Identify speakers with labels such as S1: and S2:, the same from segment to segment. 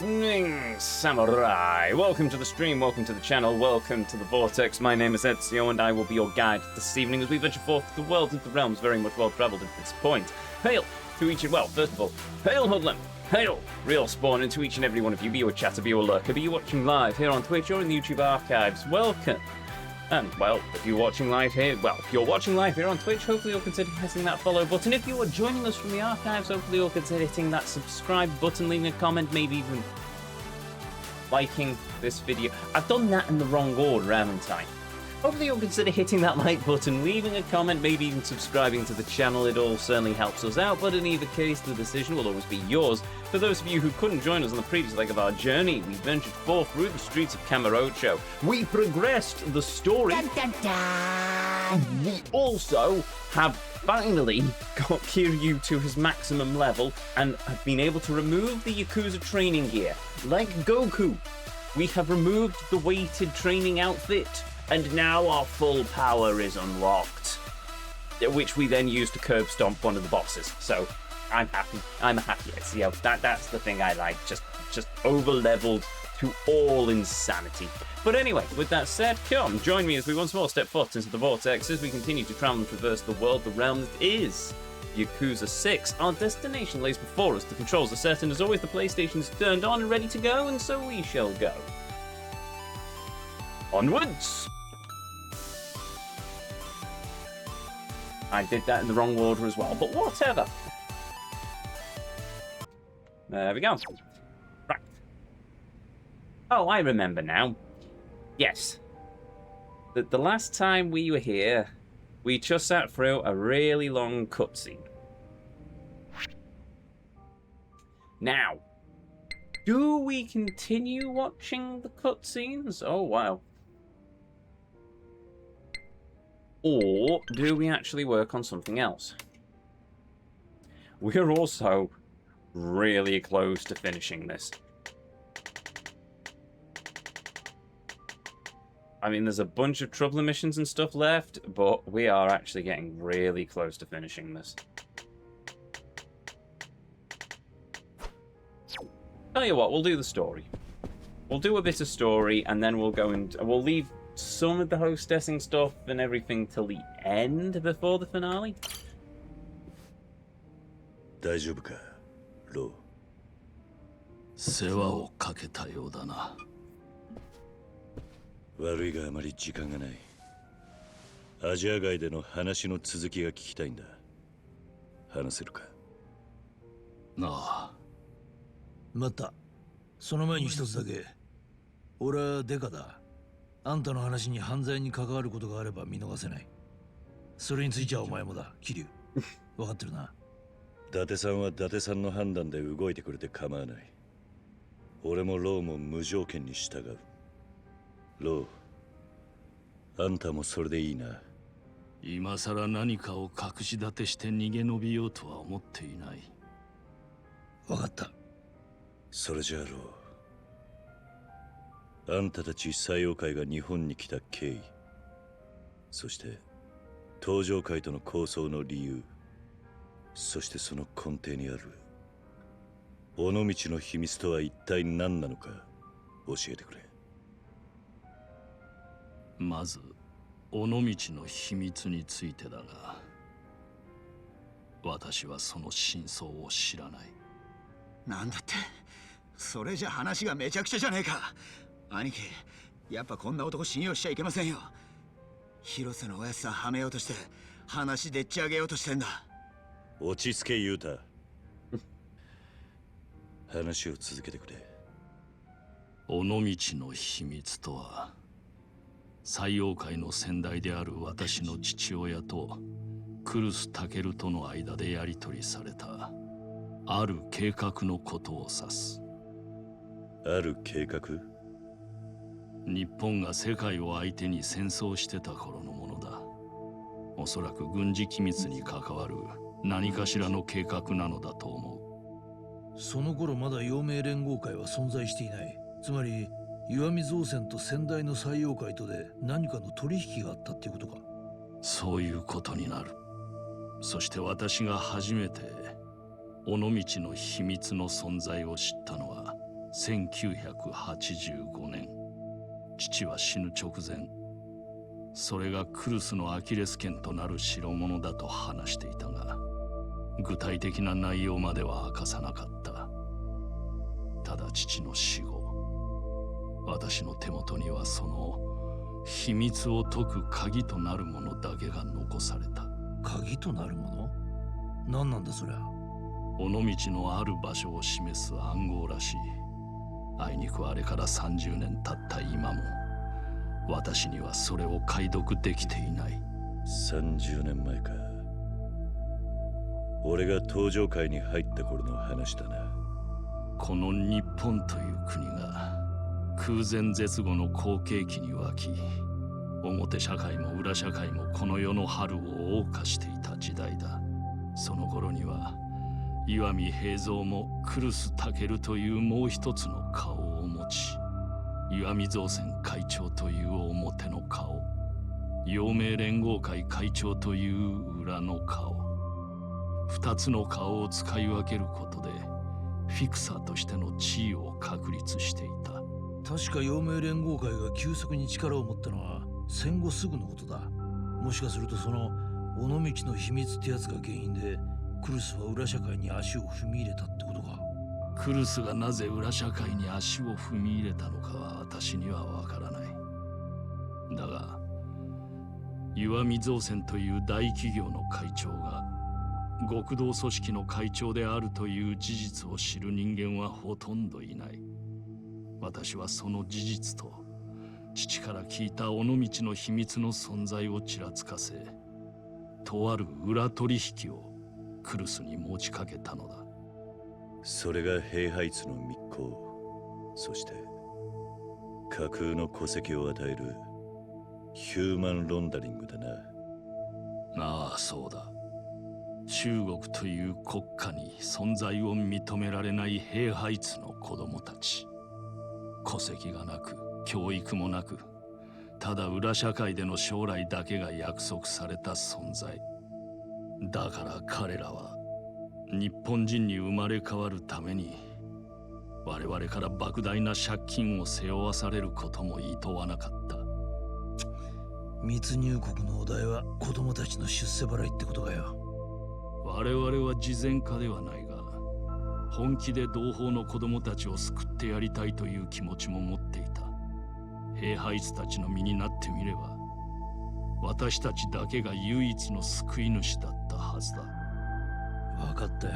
S1: evening, Samurai! Welcome to the stream, welcome to the channel, welcome to the Vortex. My name is Ezio and I will be your guide this evening as we venture forth to the world of the realms very much well travelled at this point. Hail to each and, well, first of all, hail Hoodlum! Hail! Real spawn, and to each and every one of you, be you a chatter, be you a lurker, be you watching live here on Twitch or in the YouTube archives, welcome! And, well, if you're watching live here, on Twitch, hopefully you'll consider hitting that follow button. If you are joining us from the archives, hopefully you'll consider hitting that subscribe button, leaving a comment, maybe even liking this video. I've done that in the wrong order, haven't I? Hopefully you'll consider hitting that like button, leaving a comment, maybe even subscribing to the channel. It all certainly helps us out, but in either case, the decision will always be yours. For those of you who couldn't join us on the previous leg of our journey, we ventured forth through the streets of Kamorocho. We progressed the story. Dun, dun, dun. We also have finally got Kiryu to his maximum level and have been able to remove the Yakuza training gear. Like Goku, we have removed the weighted training outfit. And now our full power is unlocked, which we then use to curb stomp one of the bosses. So I'm happy. I'm a happy Ezio. That's the thing I like. Just over-leveled to all insanity. But anyway, with that said, come join me as we once more step foot into the Vortex as we continue to travel and traverse the world, the realm that is Yakuza 6. Our destination lays before us. The controls are set, and as always, the PlayStation's turned on and ready to go, and so we shall go. Onwards! I did that in the wrong order as well, but whatever. There we go. Right. Oh, I remember now. Yes. The last time we were here, we just sat through a really long cutscene. Now, do we continue watching the cutscenes? Oh, wow. Or do we actually work on something else? We're also really close to finishing this. I mean, there's a bunch of trouble missions and stuff left, but we are actually getting really close to finishing this. Tell you what, we'll do the story. We'll do a bit of story, and then we'll go and we'll leave some of the hostessing stuff and everything till the end before the finale.
S2: 大丈夫か、ロー。
S3: 世話をかけたようだな。
S2: 悪いがあまり時間がない。アジア外での話の続きが聞きたいんだ。話せるか。
S3: なあ。
S4: 待った。その前に一つだけ。俺はデカだ。あんたの話に犯罪に関わることがあれば見逃せない。それについてはお前もだ、桐生。分かってるな。
S2: 伊達さんは伊達さんの判断で動いてくれて構わない。俺もローも無条件に従う。ロー、あんたもそれでいいな。
S3: 今さら何かを隠し立てして逃げ延びようとは思っていない。
S4: 分かった。
S2: それじゃあロー。あんたたち採用会が日本に来た経緯、そして登場会との構想の理由、そしてその根底にある尾道の秘密とは一体何なのか教えてくれ。
S3: まず尾道の秘密についてだが、私はその真相を知らない。
S5: なんだって、それじゃ話がめちゃくちゃじゃねえか。兄貴、やっぱこんな男信用しちゃいけませんよ。広瀬のおやつさんはめようとして話でっち上げようとしてんだ。
S2: 落ち着けユータ。話を続けてくれ。
S3: 尾道の秘密とは、採用会の先代である私の父親とクルス・タケルとの間でやり取りされたある計画のことを指す。
S2: ある計画？
S3: 日本が世界を相手に戦争してた頃のものだ。おそらく軍事機密に関わる何かしらの計画なのだと思
S4: う。その頃まだ陽明連合会は存在していない。つまり石見造船と先代の採用会とで何かの取引があったっていうことか。
S3: そういうことになる。そして私が初めて尾道の秘密の存在を知ったのは1985年、父は死ぬ直前、それがクルスのアキレス腱となる代物だと話していたが、具体的な内容までは明かさなかった。ただ父の死後、私の手元にはその秘密を解く鍵となるものだけが残された。
S4: 鍵となるもの？何なんだそりゃ。
S3: 尾道のある場所を示す暗号らしい。あいにくあれから30年経った今も、私にはそれを解読できていない。
S2: 30年前か。俺が登場界に入った頃の話だな。
S3: この日本という国が空前絶後の好景気に沸き、表社会も裏社会もこの世の春を謳歌していた時代だ。その頃には石見平三もクルスタケルというもう一つの顔を持ち、石見造船会長という表の顔、陽明連合会会長という裏の顔、二つの顔を使い分けることでフィクサーとしての地位を確立していた。
S4: 確か陽明連合会が急速に力を持ったのは戦後すぐのことだ。もしかするとその尾道の秘密ってやつが原因でクルスは裏社会に足を踏み入れたってことか。
S3: クルスがなぜ裏社会に足を踏み入れたのかは私にはわからない。だが石見造船という大企業の会長が極道組織の会長であるという事実を知る人間はほとんどいない。私はその事実と父から聞いた尾道の秘密の存在をちらつかせ、とある裏取引をクルスに持ちかけたのだ。
S2: それが平ハイツの密航、そして架空の戸籍を与えるヒューマンロンダリングだな。
S3: ああ、そうだ。中国という国家に存在を認められない平ハイツの子供たち。戸籍がなく教育もなく、ただ裏社会での将来だけが約束された存在だから、彼らは日本人に生まれ変わるために我々から莫大な借金を背負わされることも厭わなかった。
S4: 密入国のお題は子供たちの出世払いってことかよ。
S3: 我々は慈善家ではないが、本気で同胞の子供たちを救ってやりたいという気持ちも持っていた。平ハイツたちの身になってみれば、私たちだけが唯一の救い主だったはずだ。
S4: 分かったよ。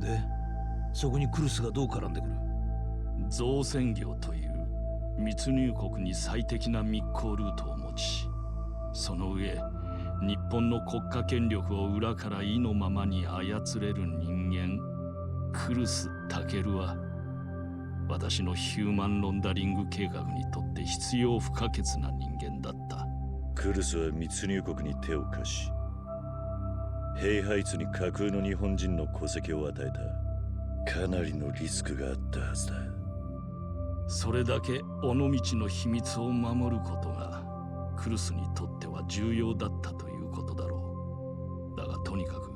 S4: で、そこにクルスがどう絡んでくる？
S3: 造船業という密入国に最適な密航ルートを持ち、その上日本の国家権力を裏から意のままに操れる人間、クルス・タケルは私のヒューマンロンダリング計画にとって必要不可欠な人間だった。
S2: クルスは密入国に手を貸し、平ハイツに架空の日本人の戸籍を与えた。かなりのリスクがあったはずだ。
S3: それだけ尾道の秘密を守ることがクルスにとっては重要だったということだろう。だがとにかく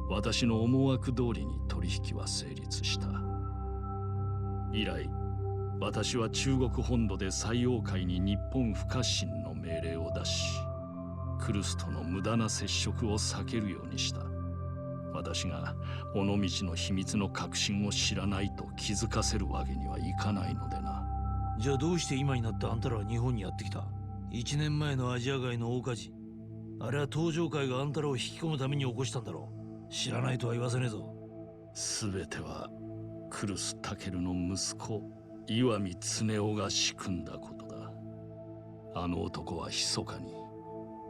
S3: 私の思惑通りに取引は成立した。以来私は中国本土で西洋会に日本不可侵の命令を出し、クルスとの無駄な接触を避けるようにした。私が尾道の秘密の核心を知らないと気づかせるわけにはいかないのでな。
S4: じゃあどうして今になってあんたらは日本にやってきた？1年前のアジア街の大火事、あれは登場会があんたらを引き込むために起こしたんだろう。知らないとは言わせねえぞ。
S3: 全てはクルス・タケルの息子石見恒夫が仕組んだことだ。あの男は密かに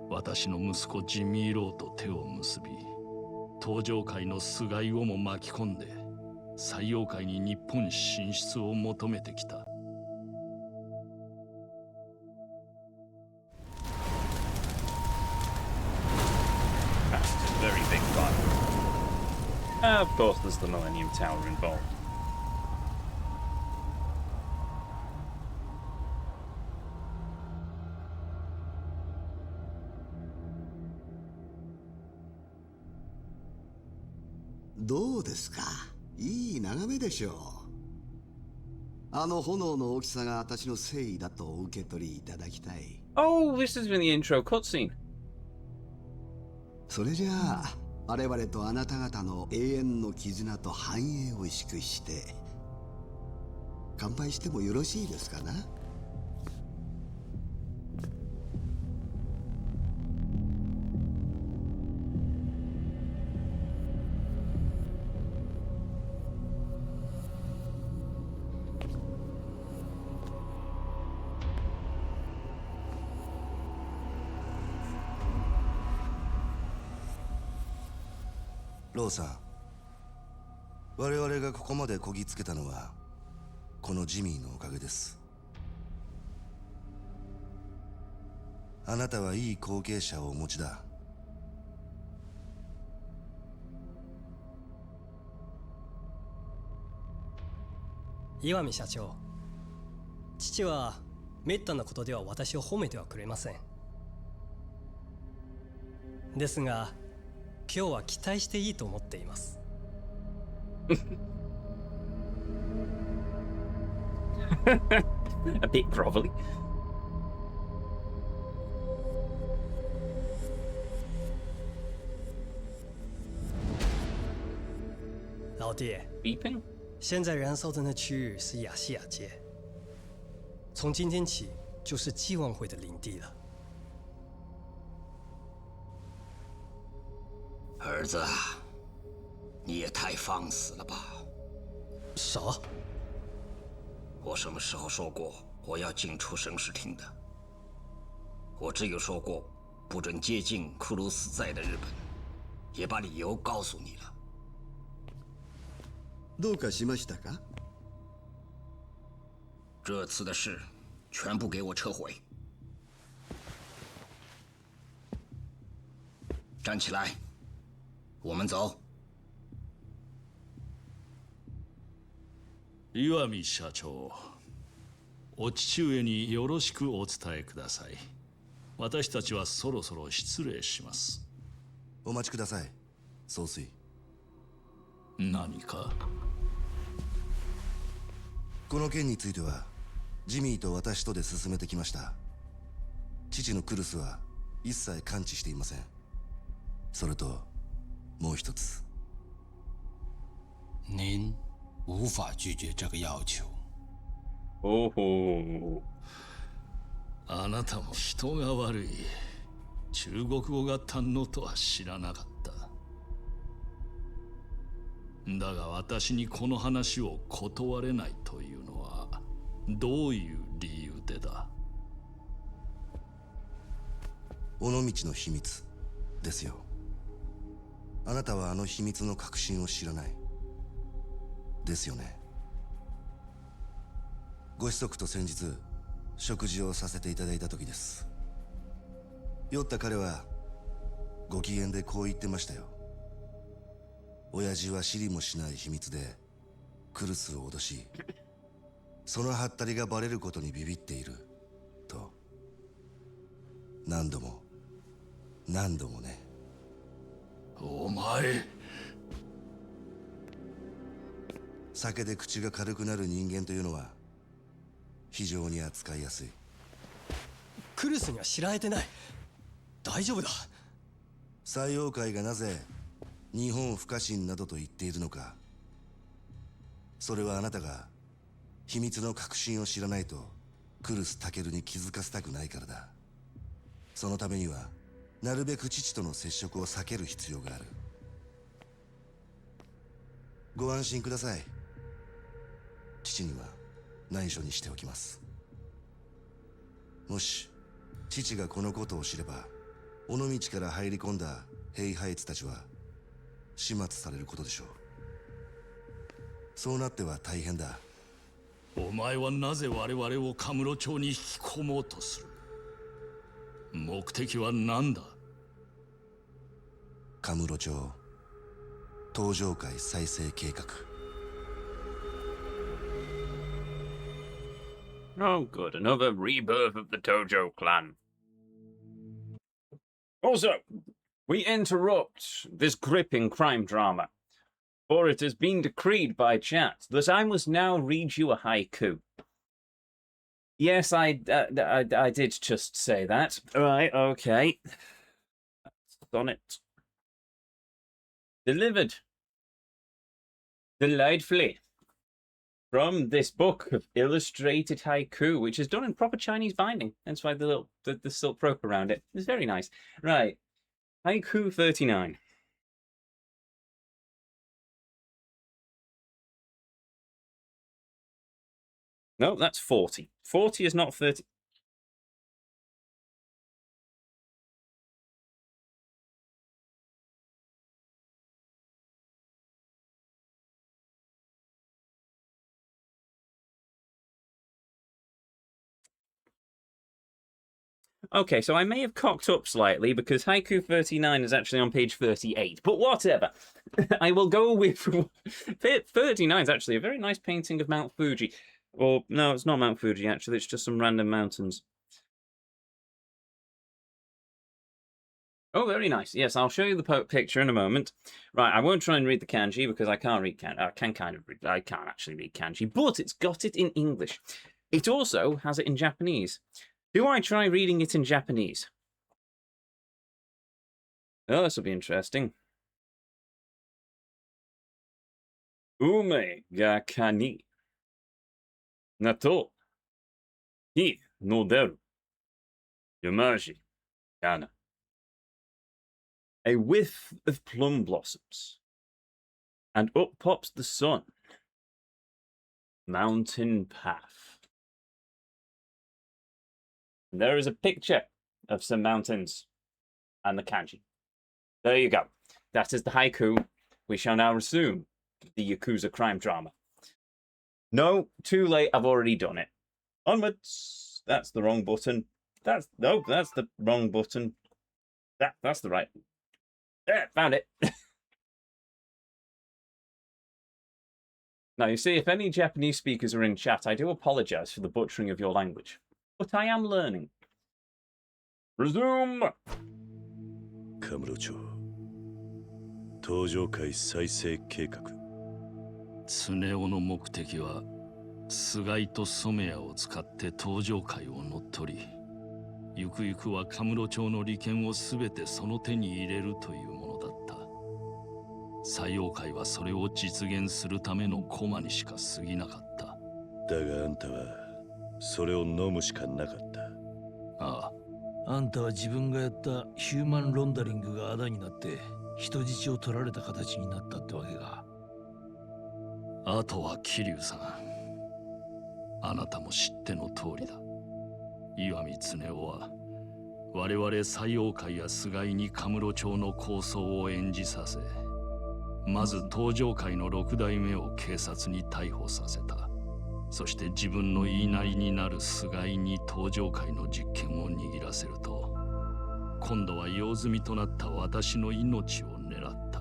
S3: 私の息子ジミー・ローと手を結び、登場界の菅井をも巻き込んで西洋界に日本進出を求めてきた。
S1: Very big fun. Of course, there's the Millennium Tower involved.
S6: どうですか？いい眺めでしょあの炎の大きさが私の誠意だとお受け取りいただきたい。
S1: Oh, this is in the intro cutscene.
S6: それじゃあ我々とあなた方の永遠の絆と繁栄を祝して乾杯してもよろしいですかな。ローさん、我々がここまでこぎつけたのはこのジミーのおかげです。あなたはいい後継者をお持ちだ。
S7: 岩見社長、父はめったなことでは私を褒めてはくれません。ですが今日は期待していいと思っています。
S1: A bit grovelly.
S7: 老弟，
S1: Beeping?
S7: 现在燃烧的那区域是亚细亚街，从今天起就是祭望会的领地了。
S5: 儿子，你也太放肆了吧！
S7: 啥？
S5: 我什么时候说过我要进出神视厅的？我只有说过不准接近库鲁斯在的日本，也把理由告诉你了。
S6: どうかしましたか？
S5: 这次的事全部给我撤回。站起来，我们走。
S3: 岩見社長、お父上によろしくお伝えください。私たちはそろそろ失礼します。
S6: お待ちください、総帥。
S3: 何か？
S6: この件についてはジミーと私とで進めてきました。父のクルスは一切関知していません。それともう一つ。
S8: 您无法拒绝这个要求。
S1: Oh ho.
S3: あなたも人が悪い。中国語が堪能とは知らなかった。だが私にこの話を断れないというのはどういう理由でだ？
S6: 尾道の秘密ですよ。あなたはあの秘密の核心を知らないですよね。ご子息と先日食事をさせていただいた時です。酔った彼はご機嫌でこう言ってましたよ。親父は知りもしない秘密でクルスを脅し、そのハッタリがバレることにビビっていると。何度も何度もね。
S3: お前。
S6: 酒で口が軽くなる人間というのは非常に扱いやすい。
S7: クルスには知られてない。大丈夫だ。
S6: 西洋会がなぜ日本不可侵などと言っているのか、それはあなたが秘密の核心を知らないとクルスタケルに気づかせたくないからだ。そのためにはなるべく父との接触を避ける必要がある。ご安心ください。父には内緒にしておきます。もし父がこのことを知れば、尾道から入り込んだ兵ハイツたちは始末されることでしょう。そうなっては大変だ。
S3: お前はなぜ我々をカムロ町に引き込もうとする？目的は何だ？
S6: カムロ町東上界再生計画。
S1: Oh, good. Another rebirth of the Tojo clan. Also, we interrupt this gripping crime drama For it has been decreed by chat that I must now read you a haiku. Yes, I did just say that. Right, okay. Sonnet. Delivered. Delightfully. From this book of illustrated haiku, which is done in proper Chinese binding. That's why the silk rope around it. It's very nice. Right. Haiku 39. No, that's 40. 40 is not 30. Okay, so I may have cocked up slightly because Haiku 39 is actually on page 38, but whatever. I will go with 39 is actually a very nice painting of Mount Fuji. Or, no, it's not Mount Fuji, actually, it's just some random mountains. Oh, very nice. Yes, I'll show you the picture in a moment. Right, I won't try and read the kanji because I can't read kanji. I can't actually read kanji, but it's got it in English. It also has it in Japanese. Do I try reading it in Japanese? Oh, this will be interesting. Ume ga kani. Nato. Hi no deru. Yamaji. Kana. A whiff of plum blossoms. And up pops the sun. Mountain path. There is a picture of some mountains and the kanji. There you go. That is the haiku. We shall now resume the Yakuza crime drama. No, too late. I've already done it. Onwards. That's the wrong button. That's the wrong button. That's the right. There, found it. Now, you see, if any Japanese speakers are in chat, I do apologize for the butchering of your language. But I am learning. Resume!
S2: Kamorocho. 登場会再生計画。
S3: 常雄の目的は菅井と染谷を使って登場会を乗っ取り、ゆくゆくはカムロ町の利権をすべてその手に入れるというものだった。採用会はそれを実現するための駒にしか過ぎなかった。
S2: だがあんたはそれを飲むしかなかった。
S3: ああ。
S4: あんたは自分がやったヒューマンロンダリングがあだになって人質を取られた形になったってわけか。
S3: あとは桐生さん、あなたも知っての通りだ。岩見恒夫は我々採用会や菅井にカムロ町の構想を演じさせ、まず東上会の6代目を警察に逮捕させた。そして自分の言いなりになる菅井に東上会の実権を握らせると、今度は用済みとなった私の命を狙った。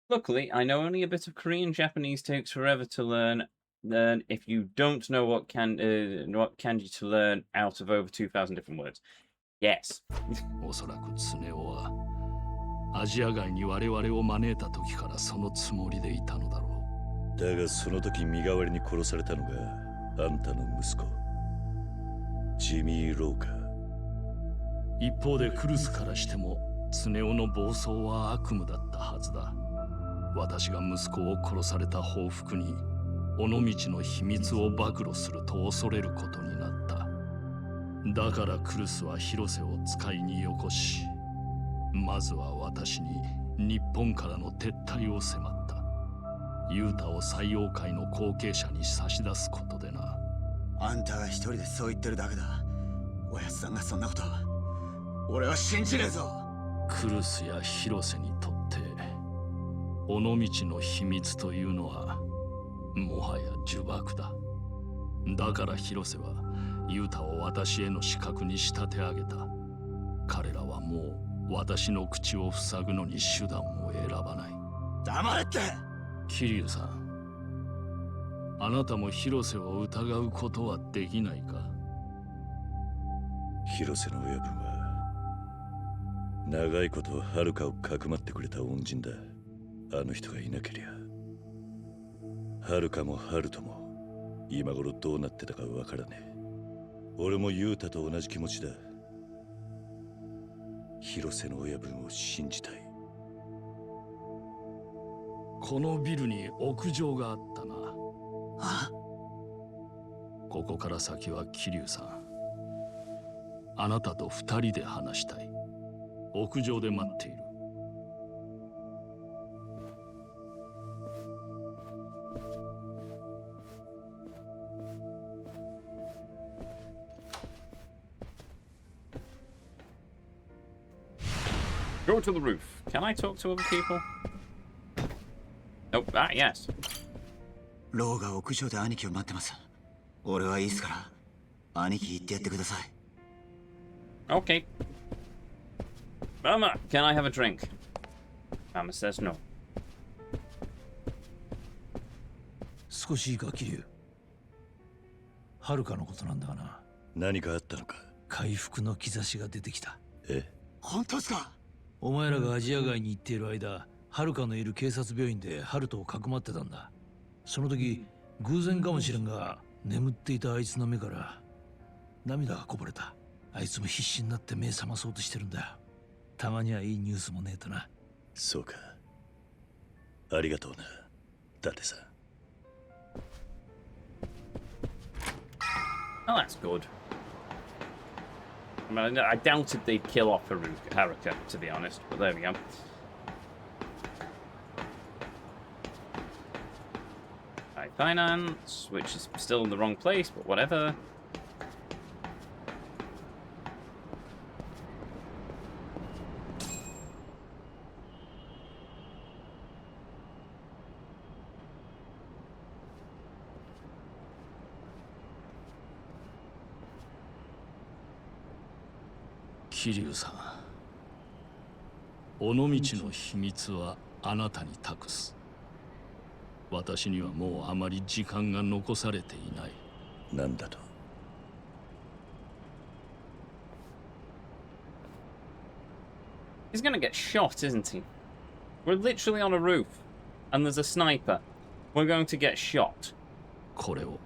S1: Luckily, I know only a bit of Korean. Japanese takes forever to learn. If you don't know what kanji to learn out of over 2,000 different words. Yes.
S3: おそらく常雄はアジア外に我々を招いた時からそのつもりでいたのだろ
S2: う。だがその時身代わりに殺されたのがあんたの息子ジミー・ローか。
S3: 一方でクルスからしても常雄の暴走は悪夢だったはずだ。私が息子を殺された報復に尾道の秘密を暴露すると恐れることになった。だからクルスは広瀬を使いによこし、まずは私に日本からの撤退を迫った。ユータを採用会の後継者に差し出すことでな。
S5: あんたが一人でそう言ってるだけだ。おやつさんがそんなこと俺は信じねえぞ。
S3: クルスや広瀬にとって尾道の秘密というのはもはや呪縛だ。だから広瀬はユータを私への刺客に仕立て上げた。彼らはもう私の口を塞ぐのに手段を選ばない。
S5: 黙れって。
S3: 桐生さん、あなたも広瀬を疑うことはできないか。
S2: 広瀬の親分は長いこと遥かをかくまってくれた恩人だ。あの人がいなけりゃはるかもハルトも今頃どうなってたかわからねえ。俺もユータと同じ気持ちだ。広瀬の親分を信じたい。
S3: このビルに屋上があったな。
S5: あ、
S3: ここから先は桐生さん、あなたと二人で話したい。屋上で待っている。
S1: Go to the roof. Can I talk to other people? Oh, yes.
S5: ローが屋上で兄貴を待ってます。俺はいいっすから、兄貴言ってやってください。
S1: Okay. Mama, can I have a drink? Mama says no.
S4: 少しいいか、桐生。はるかのことなんだがな。
S2: 何かあったのか？
S4: 回復の兆しが出てきた。
S2: え？
S5: 本当っすか？
S4: お前らがアジア外に行っている間、はるかのいる警察病院でハルトをかくまってたんだ。その時、偶然かもしれんが、眠っていたあいつの目から涙がこぼれた。あいつも必死になって目覚まそうとしてるんだよ。たまにはいいニュースもねえとな。
S2: そうか。ありがとうな、だってさ。
S1: Oh, that's good. I mean, I doubted they'd kill off Haruka, to be honest, but there we go. High finance, which is still in the wrong place, but whatever.
S3: 桐生さん、尾道の秘密はあなたに託す。私にはもうあまり時間が残されていない。
S2: なんだと？
S1: He's gonna get shot, isn't he? We're literally on a roof, and there's a sniper. We're going to get shot.
S3: これを。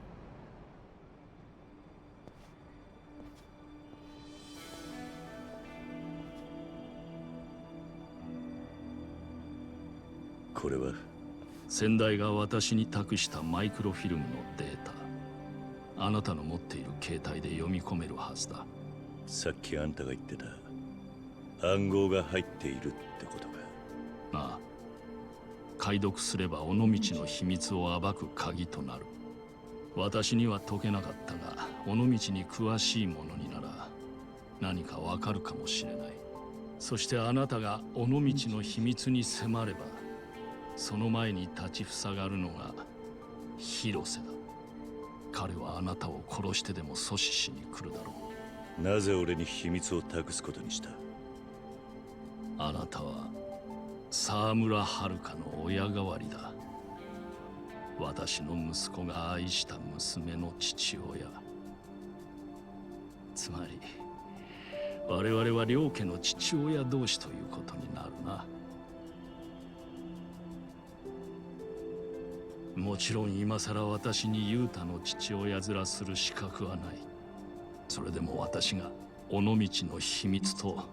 S2: これは
S3: 先代が私に託したマイクロフィルムのデータ。あなたの持っている携帯で読み込めるはずだ。
S2: さっきあんたが言ってた暗号が入っているってことか。
S3: ああ、解読すれば尾道の秘密を暴く鍵となる。私には解けなかったが、尾道に詳しい者になら何かわかるかもしれない。そしてあなたが尾道の秘密に迫れば、その前に立ちふさがるのが広瀬だ。彼はあなたを殺してでも阻止しに来るだろ
S2: う。なぜ俺に秘密を託すことにした？
S3: あなたは沢村遥の親代わりだ。私の息子が愛した娘の父親。つまり我々は両家の父親同士ということになるな。もちろん今さら私に雄太の父親面する資格はない。それでも私が尾道の秘密と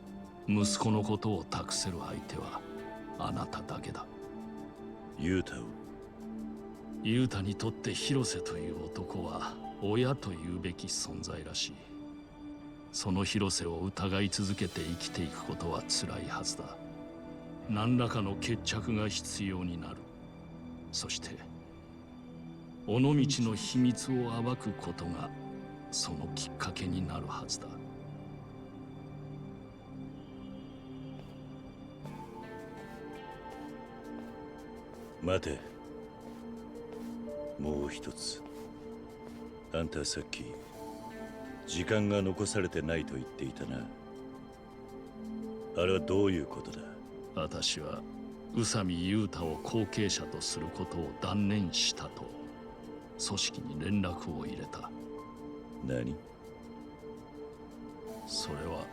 S3: 息子のことを託せる相手はあなただけだ。
S2: 雄太を？
S3: 雄太にとって広瀬という男は親というべき存在らしい。その広瀬を疑い続けて生きていくことは辛いはずだ。何らかの決着が必要になる。そして尾道の秘密を暴くことがそのきっかけになるはずだ。
S2: 待て。もう一つ。あんたさっき時間が残されてないと言っていたな。あれはどういうことだ？
S3: 私は宇佐美雄太を後継者とすることを断念したと組織に連絡を入れた。
S2: 何？
S3: それは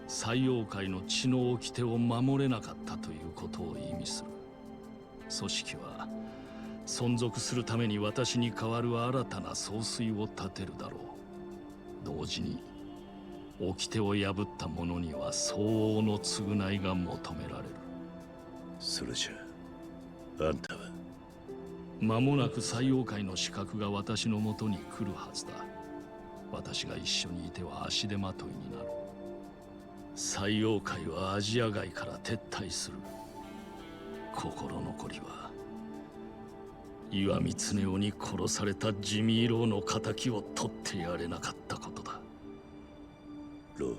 S3: 西洋界の血の掟を守れなかったということを意味する。組織は存続するために私に代わる新たな総帥を立てるだろう。同時に掟を破った者には相応の償いが求められる。
S2: それじゃあんたは
S3: 間もなく採用会の資格が私のもとに来るはずだ。私が一緒にいては足手まといになる。採用会はアジア外から撤退する。心残りは岩見恒夫に殺された地味郎の仇を取ってやれなかったことだ。
S2: ロー、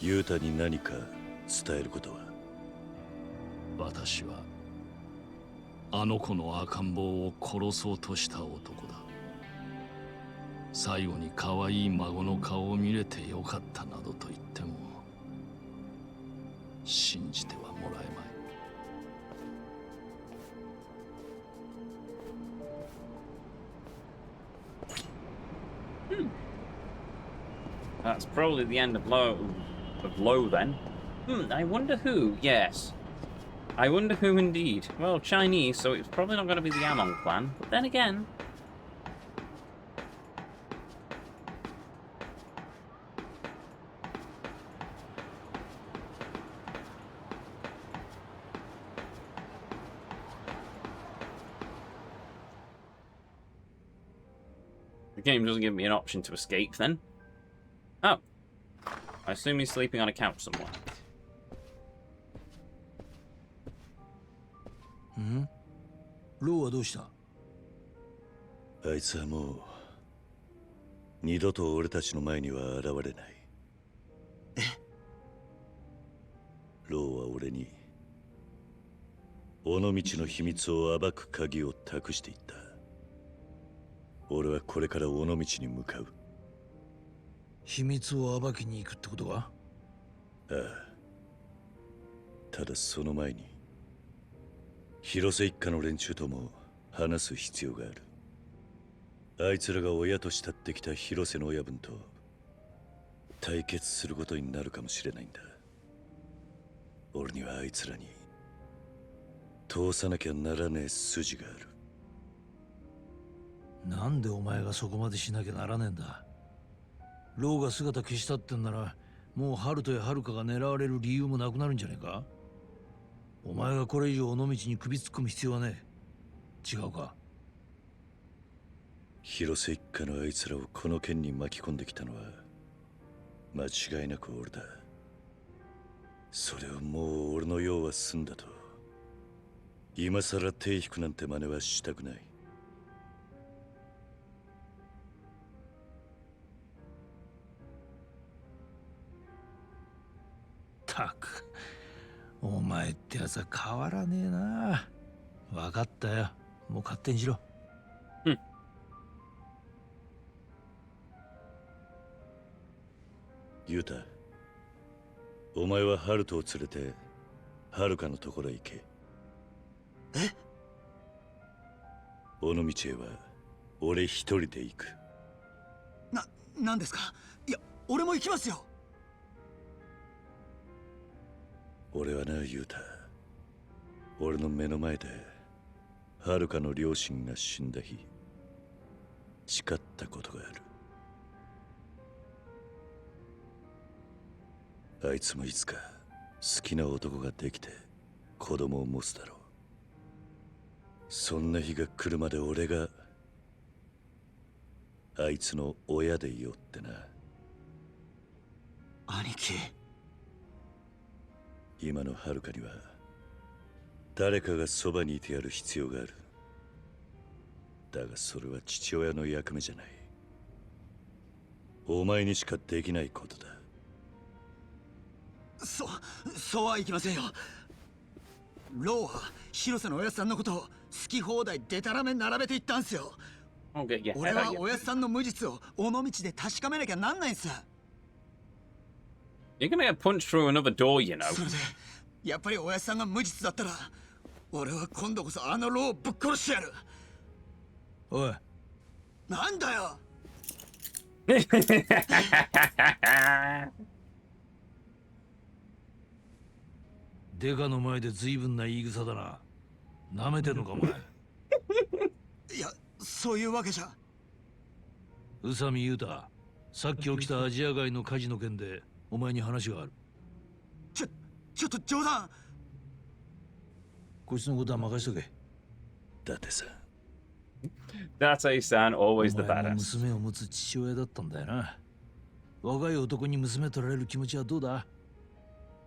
S2: ユータに何か伝えることは？
S3: 私はあの子の赤ん坊を殺そうとした男だ。最後に可愛い孫の顔を見れてよかったなどと言っても信じてはもらえまい。
S1: That's probably the end of Low then. I wonder who. Yes. I wonder who indeed. Well, Chinese, so it's probably not going to be the Anon clan. But then again... The game doesn't give me an option to escape then. Oh. I assume he's sleeping on a couch somewhere.
S4: ローはどうした？
S2: あいつはもう二度と俺たちの前には現れない。ローは俺に尾道の秘密を暴く鍵を託していった。俺はこれから尾道に向かう。
S4: 秘密を暴きに行くってことか？
S2: ああ。ただその前に広瀬一家の連中とも話す必要がある。あいつらが親と慕ってきた広瀬の親分と対決することになるかもしれないんだ。俺にはあいつらに通さなきゃならねえ筋がある。
S4: なんでお前がそこまでしなきゃならねえんだ。ローが姿消したってんならもうハルトやハルカが狙われる理由もなくなるんじゃねえか？お前がこれ以上尾道に首突っ込む必要はねえ。違うか？
S2: 広瀬一家のあいつらをこの件に巻き込んできたのは間違いなく俺だ。それをもう俺の用は済んだと今さら手引くなんて真似はしたくない。
S4: たく、お前ってやつは変わらねえな。分かったよ。もう勝手にしろ。
S2: ユウタ、お前はハルトを連れてハルカのところへ行け。
S5: え？
S2: 尾道へは俺一人で行く。
S5: なんですか？いや、俺も行きますよ。
S2: 俺はな、ユウタ、俺の目の前でハルカの両親が死んだ日誓ったことがある。あいつもいつか好きな男ができて子供を持つだろう。そんな日が来るまで俺があいつの親でいようってな。
S5: 兄貴。
S2: 今のハルカには誰かがそばにいてやる必要がある。だがそれは父親の役目じゃない。お前にしかできないことだ。
S5: そうはいきませんよ。ローは広瀬のおやつさんのことを好き放題デタラメ並べていったんすよ。俺はおやつさんの無実を尾道で確かめなきゃなんないんす。
S1: You're gonna get punched through another door, you know.
S5: それでやっぱりおやつさんが無実だったら俺は今度こそあのローをぶっ殺してやる。
S4: おい、
S5: なんだよ。
S4: デカの前で随分な言い草だな。舐めてんのかお前。
S5: いや、そういうわけじゃ。
S4: 宇佐美優太、さっき起きたアジア街の火事の件でお前に話がある。
S5: ちょっと冗談。
S4: こいつのことは任しとけ。だってさ。
S1: Date-san, always the
S4: お前も
S1: badass.
S4: 娘を持つ父親だったんだよな。若い男に娘取られる気持ちはどうだ？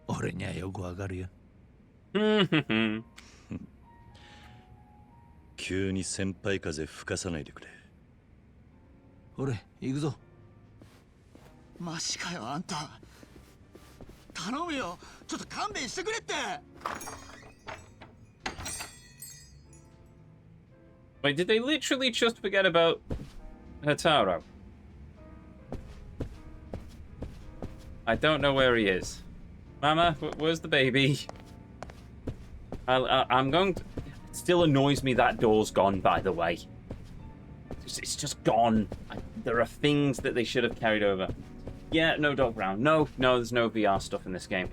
S4: 俺にはよくわかるよ。
S2: 急に先輩風吹かさないでくれ。
S4: 俺、行くぞ。
S5: マジかよ、あんた。頼むよ、ちょっと勘弁してくれって。
S1: Wait, did they literally just forget about Hataro? I don't know where he is. Mama, where's the baby? I'm going to... It still annoys me that door's gone, by the way. It's just gone. There are things that they should have carried over. Yeah, no Dog Brown. No, there's no VR stuff in this game.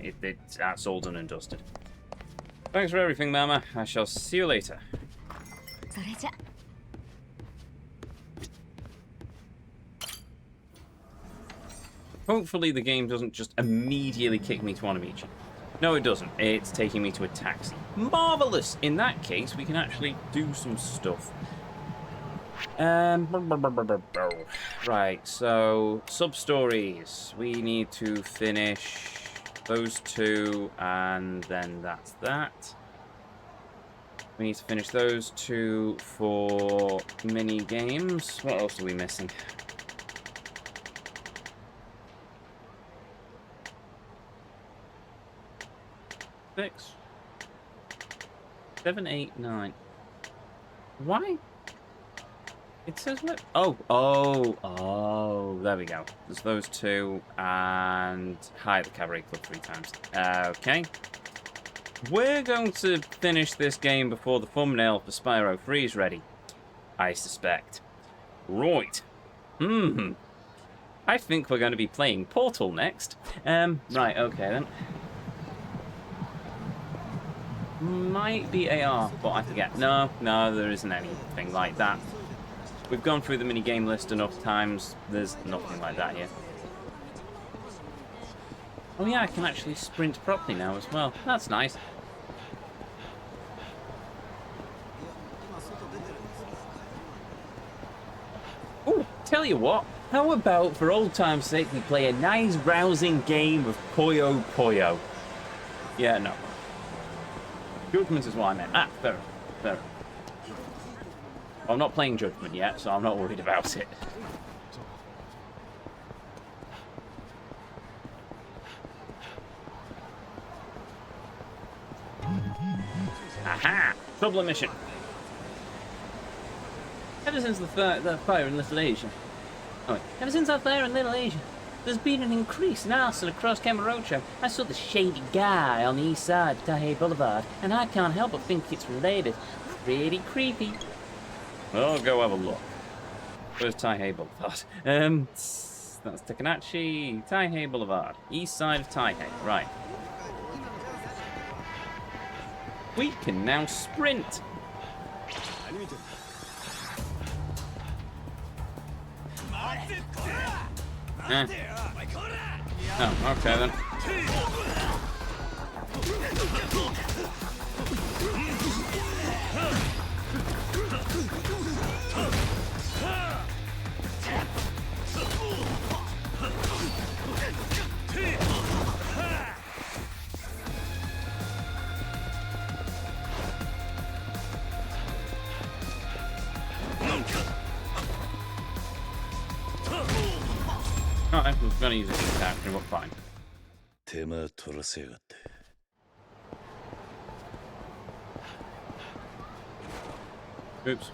S1: That's all done and dusted. Thanks for everything, Mama. I shall see you later.
S9: それじゃ。
S1: Hopefully the game doesn't just immediately kick me to Onamichi. No, it doesn't. It's taking me to a taxi. Marvelous! In that case, we can actually do some stuff. Right, so sub-stories. We need to finish those two, and then that's that. We need to finish those two for mini games. What else are we missing? Six, 7, 8, 9. Why? It says what? Oh, there we go. There's those two, and hi at the Cabaret Club 3 times. Okay. We're going to finish this game before the thumbnail for Spyro 3 is ready. I suspect. Right. I think we're going to be playing Portal next. Right, okay then. Might be AR, but I forget. No, there isn't anything like that. We've gone through the minigame list enough times. There's nothing like that here. Oh yeah, I can actually sprint properly now as well. That's nice. Oh, tell you what. How about, for old time's sake, we play a nice, rousing game of Puyo Puyo? Yeah, no. Judgment is what I meant. Fair enough. I'm not playing Judgment yet, so I'm not worried about it. Aha! Trouble mission. Ever since the fire in Little Asia. Oh wait. Ever since that fire in Little Asia, there's been an increase in arson across Kamorocho. I saw the shady guy on the east side of Taihei Boulevard, and I can't help but think it's related. Pretty creepy. Well, go have a look. Where's Taihei Boulevard? That's Takanachi. Taihei Boulevard. East side of Taihei. Right. We can now sprint. Oh, okay then. Alright, I was gonna use a heat attack, and we're fine.
S2: 手間取らせやがって。
S1: Oops.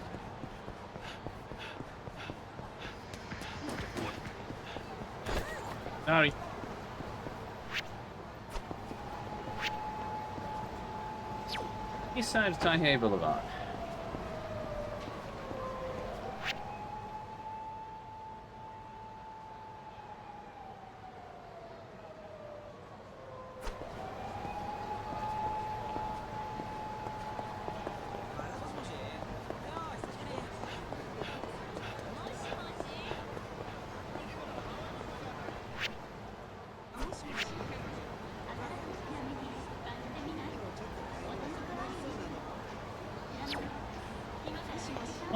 S1: Sorry. East side of Taihei Boulevard.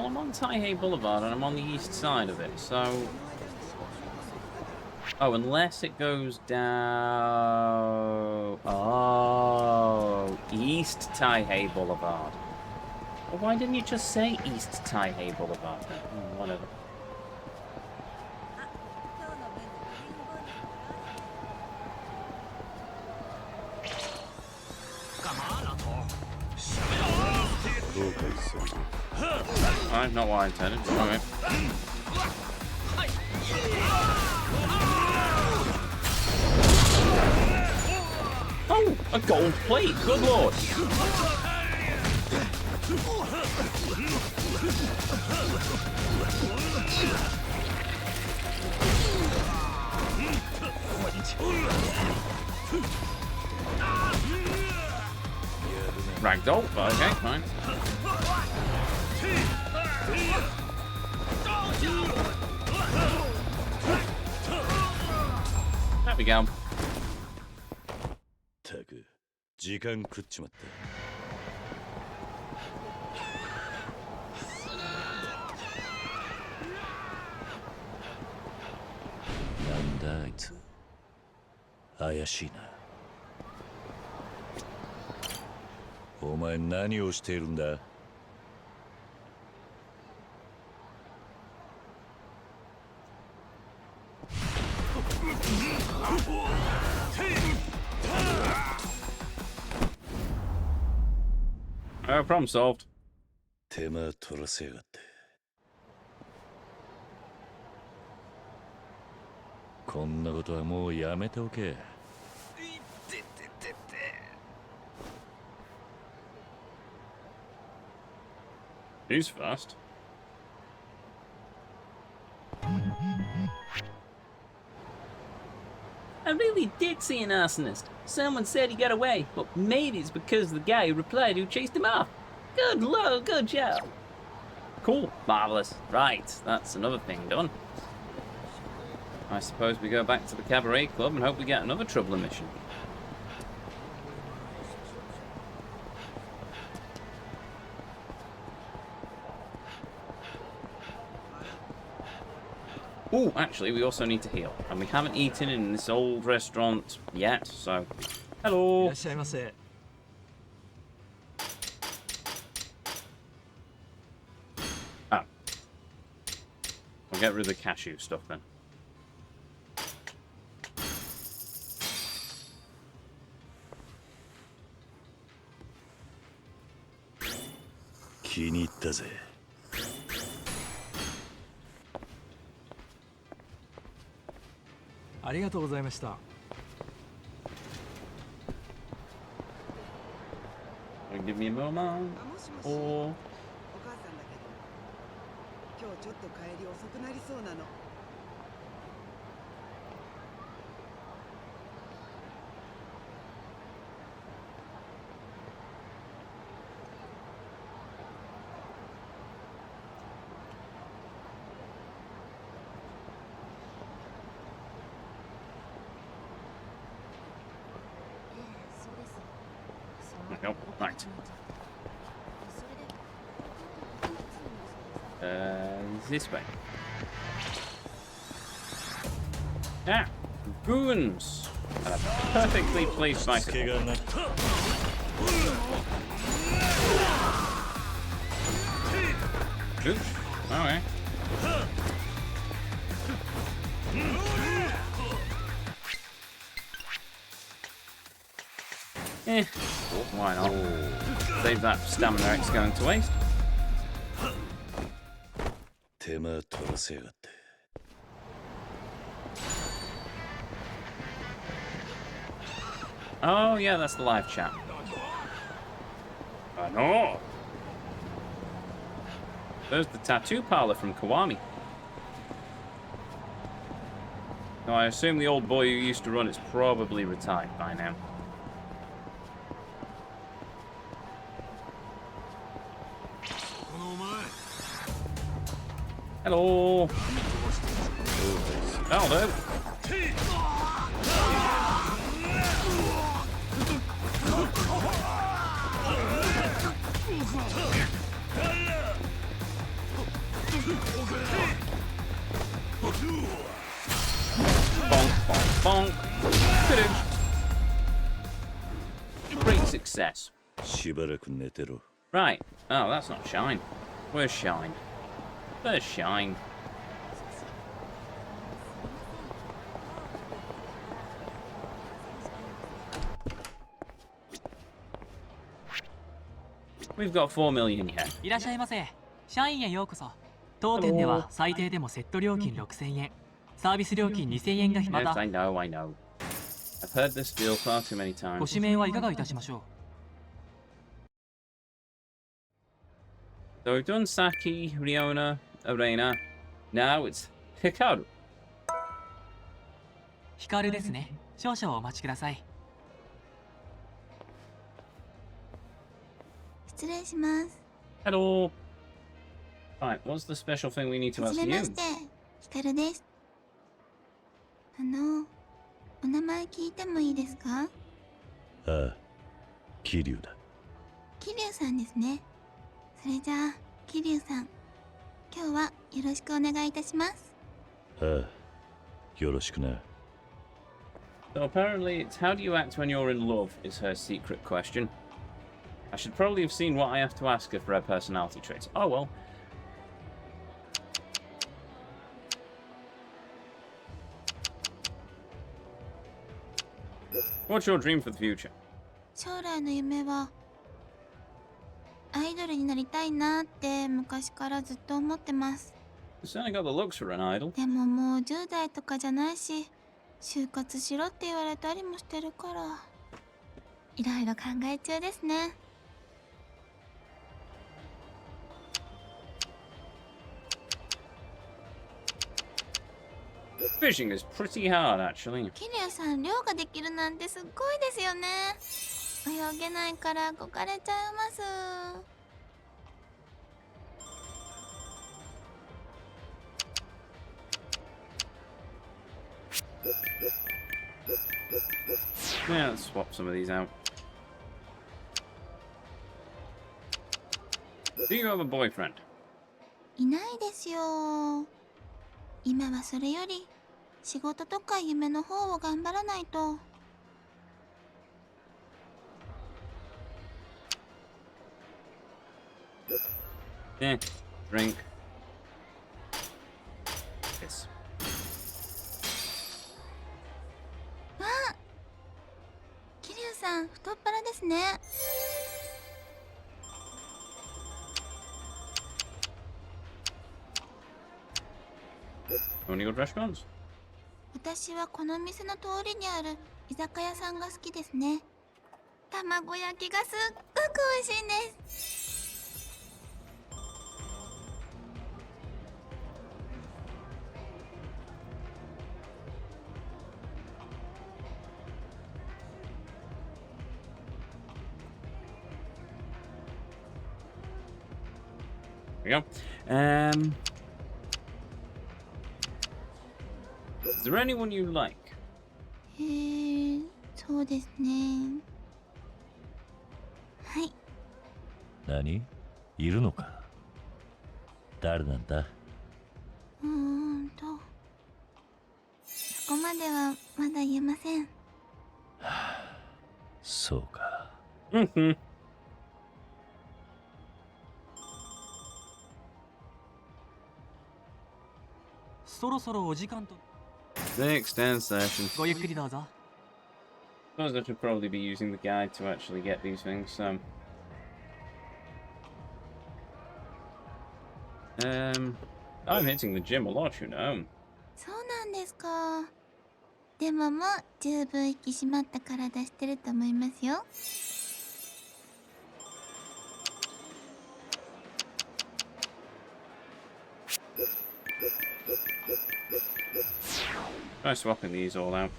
S1: Well, I'm on Taihei Boulevard and I'm on the east side of it, so... Oh, unless it goes down... Oh, East Taihei Boulevard. Well, why didn't you just say East Taihei Boulevard then? Oh, whatever. Alright, not what I intended. Okay. Oh, a gold plate. Good lord. Ragdoll, but okay, fine. There we go.
S2: たく時間食っちまった。なんだあいつ。怪しいな。お前何をしているんだ。
S1: Problem solved.
S2: 手間取らせやがって。こんなことはもうやめておけ。
S1: He's fast. I really did see an arsonist. Someone said he got away, but maybe it's because the guy who replied who chased him off. Good lord, good job. Cool, marvellous. Right, that's another thing done. I suppose we go back to the cabaret club and hope we get another troubling mission. Oh, actually, we also need to heal. And we haven't eaten in this old restaurant yet, so... Hello! Oh. We'll get rid of the cashew stuff then. Give me a moment. Or...
S10: 今日ちょっと帰り遅くなりそうなの。
S1: Oh, right. This way. Ah, goons! And a perfectly placed bicycle. Oops. Alright. Why not? Save that stamina X going to waste. Oh yeah, that's the live chat. I know. There's the tattoo parlor from Kiwami. Now I assume the old boy who used to run it's probably retired by now. Hello. That'll do. success.
S2: しばらく寝てろ。
S1: Right. Oh, that's not Shine. Where's Shine? Where's Shine? We've got 4 million yen.
S11: いらっしゃいませ。社員へようこそ。当店では最低でもセット料金6000円、サービス料金2000円がま
S1: Yes,
S11: だ。
S1: I know, I know. I've heard this deal far too many
S11: ご
S1: times.
S11: 指名はいかがいたしましょ
S1: So we've done Saki, Riona, Arena. Now it's Hikaru.
S11: う。ヒカルですね。少々お待ちください。
S9: 失礼します。
S1: Hello. Right, what's the special thing we need to
S9: は
S1: ask
S9: じめま
S1: you?
S9: して、ヒカルです。お名前聞いてもいいですか？
S2: ああ、桐生だ。
S9: 桐生さんですね。それじゃあ、桐生さん、今日はよろしくお願いいたします。
S2: ああ、よろしくな。
S1: So apparently it's how do you act when you're in love is her secret question. I should probably have seen what I have to ask her for her personality traits. Oh well. What's your dream for the future?
S9: 将来の夢はアイドルになりたいなって昔からずっと思ってます。
S1: You certainly got the looks for an idol.
S9: でももう10代とかじゃないし、就活しろって言われたりもしてるから、いろいろ考え中ですね。
S1: Fishing is pretty hard, actually.
S9: 桐生さん、漁ができるなんてすっごいですよね。泳げないから憧れちゃいます。
S1: Yeah, let's swap some of these out. Do you have a boyfriend?
S9: いないですよ。今はそれより仕事とか夢の方を頑張らないと。
S1: Yeah, drink. Yes.
S9: わあ、桐生さん太っ腹ですね。
S1: Only good restaurants?
S9: 私はこの店の通りにある居酒屋さんが好きですね。卵焼きがすっごく美味しいんです。
S1: There we go. Is there anyone you like?
S9: そうですね。はい。
S2: 何？いるのか？誰なんだ？
S9: そこまではまだ言えません。
S2: そうか。
S1: Mm-hmm.
S11: そろそろお時間と。
S1: Next end session.
S11: ごゆっくりどうぞ。
S1: Suppose I should probably be using the guide to actually get these things. I'm hitting the gym a lot, you know.
S9: そうなんですか。でももう十分引き締まった体してると思いますよ。
S1: Try swapping these all out.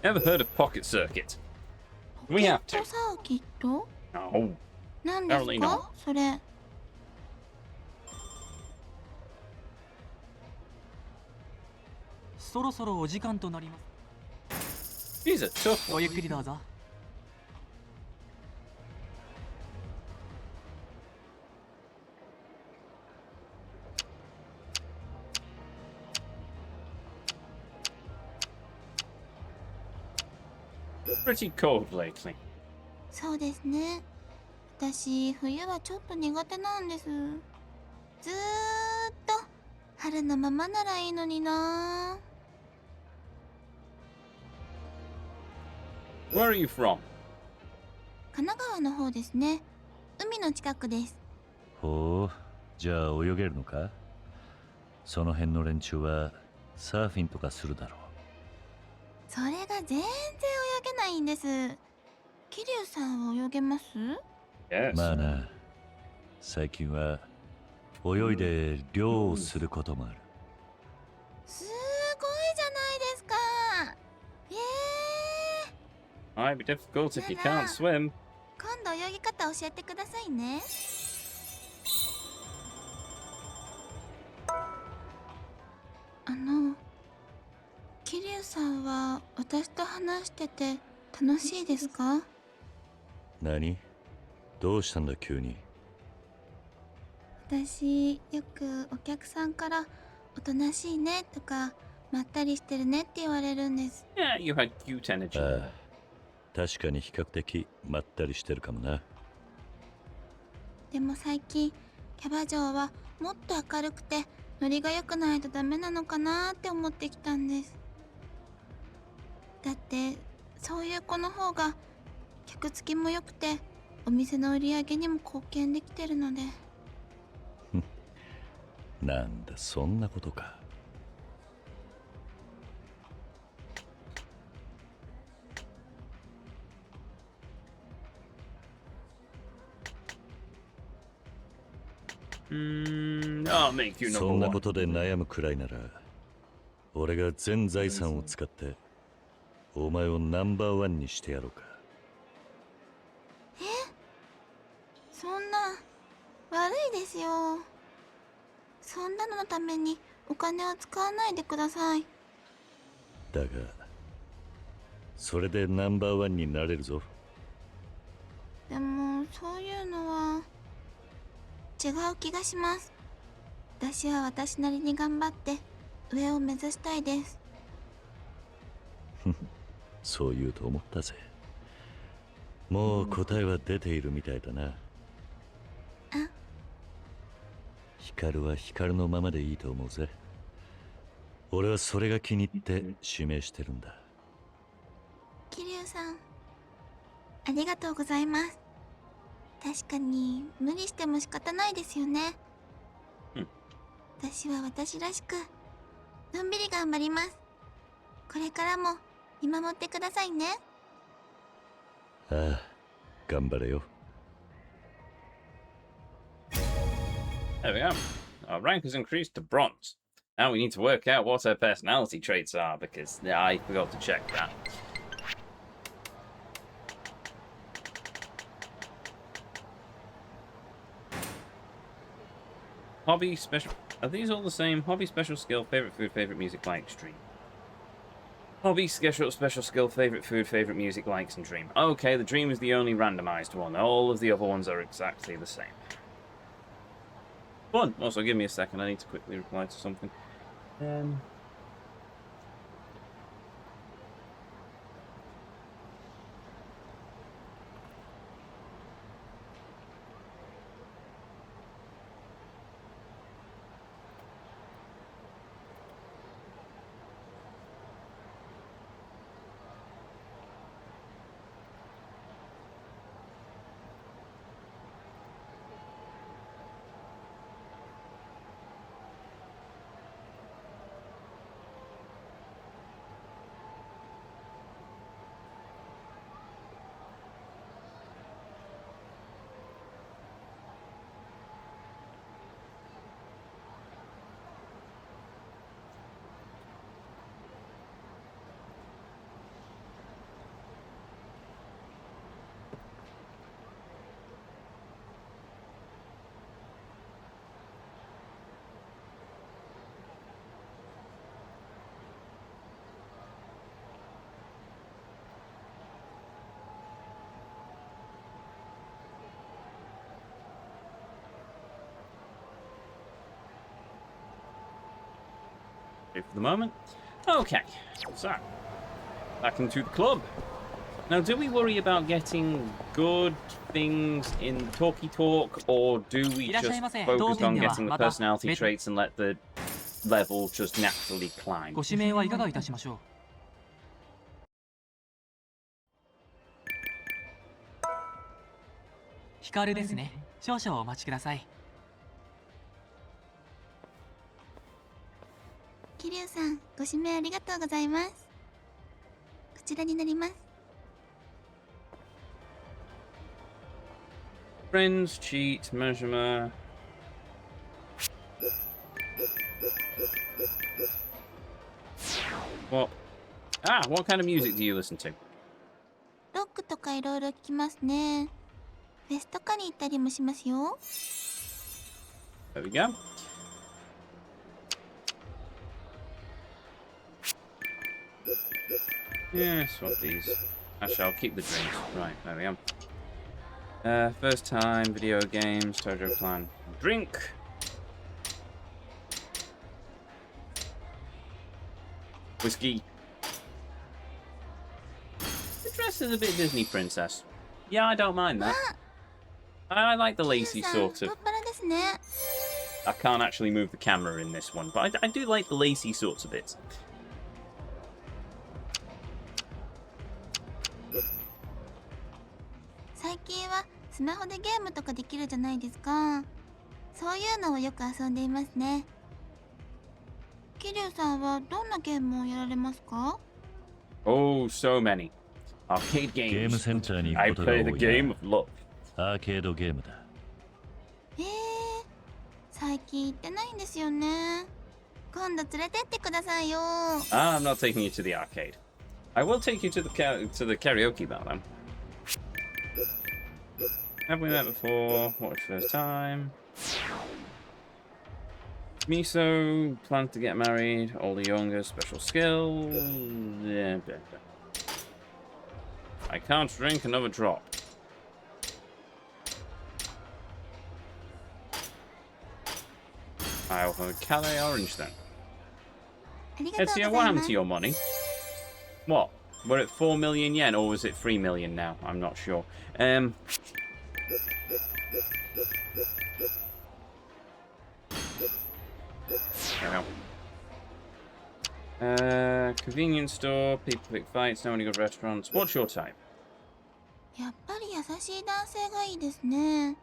S1: Ever heard of pocket circuit? We have
S9: ポケッ
S1: to.
S9: トサーキット？
S1: No.
S9: 何です
S1: Apparently
S9: か
S1: not.
S9: それ。
S11: そろそろお時間となります。
S1: These are tough
S11: ごゆっ
S1: ones.
S11: くりどうぞ。
S1: Right, pretty cold lately.
S9: そうですね。私、冬はちょっと苦手なんです。ずーっと春のままならいいのにな。
S1: Where are you from?
S9: 神奈川の方ですね。海の近くです。
S2: ほう、じゃあ泳げるのか？その辺の連中はサーフィンとかするだろう。
S9: それが全然泳げないんです。桐生さんは泳げます？
S1: Yes.
S2: まあな、最近は泳いで漁をすることもある。
S9: すごいじゃないですか。イエーイ。
S1: Might be difficult if you can't swim.
S9: 今度泳ぎ方教えてくださいね。桐生さんは私と話してて楽しいですか？
S2: 何？どうしたんだ急に。
S9: 私よくお客さんからおとなしいねとかまったりしてるねって言われるんです。
S1: Yeah, you had cute energy.
S2: ああ、確かに比較的まったりしてるかもな。
S9: でも最近キャバ嬢はもっと明るくてノリが良くないとダメなのかなって思ってきたんです。だってそういう子の方が客付きも良くてお店の売り上げにも貢献できてるので。
S2: なんだそんなことか。
S1: I'll make you
S2: そ
S1: number
S2: んな
S1: one.
S2: ことで悩むくらいなら、俺が全財産を使ってお前をナンバーワンにしてやろうか。
S9: そんな悪いですよ。そんなののためにお金を使わないでください。
S2: だがそれでナンバーワンになれるぞ。
S9: でもそういうのは違う気がします。私は私なりに頑張って上を目指したいです。
S2: そう言うと思ったぜ。もう答えは出ているみたいだな。光は光のままでいいと思うぜ。俺はそれが気に入って指名してるんだ。
S9: 桐生さん、ありがとうございます。確かに無理しても仕方ないですよね。私は私らしくのんびり頑張ります。これからも見守ってくださいね。
S2: ああ、頑張れよ。
S1: There we go. Our rank has increased to bronze. Now we need to work out what her personality traits are, because I forgot to check that. Hobby, special... Are these all the same? Hobby, special skill, favorite food, favorite music, likes, dream. Hobby, special skill, favorite food, favorite music, likes, and dream. Okay, the dream is the only randomized one. All of the other ones are exactly the same. Fun. Also, give me a second. I need to quickly reply to something. For the moment. Okay, so back into the club. Now, do we worry about getting good things in talky talk, or do we just focus on getting the personality traits and let the level just naturally climb?
S11: ご指名はいかがいたしましょう。ヒカルですね。少々お待ちください。
S9: 桐生さん、ご指名ありがとうございます。こちらになります。
S1: Friends, cheat, measurement. What? What kind of music do you listen to?
S9: ロックとかいろいろ聞きますね。フェスとかに行ったりもしますよ。
S1: There we go. Yeah, swap these. Actually, I'll keep the drinks. Right, there we go. First time, video games, Tojo plan. Drink! Whiskey. The dress is a bit Disney princess. Yeah, I don't mind that. I like the lacy sort of... I can't actually move the camera in this one, but I do like the lacy sorts of bits. Oh, so many. Arcade games. I play the game of love.
S2: アーケードゲームだ。
S9: 最近行ってないんですよね。今度連れてってくださいよ。
S1: I'm not taking you to the arcade. I will take you to the karaoke bar then. Have we met before? What was your first time? Miso, plan to get married, older, younger, special skill. Yeah, I can't drink another drop. I'll have a Calais orange then. Ezio, what happened to your money? What? We're at 4 million yen, or was it 3 million now? I'm not sure. There we go. Convenience store, people pick fights, no any good restaurants. What's your type?
S9: やっぱり優しい男性がいいですね。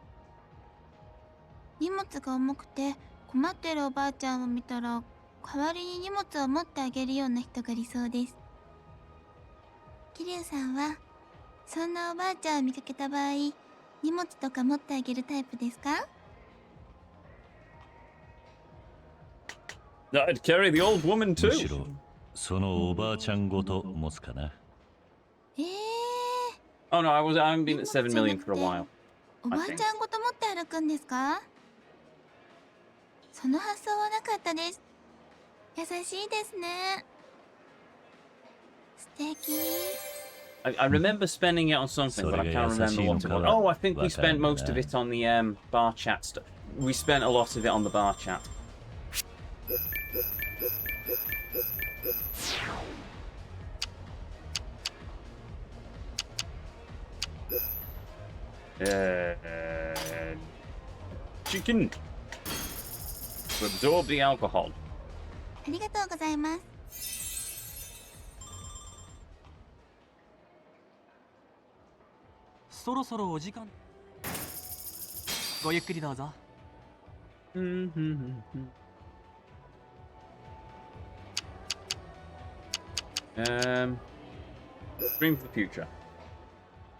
S9: 荷物が重くて困ってるおばあちゃんを見たら代わりに荷物を持ってあげるような人が理想です。桐生さんはそんなおばあちゃんを見かけた場合、荷物とか持ってあげるタイプですか？
S1: I'd carry the old woman too.
S2: むしろそのおばあちゃんごと持つかな。
S1: Oh no, I haven't been at 7 million for a while.
S9: おばあちゃんごと持って歩くんですか？その発想はなかったです。優しいですね。素敵。
S1: I remember spending it on something, but I can't remember what it was. Oh, I think we spent most of it on the bar chat stuff. We spent a lot of it on the bar chat. Chicken. To absorb the alcohol.
S9: ありがとうございます。
S11: そろそろお時間。ごゆっくりどうぞ。
S1: Dream for the future.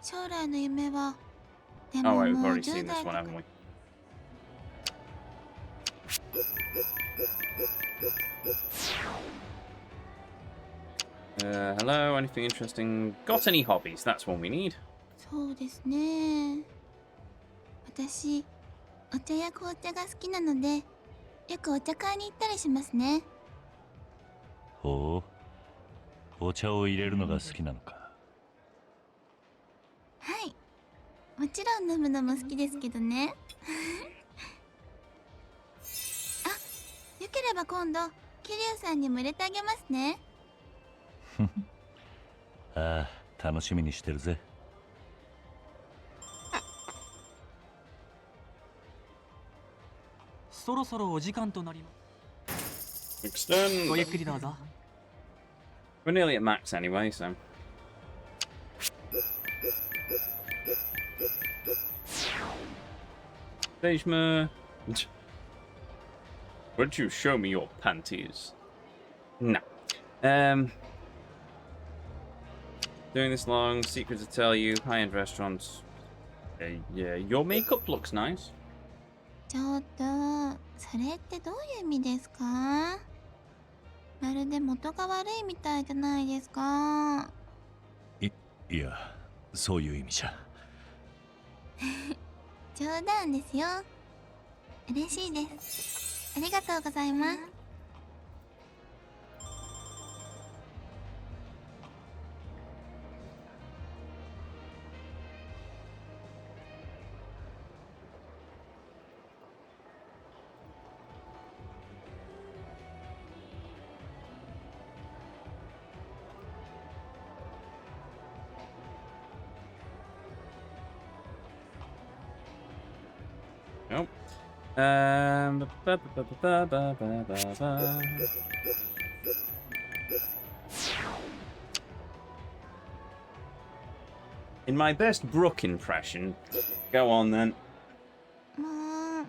S9: 将来の夢は、で
S1: Oh
S9: も
S1: wait, we've
S9: もう
S1: already
S9: 10
S1: seen this
S9: 代
S1: one,
S9: とか
S1: haven't we? Hello, anything interesting? Got any hobbies? That's one we need.
S9: そうですね。私、お茶や紅茶が好きなので、よくお茶会に行ったりしますね。
S2: ほう。お茶を入れるのが好きなのか。
S9: はい。もちろん飲むのも好きですけどね。あ、よければ今度、桐生さんにも入れてあげますね。
S2: ああ、楽しみにしてるぜ。
S11: そろそろお時間となります。
S1: Extend.
S11: ごゆっくりどうぞ。
S1: We're nearly at max anyway, so. Dejma. Would you show me your panties? No. Doing this long, secret to tell you, high-end restaurants. Yeah, your makeup looks nice.
S9: ちょっと、それってどういう意味ですか？まるで元が悪いみたいじゃないですか。
S2: いや、そういう意味じゃ。
S9: 冗談ですよ。嬉しいです。ありがとうございます。
S1: Nope. In my best Brook impression, go on then.
S9: もう、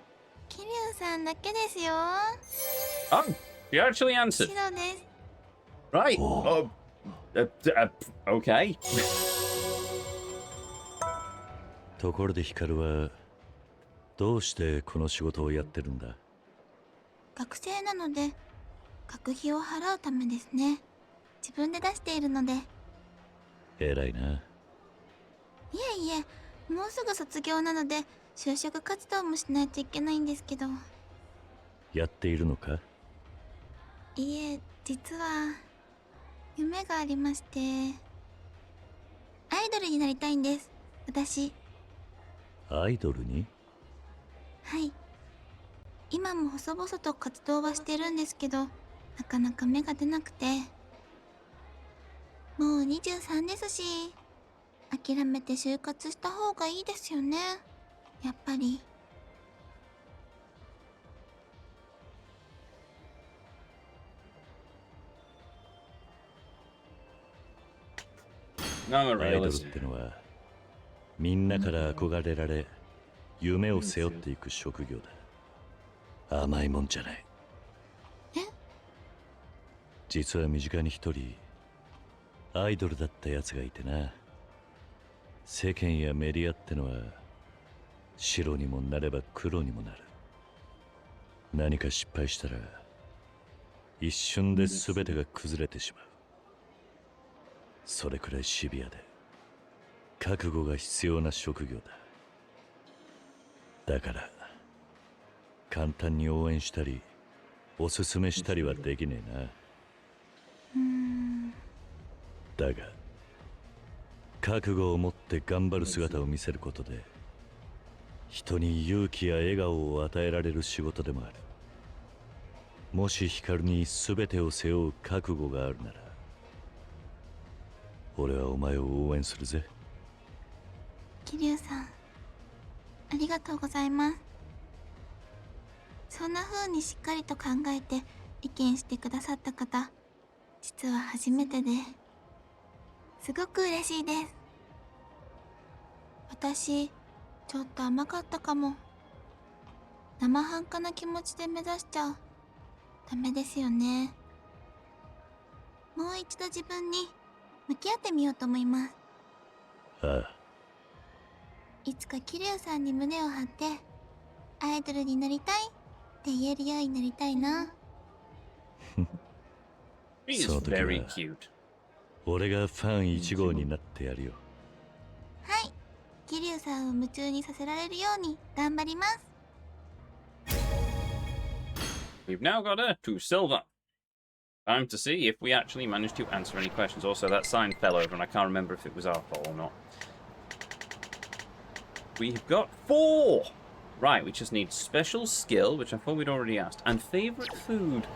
S9: 桐生さんだけですよ。
S1: Oh, you actually answered.
S9: 白です。
S1: Right. Okay.
S2: ところでヒカルはどうしてこの仕事をやってるんだ？
S9: 学生なので学費を払うためですね。自分で出しているので。
S2: 偉いな。
S9: いえいえ、もうすぐ卒業なので就職活動もしないといけないんですけど。
S2: やっているのか？
S9: いえ、実は夢がありまして、アイドルになりたいんです、私。
S2: アイドルに？
S9: はい。今も細々と活動はしてるんですけど、なかなか芽が出なくて。もう23ですし、諦めて就活した方がいいですよね、やっぱり。
S2: アイドルってのはみんなから憧れられ夢を背負っていく職業だ。甘いもんじゃない。
S9: え？
S2: 実は身近に一人アイドルだったやつがいてな。世間やメディアってのは白にもなれば黒にもなる。何か失敗したら一瞬で全てが崩れてしまう。それくらいシビアで覚悟が必要な職業だ。だから簡単に応援したりおすすめしたりはできねえな。だが覚悟を持って頑張る姿を見せることで人に勇気や笑顔を与えられる仕事でもある。もし光に全てを背負う覚悟があるなら俺はお前を応援するぜ。
S9: 桐生さん、ありがとうございます。そんな風にしっかりと考えて意見してくださった方、実は初めてで、すごく嬉しいです。私、ちょっと甘かったかも。生半可な気持ちで目指しちゃダメですよね。もう一度自分に向き合ってみようと思います。
S2: ああ。
S9: いつか桐生さんに胸を張ってアイドルになりたいって言えるようになりたいな。
S2: その時は俺がファン1号になってやるよ。
S9: はい、桐生さんを夢中にさせられるように頑張ります。
S1: We've now got a 2 silver. Time to see if we actually managed to answer any questions. Also, that sign fell over and I can't remember if it was our fault or not. We've got 4! Right, we just need special skill, which I thought we'd already asked, and favourite food.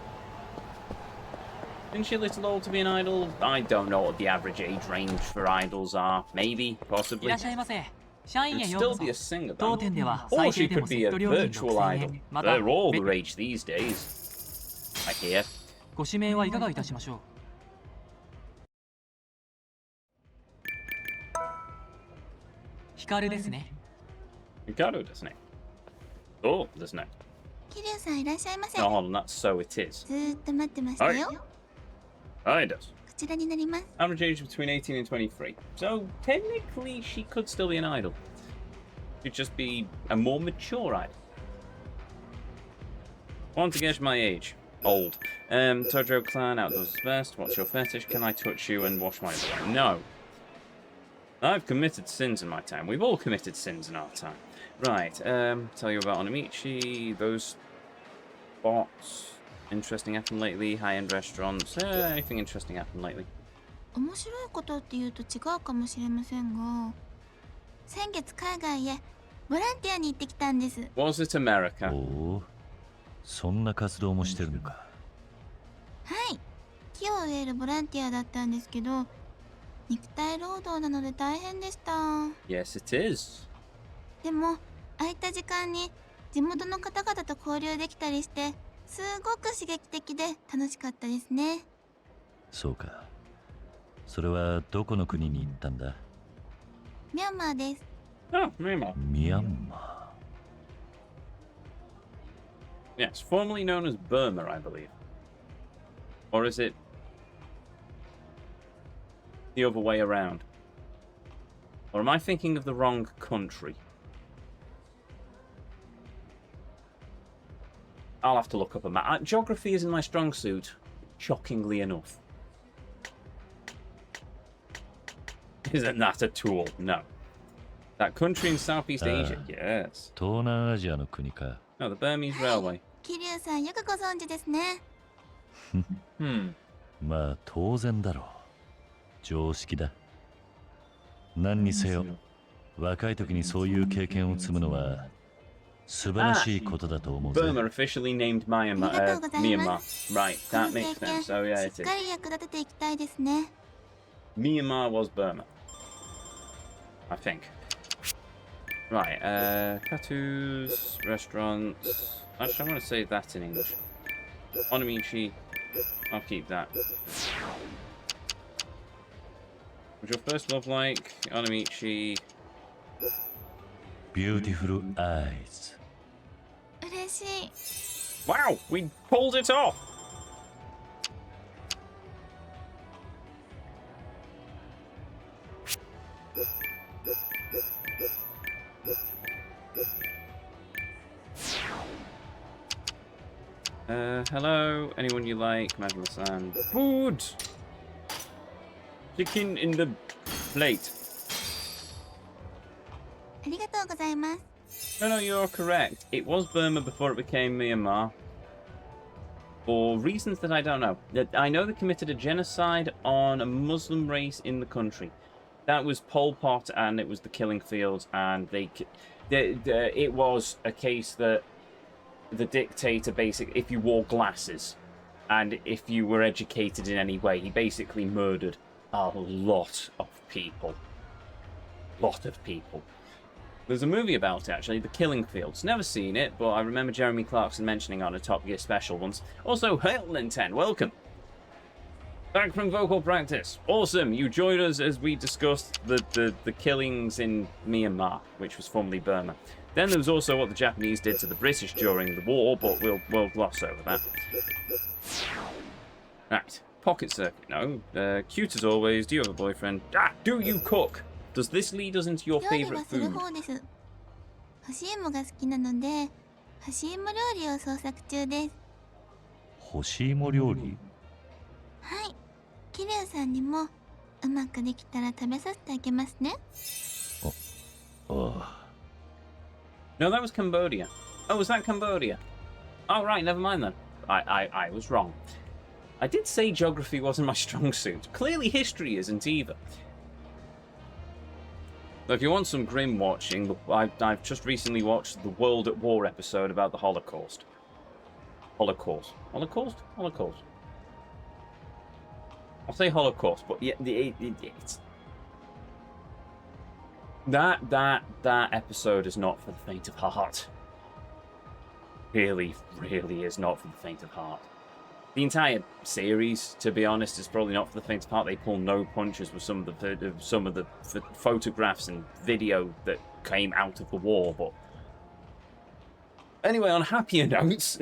S1: Isn't she a little old to be an idol? I don't know what the average age range for idols are. Maybe,
S11: い
S1: possibly.
S11: らっしゃいませ。社員
S1: Could
S11: へよう
S1: still
S11: こそ
S1: be a。singer
S11: 当
S1: though.
S11: 店では
S1: Or
S11: 最
S1: she
S11: 低で
S1: could
S11: もセ
S1: be a
S11: ット料金
S1: virtual
S11: 6000
S1: idol.
S11: 円。また、
S1: They're all the
S11: べ
S1: rage these days. I hear.
S11: ご指名はいかがいたしましょう。ヒカルですね。
S1: Hikaru, doesn't it? Oh, there's no.
S9: 桐生さんいらっしゃいませ。
S1: No, hold on, that's so it is.
S9: ずーっと待ってましたよ。こ
S1: Ah, it does.
S9: ちらになります。
S1: Average age between 18 and 23. So, technically, she could still be an idol. She'd just be a more mature idol. Want to guess my age? Old. Tojo clan, outdoors is best. What's your fetish? Can I touch you and wash my hair? No. I've committed sins in my time. We've all committed sins in our time. Right, tell you about Onamichi, those spots. Interesting happened lately, high-end restaurants. Anything interesting happened lately?
S9: 面白いことって言うと違うかもしれませんが、先月海外へボランティアに行ってきたんです。
S1: Was it America?
S2: おお、そんな活動もしてるのか。
S9: はい、木を植えるボランティアだったんですけど、肉体労働なので大変でした。
S1: Yes, it is.
S9: でも空いた時間に地元の方々と交流できたりして、すごく刺激的で楽しかったですね。
S2: そうか。それはどこの国に行ったんだ？
S9: ミャンマーです。
S1: Oh, Myanmar.
S2: ミャンマ
S1: Yes, formerly known as Burma, I believe. Or is it the other way around? Or am I thinking of the wrong country? I'll have to look up a map. Geography isn't my strong suit, shockingly enough. Isn't that a tool? No. That country in Southeast Asia? Yes.
S2: 東南アジアの国か。
S1: No, the Burmese Railway.
S9: 桐生さんよくご存知ですね。
S2: まあ当然だろう。常識だ。何にせよ、若い時にそういう経験を積むのは素晴らしいことだと思うぜ。
S1: Burma officially named Myanmar. Right, that makes sense. So yeah,
S9: し
S1: it
S9: っか
S1: is.
S9: り役立てていきたいですね。
S1: Myanmar was Burma. I think. Right, tattoos, restaurants. Actually, I'm going to say that in English. Onamichi. I'll keep that. What's your first love like? Onamichi.
S2: Beautiful eyes.
S9: 嬉しい。
S1: Wow, we pulled it off! Hello, anyone you like? Madeline-san. Food! Chicken in the plate.
S9: ありがとうございます。
S1: No, you're correct. It was Burma before it became Myanmar. For reasons that I don't know. I know they committed a genocide on a Muslim race in the country. That was Pol Pot, and it was the killing fields, and it was a case that the dictator basically, if you wore glasses, and if you were educated in any way, he basically murdered a lot of people. There's a movie about it, actually, The Killing Fields. Never seen it, but I remember Jeremy Clarkson mentioning on a Top Gear special once. Also, hail Nintendo, welcome! Back from vocal practice. Awesome, you joined us as we discussed the killings in Myanmar, which was formerly Burma. Then there was also what the Japanese did to the British during the war, but we'll gloss over that. Right, pocket circuit, no. Cute as always, do you have a boyfriend? Do you cook? Does this lead us into your
S9: 料理
S1: favourite
S9: はする
S1: food?
S9: 方です。干し芋が好きなので、干し芋料理を創作中です。
S2: 干し芋料理？
S9: はい。桐生さんにもうまくできたら食べさせてあげますね。
S1: No, that was Cambodia. Oh, was that Cambodia? Oh, right, never mind then. I was wrong. I did say geography wasn't my strong suit. Clearly history isn't either. If you want some grim watching, I've just recently watched the World at War episode about the Holocaust. Holocaust. I'll say Holocaust, but yeah, it's that episode is not for the faint of heart. Really is not for the faint of heart. The entire series, to be honest, is probably not for the faint of heart. They pull no punches with some of the photographs and video that came out of the war. But anyway, on happier notes,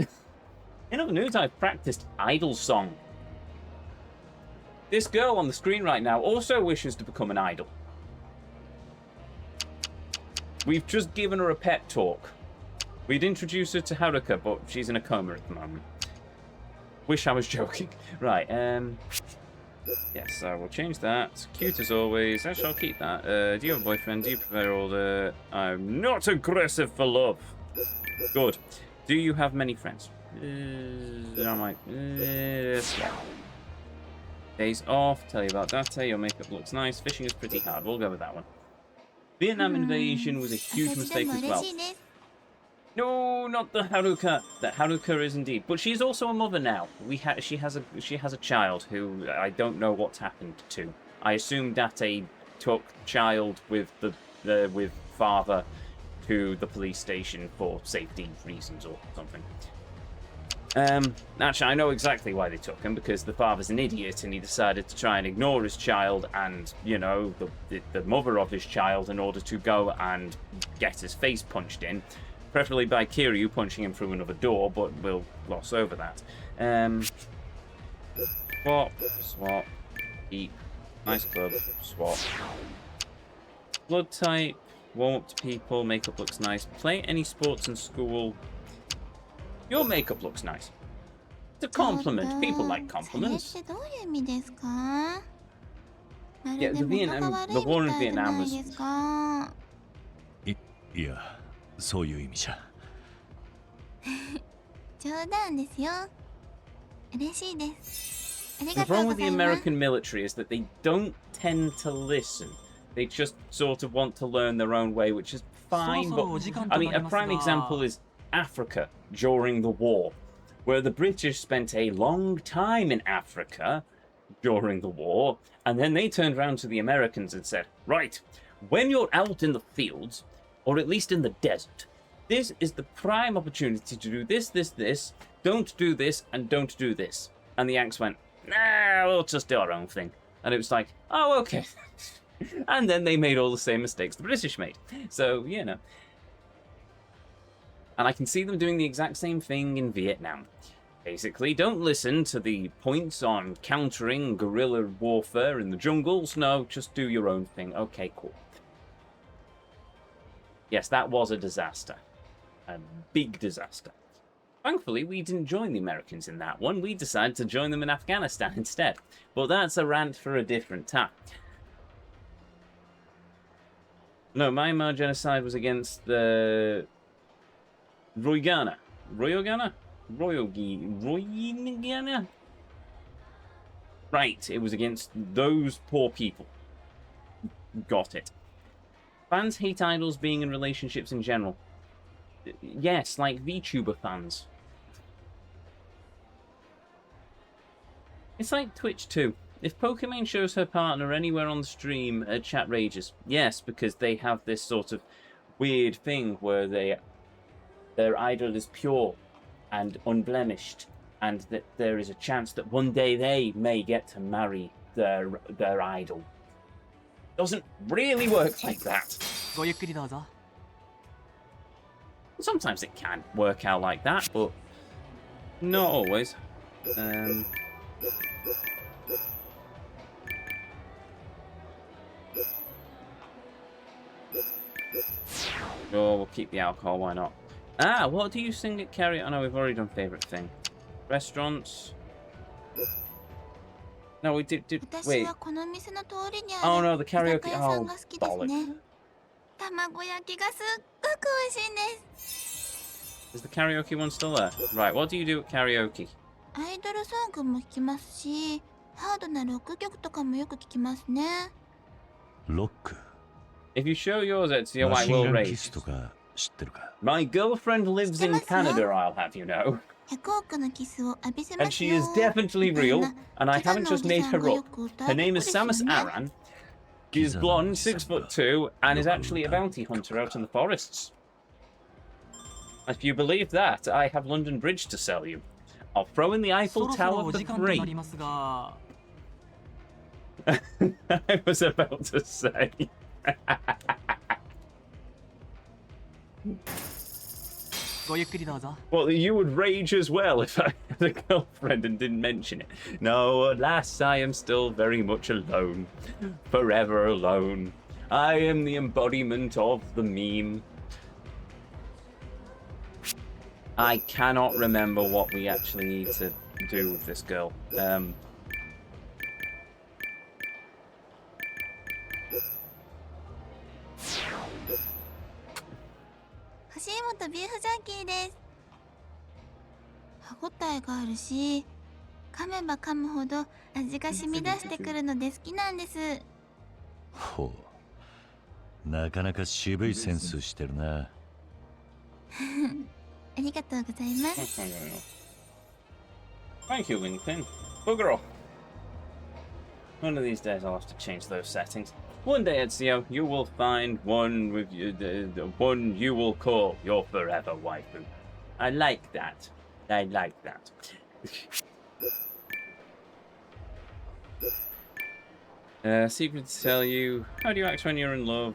S1: in other news, I've practiced Idol Song. This girl on the screen right now also wishes to become an idol. We've just given her a pep talk. We'd introduce her to Haruka, but she's in a coma at the moment. Wish I was joking. Right, yes, I will change that. Cute as always. Actually, I'll keep that. Do you have a boyfriend? Do you prefer older? I'm not aggressive for love. Good. Do you have many friends? I'm like, yeah. Days off. Tell you about that. Your makeup looks nice. Fishing is pretty hard. We'll go with that one. Vietnam invasion was a huge mistake as well. No, not the Haruka. The Haruka is indeed, but she's also a mother now. She has a child who I don't know what's happened to. I assume Date took child with with father to the police station for safety reasons or something. Actually, I know exactly why they took him, because the father's an idiot and he decided to try and ignore his child and, you know, the mother of his child in order to go and get his face punched in. Preferably by Kiryu punching him through another door, but we'll gloss over that. Swap, keep, nice club, swap. Blood type, warm up to people, makeup looks nice. Play any sports in school. Your makeup looks nice. It's a compliment. People like compliments. Yeah, the war in Vietnam was...
S3: いや、そういう意味じゃ。
S9: 冗談ですよ。嬉しいです。あり
S1: The
S9: がとう
S1: problem
S9: ご
S1: with
S9: ざ
S1: the
S9: います。
S1: American military is that they don't tend to listen. They just sort of want to learn their own way, which is fine. But I mean, a prime example is Africa during the war, where the British spent a long time in Africa during the war, and then they turned around to the Americans and said, right, when you're out in the fields, or at least in the desert, this is the prime opportunity to do this, this, this, don't do this, and don't do this. And the Yanks went, nah, we'll just do our own thing. And it was like, oh, okay. And then they made all the same mistakes the British made. So, you know. And I can see them doing the exact same thing in Vietnam. Basically, don't listen to the points on countering guerrilla warfare in the jungles. No, just do your own thing. Okay, cool. Yes, that was a disaster. A big disaster. Thankfully, we didn't join the Americans in that one. We decided to join them in Afghanistan instead. But that's a rant for a different time. No, Myanmar genocide was against the... Rohingya. Right, it was against those poor people. Got it. Fans hate idols being in relationships in general. Yes, like VTuber fans. It's like Twitch too. If Pokemon shows her partner anywhere on the stream, chat rages. Yes, because they have this sort of weird thing where their idol is pure and unblemished, and that there is a chance that one day they may get to marry their idol. Doesn't really work like that.
S11: ごゆっくりどうぞ。
S1: Sometimes it can work out like that, but not always. Oh, we'll keep the alcohol, why not? Ah, what do you sing at karaoke? Oh no, we've already done favourite thing. Restaurants. No, we did wait. Oh no, the karaoke. Oh, bollocks. Is the karaoke one still there? Right, what do you do at karaoke?
S9: アイドルソングも聴きますし、ハードなロック曲とかもよく聴きますね。
S3: ロック。
S1: If you show yours, Ezio, I will rage. My girlfriend lives in Canada, I'll have you know.
S9: 100億のキスを浴びせ
S1: And
S9: ます
S1: she
S9: よ
S1: is definitely
S9: みたい
S1: real,
S9: な
S1: and I
S9: キザ
S1: haven't
S9: なお
S1: just
S9: じ
S1: made
S9: さん
S1: her
S9: がよ
S1: up.
S9: く歌
S1: Her
S9: う曲
S1: name
S9: で
S1: is
S9: すよ
S1: Samus
S9: ね
S1: Aran. She is blonde, 6'2", and is actually a bounty hunter out in the forests. If you believe that, I have London Bridge to sell you. I'll throw in the
S11: そ
S1: Eiffel
S11: ろそろ
S1: Tower
S11: お
S1: for
S11: 時間となり
S1: free.
S11: ますが
S1: I was about to say.
S11: ごゆっくりどうぞ
S1: Well, you would rage as well if I had a girlfriend and didn't mention it. No, alas, I am still very much alone. Forever alone. I am the embodiment of the meme. I cannot remember what we actually need to do with this girl.
S9: 欲しいもとビーフジャーキーです。歯ごたえがあるし、噛めば噛むほど味が染み出してくるので好きなんです。
S2: ほう。なかなか渋いセンスしてるな。
S9: ありがとうございます。
S1: Thank you, Wingpin. Bugger off. One of these days I'll have to change those settings. One day, Ezio, you will find one with you, one you will call your forever waifu. I like that. I like that. Secret to tell you. How do you act when you're in love?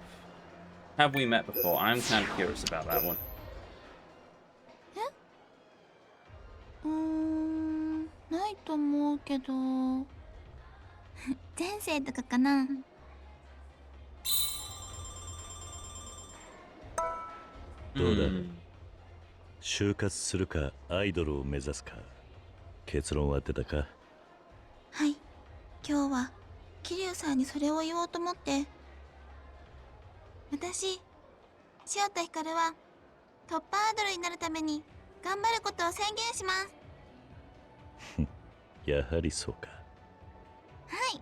S1: Have we met before? I'm kind of curious about that one.
S9: ないと思うけど前世とかかな。
S2: どうだ、就活するかアイドルを目指すか結論は出たか。
S9: はい、今日は桐生さんにそれを言おうと思って。私、塩田ひかるはトップアイドルになるために頑張ることを宣言します。
S2: やはりそうか。
S9: はい、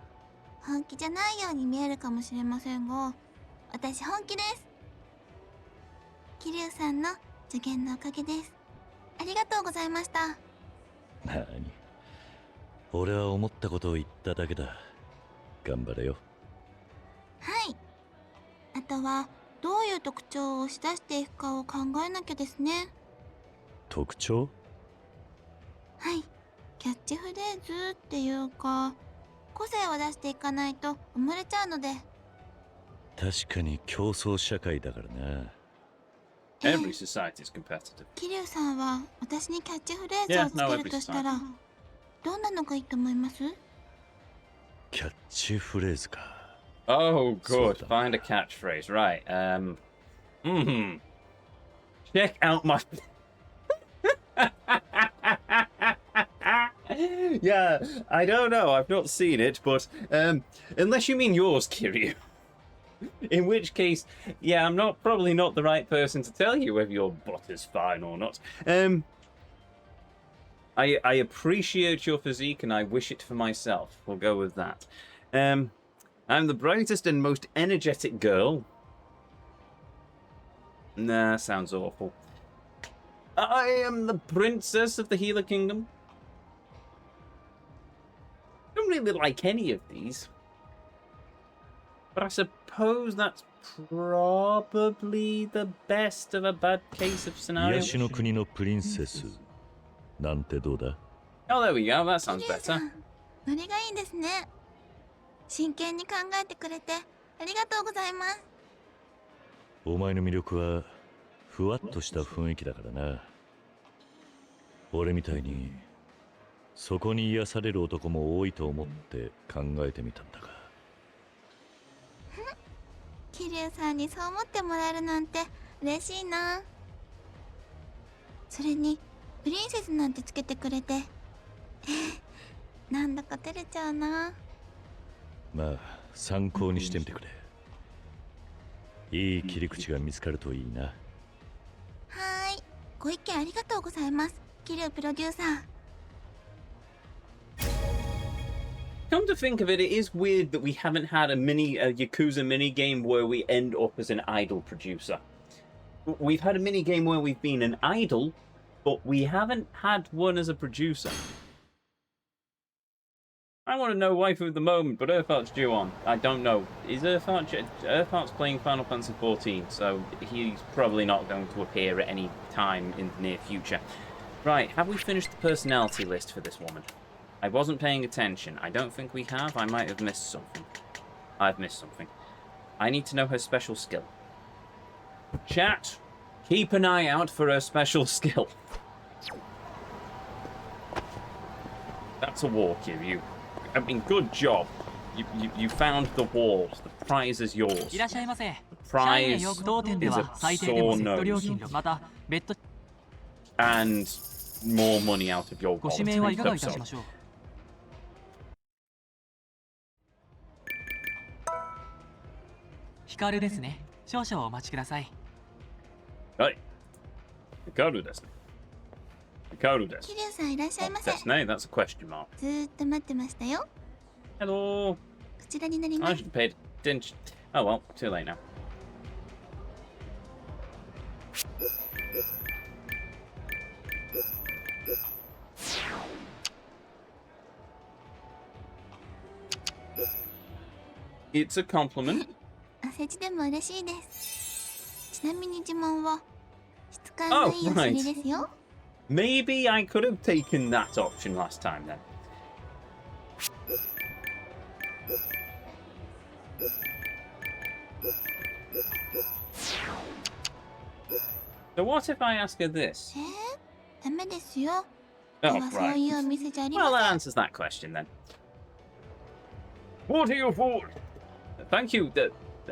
S9: 本気じゃないように見えるかもしれませんが、私本気です。桐生さんの助言のおかげです。ありがとうございました。
S2: なに、俺は思ったことを言っただけだ。頑張れよ。
S9: はい、あとはどういう特徴を押し出していくかを考えなきゃですね。
S2: 特徴？
S9: はい、キャッチフレーズっていうか個性を出していかないと埋もれちゃうので。
S2: 確かに競争社会だからな。
S1: Every society is competitive.
S9: 桐生さんは私にキャッチフレーズをつけるとしたらどんなのがいいと思います？
S2: キャッチフレーズか。
S1: Oh, good. Find a catchphrase. Right. Check out my. Yeah, I don't know. I've not seen it, but unless you mean yours, Kiryu. In which case, yeah, I'm probably not the right person to tell you whether your butt is fine or not. I appreciate your physique and I wish it for myself. We'll go with that. I'm the brightest and most energetic girl. Nah, sounds awful. I am the princess of the Healer Kingdom. Don't really like any of these. But I suppose that's probably the best of a bad case of scenario.
S2: 癒しの国のプリンセスなんてどうだ？
S1: Oh, there we go. That sounds better.
S9: ノリがいいですね。真剣に考えてくれてありがとうございます。
S2: お前の魅力はふわっとした雰囲気だからな。俺みたいにそこに癒される男も多いと思って考えてみたんだが。
S9: 桐生さんにそう思ってもらえるなんて嬉しいな。それにプリンセスなんてつけてくれてなんだか照れちゃうな。
S2: まあ参考にしてみてくれ。いい切り口が見つかるといいな。
S9: はーい、ご意見ありがとうございます、桐生プロデューサー。
S1: Come to think of it, it is weird that we haven't had a Yakuza mini game where we end up as an idol producer. We've had a mini game where we've been an idol, but we haven't had one as a producer. I want to know waifu of the moment, but Earthheart's due on. I don't know. Is Earthheart's playing Final Fantasy XIV, so he's probably not going to appear at any time in the near future. Right, have we finished the personality list for this woman? I wasn't paying attention. I don't think we have. I might have missed something. I've missed something. I need to know her special skill. Chat, keep an eye out for her special skill. That's a wall, Kiryu. I mean, good job. You found the walls. The prize is yours. The prize is a sore nose. And more money out of your wallet. Right. Hikaru desu ne. Hikaru desu. Desu, that's a question mark. Hello. I should have paid attention. Oh well, too late now. It's a compliment. Oh, right. Maybe I could have taken that option last time then. So what if I ask her this? Oh, right. Well, that answers that question then. What are you for? Thank you.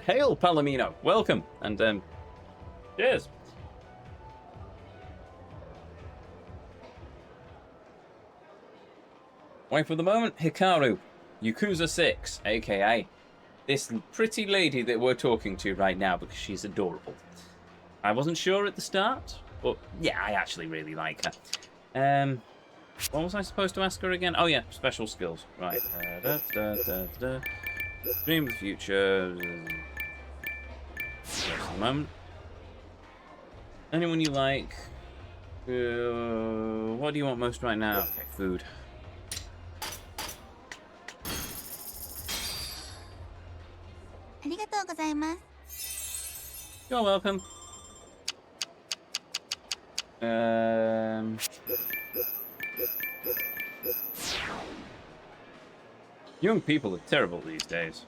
S1: Hail, Palomino. Welcome. And, cheers. Wait for the moment. Hikaru. Yakuza 6, a.k.a. this pretty lady that we're talking to right now because she's adorable. I wasn't sure at the start, but yeah, I actually really like her. What was I supposed to ask her again? Oh yeah, special skills. Right. Dream of the future. Just a moment. Anyone you like? What do you want most right now? Okay, food. You're welcome. Young people are terrible these days.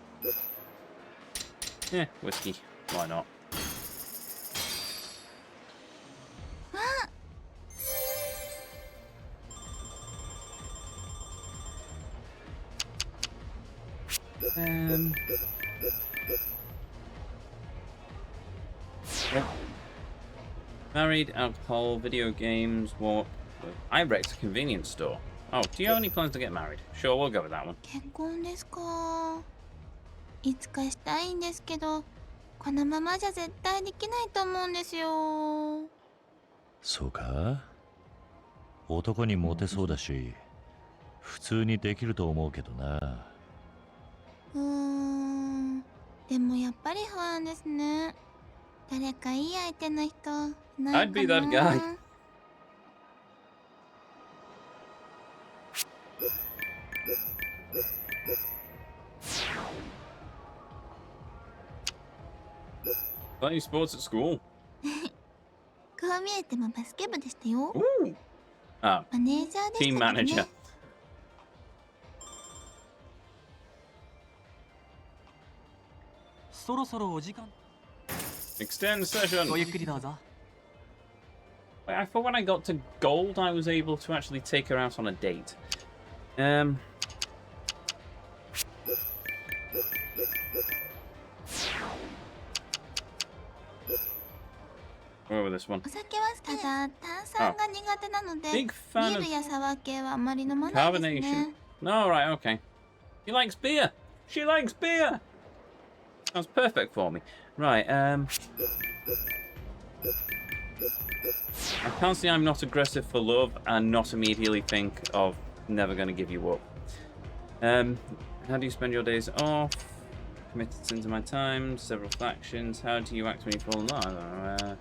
S1: Yeah, whiskey. Why not? Yeah. Married, alcohol, video games, what? I wrecked a convenience store. Oh, do you have any plans to get married? Sure, we'll go with that one.
S2: Soか? 男にモテそうだし、普通にできると思うけどな。
S9: でもやっぱり不安ですね。誰かいい相手の人いないかな。
S1: I'd be that guy. Playing sports at school.
S9: こう見えてもバスケ部でしたよ。
S1: Ooh. Oh,
S9: マネージャーでしたけ
S1: team
S9: どね。
S1: manager. Extend session. Wait, I thought when I got to gold, I was able to actually take her out on a date. Where with this one?
S9: お酒は好きただ炭酸が苦手なので、
S1: Big
S9: ビ
S1: fan
S9: ー
S1: of
S9: ルやサワー系はあまり飲まないです
S1: carbonation.
S9: ね。
S1: No, right, okay. She likes beer. She likes beer. That's perfect for me. Right, I can't say I'm not aggressive for love and not immediately think of never going to give you up. How do you spend your days off? Committed into my time, several factions. How do you act when you fall in love?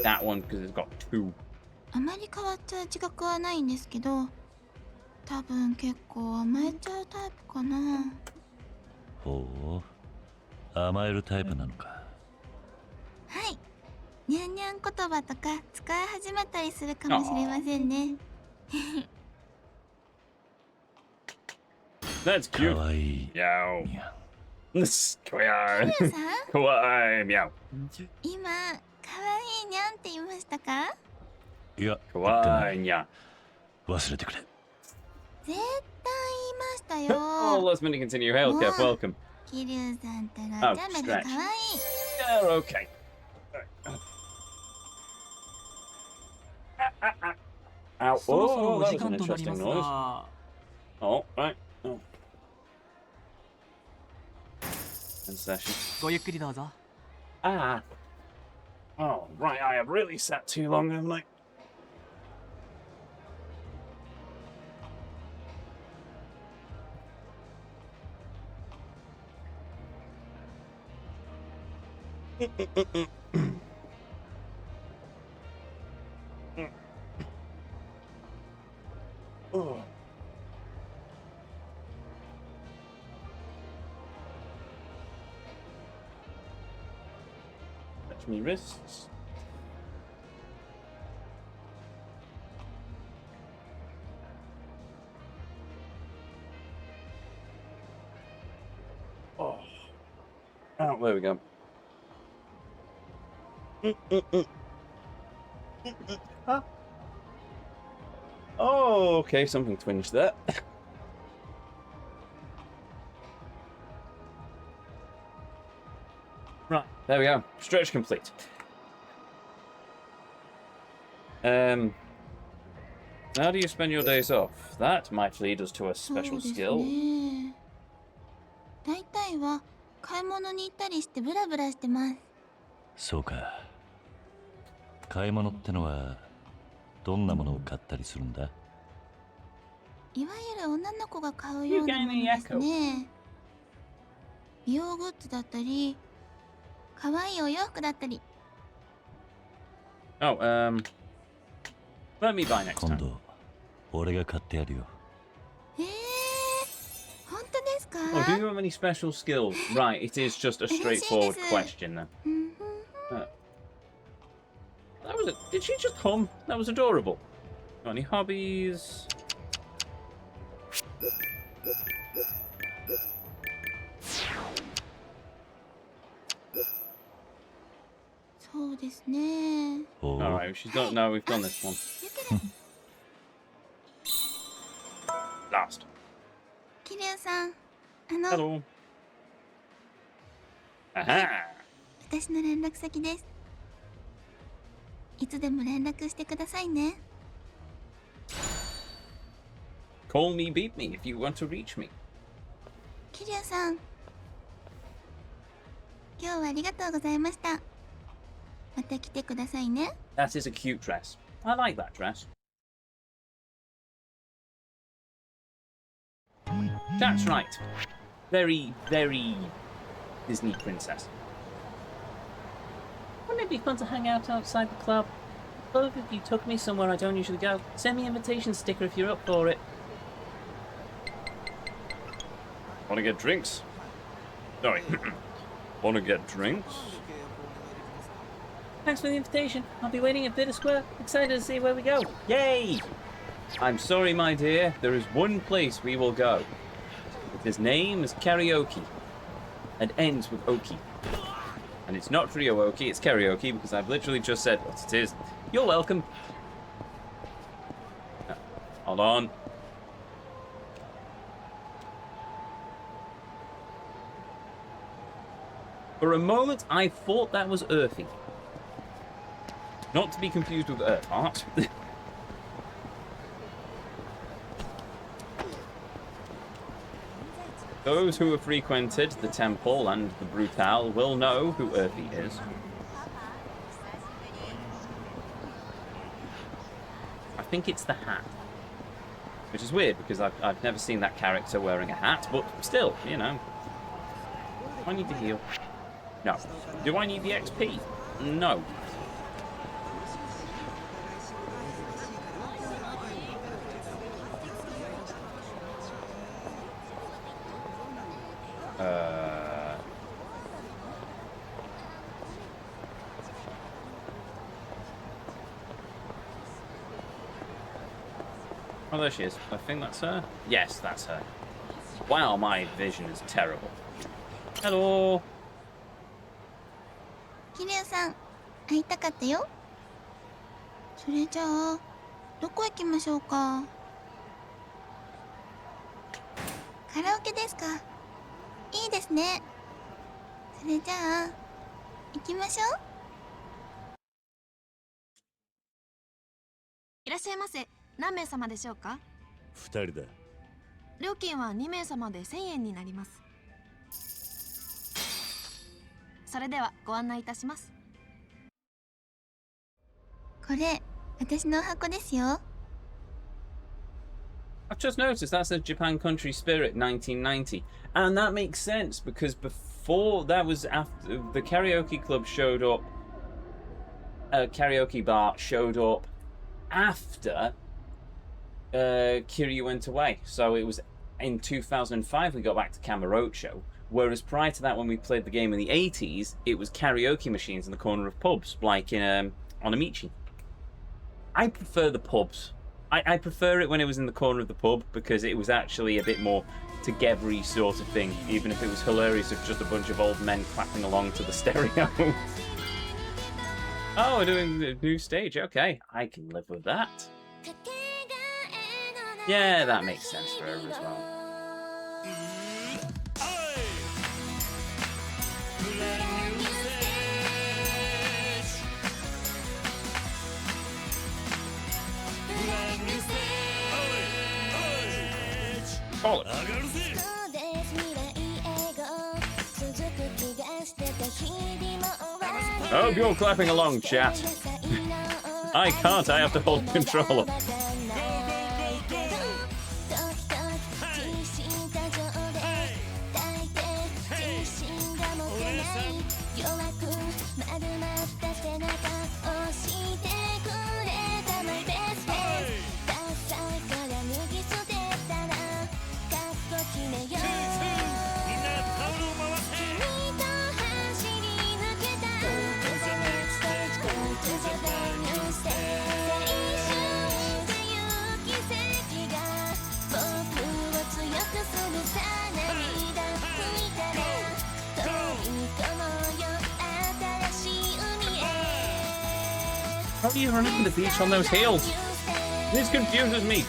S1: That one, because it's got 2.
S9: あまり変わっちゃう自覚はないんですけど、多分結構甘えちゃうタイプかな。
S2: ほう、甘えるタイプなのか。
S9: はい。にゃんにゃん言葉とか使い始めたりするかもしれませんね。
S1: That's cute.
S2: かわいい。
S1: Meow.
S2: にゃん。
S9: キリュ
S1: Kawaii.
S9: さん、
S1: Kawaii. Meow.
S9: 今、かわいいにゃんって言いましたか？
S2: いや、言ってな
S1: Kawaii.
S2: い。
S1: Meow.
S2: 忘れてくれ。
S9: 絶対言いましたよ。
S1: Oh, let's continue. Hail, Kev. Welcome.
S9: キリュウさんったら
S1: Oh,
S9: お茶目でかわいい。
S1: Yeah, okay. Ow.
S11: そろそろ
S1: Oh,
S11: お
S1: that
S11: 時
S1: was an
S11: 間となりま
S1: interesting
S11: す
S1: noise.
S11: が、
S1: Oh, right. Oh. End session.
S11: ごゆっくりどうぞ。
S1: Ah. Oh, right. I have really sat too long, haven't I? Oh. Touch me wrists. Oh. Oh, there we go. Huh? Oh, okay, something twinged there. Right, there we go. Stretch complete. How do you spend your days off? That might lead us to a
S9: そう
S1: special
S9: です
S1: skill.
S9: ね。大体は買い物に行ったりしてブラブラしてます。
S2: そうか。買い物ってのはどんなものを買ったりするんだ？
S9: いわゆる女の子が買うようなものですね。美容グッズだったり、可愛いお洋服だったり。
S1: Oh, let me buy next
S2: 今
S1: time.
S2: 度俺が買ってやるよ。
S9: 本当ですか？
S1: Oh, do you have any special skills? Right, it is just a straightforward question then.
S9: うんふん
S1: That was it. Did she just hum? That was adorable. Got any hobbies?
S9: So そうですね。
S2: おう
S1: Alright, she's done. No, we've done this one.
S9: ゆける
S1: Last.
S9: 桐生さん、
S1: Hello. Aha!
S9: 私の連絡先です。いつでも連絡してくださいね。
S1: Call me, beat me if you want to reach me.
S9: 桐生さん、今日はありがとうございました。また来てくださいね。
S1: That is a cute dress. I like that dress. That's right. Very, very Disney princess. Wouldn't it be fun to hang out outside the club? Love if you took me somewhere I don't usually go. Send me an invitation sticker if you're up for it. Wanna get drinks? Sorry. Wanna get drinks? Thanks for the invitation. I'll be waiting at Bitter Square. Excited to see where we go. Yay! I'm sorry, my dear. There is one place we will go. Its name is karaoke. And ends with oki. And it's not Ryo-oki, it's karaoke, because I've literally just said what it is. You're welcome. Hold on. For a moment, I thought that was Earthy. Not to be confused with Earthheart. Those who have frequented the temple and the Brutal will know who Earthy is. I think it's the hat. Which is weird, because I've never seen that character wearing a hat, but still, you know. Do I need to heal? No. Do I need the XP? No. Oh, there she is. I think that's her. Yes, that's her. Wow, my vision is terrible. Hello.
S9: 桐生さん、会いたかったよ。それじゃあ、どこ行きましょうか。カラオケですか。いいですね。それじゃあ、行きましょう。
S12: いらっしゃいませ。何名様でしょうか。
S2: 2人だ。
S12: 料金は2名様で1000円になります。それではご案内いたします。
S9: これ、私の箱ですよ。
S1: I've just noticed that says Japan Country Spirit 1990, and that makes sense because before that was after the karaoke club showed up, karaoke bar showed up after Kiryu went away. So it was in 2005 we got back to Kamorocho, whereas prior to that, when we played the game in the 80s, it was karaoke machines in the corner of pubs, like in Onamichi. I prefer the pubs. I prefer it when it was in the corner of the pub because it was actually a bit more togethery sort of thing, even if it was hilarious of just a bunch of old men clapping along to the stereo. Oh, we're doing the new stage. Okay, I can live with that. Yeah, that makes sense for her as well. Call it. I hope you're clapping along, chat. I can't, I have to hold control. How do you run into the beach on those heels? This confuses me.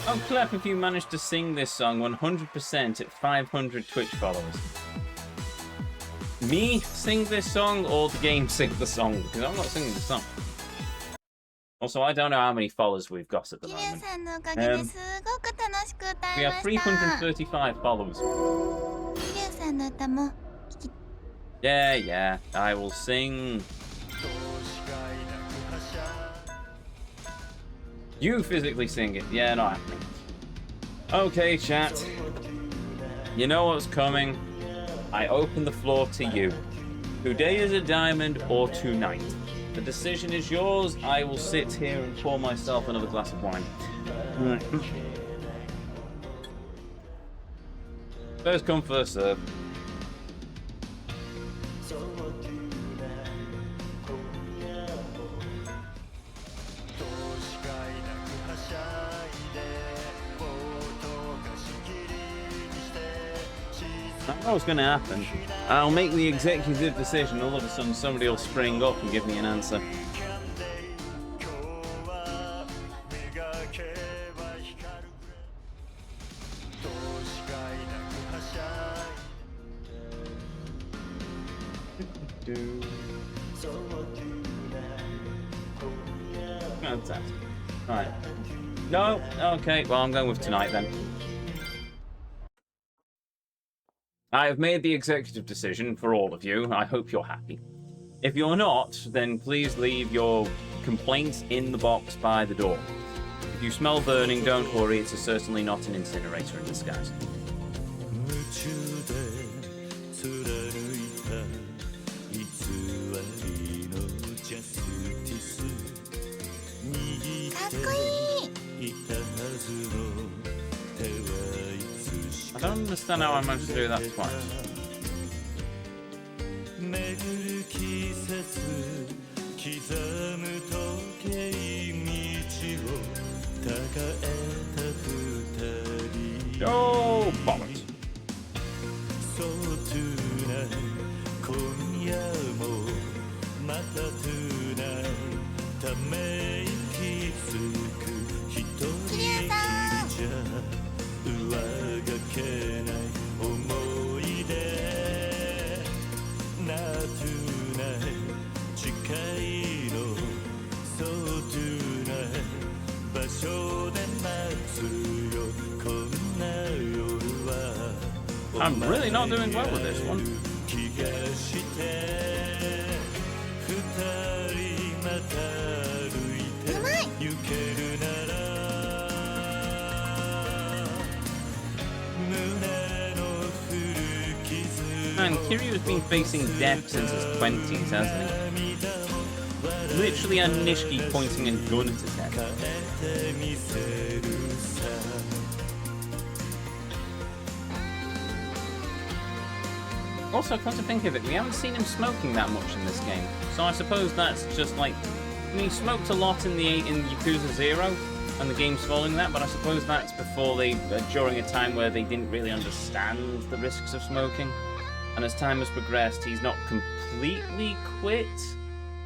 S1: I'll clap if you manage to sing this song 100% at 500 Twitch followers. Me sing this song or the game sing the song? Because I'm not singing the song. Also, I don't know how many followers we've got at the moment. We have 335 followers. Yeah, I will sing. You physically sing it. Yeah, not happening. Okay, chat. You know what's coming. I open the floor to you. Today is a diamond or tonight. The decision is yours. I will sit here and pour myself another glass of wine. First come, first serve. I know what's going to happen. I'll make the executive decision. All of a sudden, somebody will spring up and give me an answer. Fantastic. Right. No? Okay, well, I'm going with tonight then. I have made the executive decision for all of you. I hope you're happy. If you're not, then please leave your complaints in the box by the door. If you smell burning, don't worry, it's certainly not an incinerator in disguise. I don't understand how I managed to do that twice. Oh, bollocks. I'm really not doing well with this one. Man, Kiryu has been facing death since his 20s, hasn't he? Literally a Nishiki pointing a gun at his head. Also, come to think of it, we haven't seen him smoking that much in this game. So I suppose that's just like... I mean, he smoked a lot in Yakuza 0, and the games following that, but I suppose that's before during a time where they didn't really understand the risks of smoking. And as time has progressed, he's not completely quit,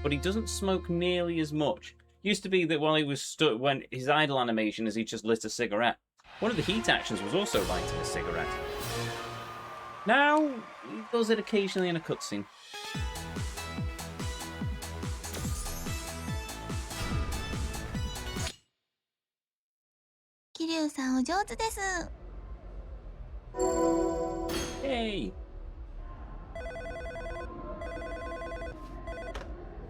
S1: but he doesn't smoke nearly as much. Used to be that while he was when his idle animation is he just lit a cigarette. One of the heat actions was also lighting a cigarette. Now, he does it occasionally in a cutscene.
S9: Kiryu-san, お上手です。
S1: Hey!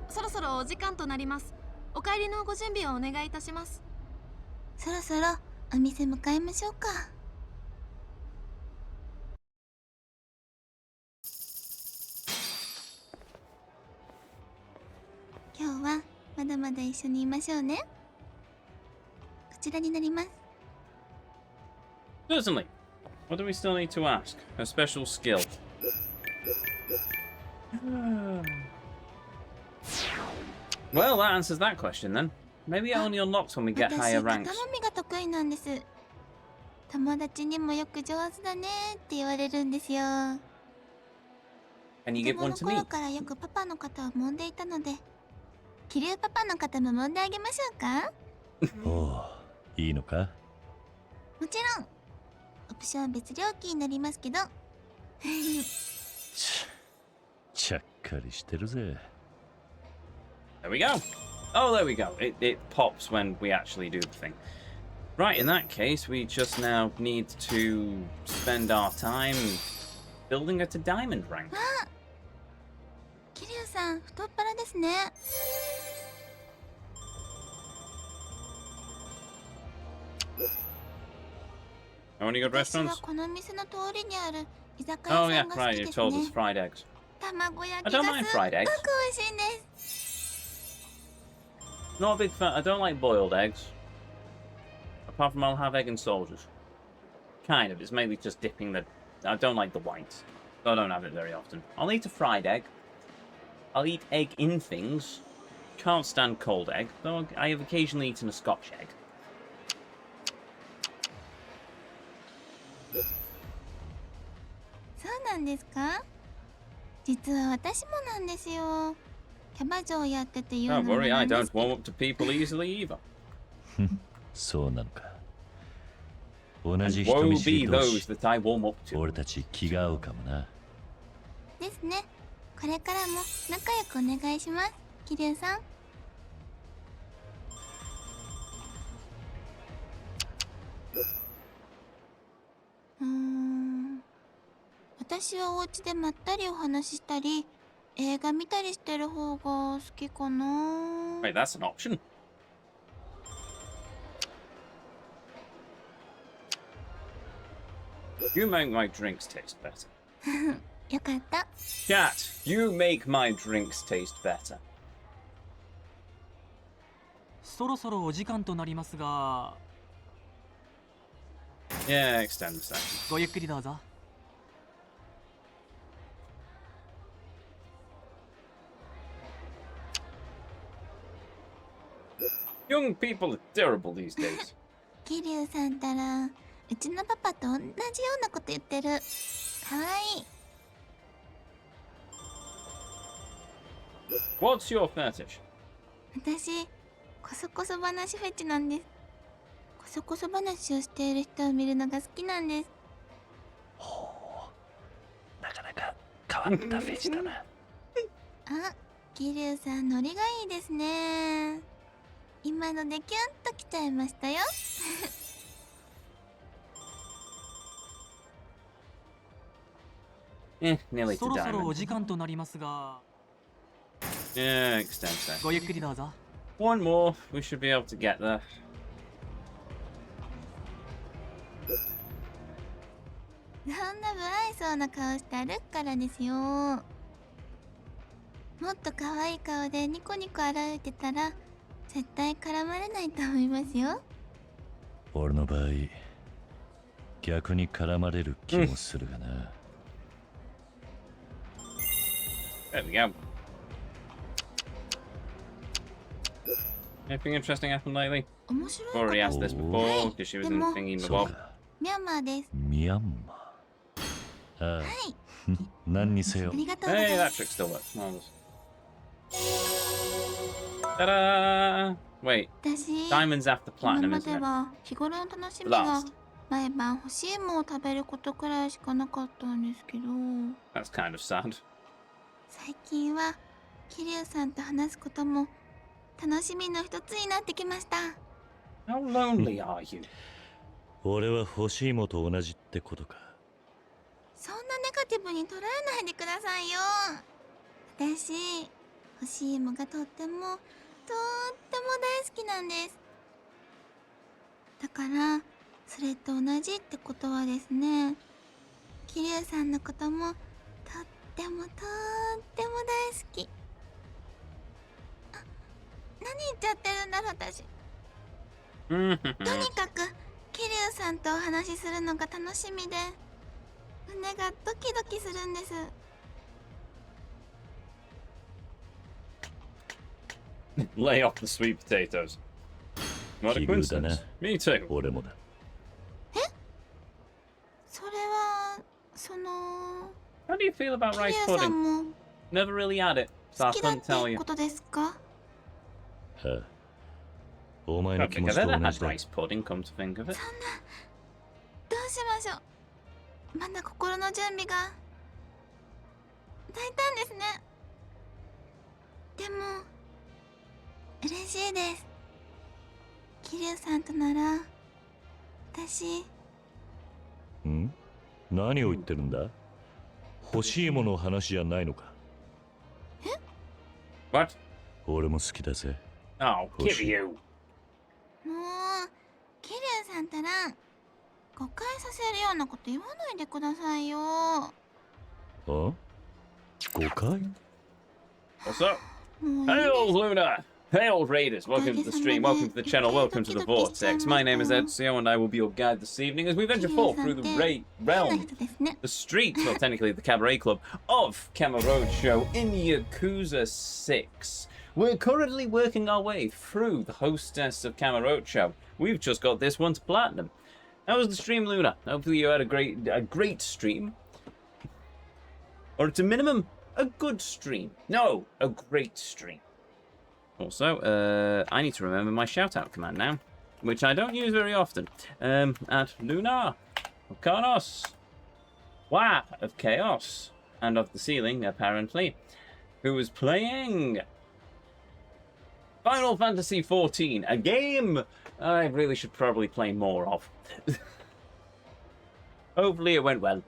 S12: そろそろお時間となります。お帰りのご準備をお願いいたします。
S9: そろそろお店向かいましょうか。今日はまだまだ一緒にいましょうね。こちらになります。
S1: Certainly. What do we still need to ask? A special skill. Well, that answers that question then. Maybe it only unlocks when we get higher ranks.
S9: 私、肩もみが得意なんです。友達にもよく上手だねって言われるんですよ。
S1: Can you give one to me?
S9: 子供の頃からよくパパの肩を揉んでいたので、キリュウパパの肩も揉んであげましょうか？
S2: おお、いいのか？
S9: もちろん。オプション別料金になりますけど。
S2: ちゃっかりしてるぜ。
S1: There we go. Oh, there we go. It pops when we actually do the thing. Right, in that case, we just now need to spend our time building it to diamond rank.
S9: あ、キリュウさん、太っ腹ですね。
S1: Only good
S9: 私は
S1: restaurants?
S9: この店の通りにある居酒
S1: Oh
S9: 屋
S1: yeah,
S9: さんが好
S1: right,
S9: き
S1: you
S9: ですね。
S1: told us fried eggs.
S9: 卵焼
S1: I
S9: きが
S1: don't
S9: す
S1: mind
S9: っ
S1: fried
S9: ご
S1: eggs.
S9: く美味しいんです。
S1: Not a big fan. I don't like boiled eggs. Apart from I'll have egg and soldiers. Kind of. It's mainly just dipping the... I don't like the whites. So I don't have it very often. I'll eat a fried egg. I'll eat egg in things. Can't stand cold egg, though I have occasionally eaten a Scotch egg.
S9: そうなんですか？実は私もなんですよ。キャバ嬢やってて言うの
S1: Don't
S9: も
S1: worry,
S9: な
S1: I
S9: んで
S1: don't
S9: すけど。
S1: warm up to people easily either.
S2: そうなのか。同
S1: And
S2: じ人
S1: woe
S2: 見知
S1: be
S2: り同
S1: those
S2: 士、
S1: that I warm up to.
S2: 俺たち気が合うかもな。
S9: ですね。これからも仲良くお願いします、キリュウさん。私はお家でまったりお話ししたり、映画見たりしてる方が好きかな。
S1: Wait, that's an option. You make my drinks taste better.
S9: よかった。
S1: Chat, you make my drinks taste better.
S11: そろそろお時間となりますが、
S1: Yeah, extend the session.
S11: ごゆっくりどうぞ。
S1: Young people are terrible these days.
S9: 桐生さんたら、うちのパパと同じようなこと言ってる。かわいい。
S1: What's your fetish?
S9: 私、こそこそ話フェチなんです。こそこそ話をしている人を見るのが好きなんです。
S4: なかなか変わったフェチだな。
S9: あ、桐生さんノリがいいですね。今のでキュンときちゃいましたよ。
S1: Nearly
S11: そ
S1: to
S11: ろそろお
S1: diamond.
S11: 時間となりますが、
S1: Yeah, extend session.
S11: ごゆっくりどうぞ。
S1: One more, we should be able to get there.
S9: そんな不愛想な顔して歩くからですよ。もっと可愛い顔でニコニコ歩いてたら絶対絡まれないと思いますよ。
S2: 俺の場合、逆に絡まれる気もするがな。
S1: There we go. Anything interesting happened lately?
S9: 面白いこ
S1: Already
S9: と。
S1: asked this before because she was in the thingy in the
S2: そう
S1: wall.
S2: か、
S9: ミャンマーです。
S2: ミャンマー。ああ、
S9: はい。
S2: 何にせよ
S9: あ。りがとうござ
S1: Hey,
S9: いま
S1: that
S9: す。
S1: trick still works. Marvelous. Ta-da! Wait,
S9: 私、
S1: diamonds after
S9: 今
S1: platinum,
S9: ま
S1: isn't
S9: で
S1: it?
S9: は日頃の楽しみが
S1: Last.
S9: 毎晩欲しいものを食べることくらいしかなかったんですけど、
S1: That's kind of sad.
S9: 最近は桐生さんと話すことも楽しみの一つになってきました。
S1: How lonely are you?
S2: 俺は欲しいもと同じってことか。
S9: そんなネガティブに捉えないでくださいよ。私、欲しいもがとっても大好きなんです。だからそれと同じってことはですね、桐生さんのこともとっても大好き。あ、何言っちゃってるんだろう私。とにかく桐生さんとお話しするのが楽しみで胸がドキドキするんです。
S1: Lay off the sweet potatoes. What a
S2: 奇遇だ
S1: coincidence.
S2: な。
S1: Me too.
S2: 俺もだ。
S9: それはその
S1: How do you feel about
S9: 桐
S1: rice
S9: 生さ
S1: pudding?
S9: んも
S1: Never really had it, so
S9: 好
S1: I
S9: きだっ
S1: couldn't tell
S9: て
S1: you.
S9: ことですか？
S2: はあ、お前
S1: I
S2: の
S1: don't
S2: 気
S1: think
S2: 持
S1: I've
S2: ちと
S1: ever
S2: 同
S1: had
S2: じだ。
S1: rice pudding, come to think of it.
S9: そんな、どうしましょう。まだ心の準備が大胆ですね。でも嬉しいです。桐生さんとなら私
S2: ん？何を言ってるんだ？欲しいものの話じゃないのか。
S1: What?
S2: 俺も好きだぜ。
S1: Oh, Kiryu.
S9: もう桐生さんたら誤解させるようなこと言わないでくださいよ。
S2: あ？誤解？
S1: What's up?
S9: もういいです。
S1: Hail, Luna! Hail, Raiders! Welcome to the stream, welcome to the channel, welcome to the Vortex. My name is Ezio, and I will be your guide this evening as we venture forth through the
S9: 変な
S1: realm,
S9: 人ですね。
S1: the streets, well, technically the cabaret club, of Kamorocho in Yakuza 6. We're currently working our way through the hostess of Kamorocho. We've just got this one to platinum. How was the stream, Luna? Hopefully you had a great stream. Or at a minimum, a good stream. No, a great stream. Also, I need to remember my shout-out command now, which I don't use very often. At Luna, of Karnos, Wa of Chaos, and of the Ceiling, apparently, who was playing Final Fantasy XIV, a game I really should probably play more of. Hopefully it went well.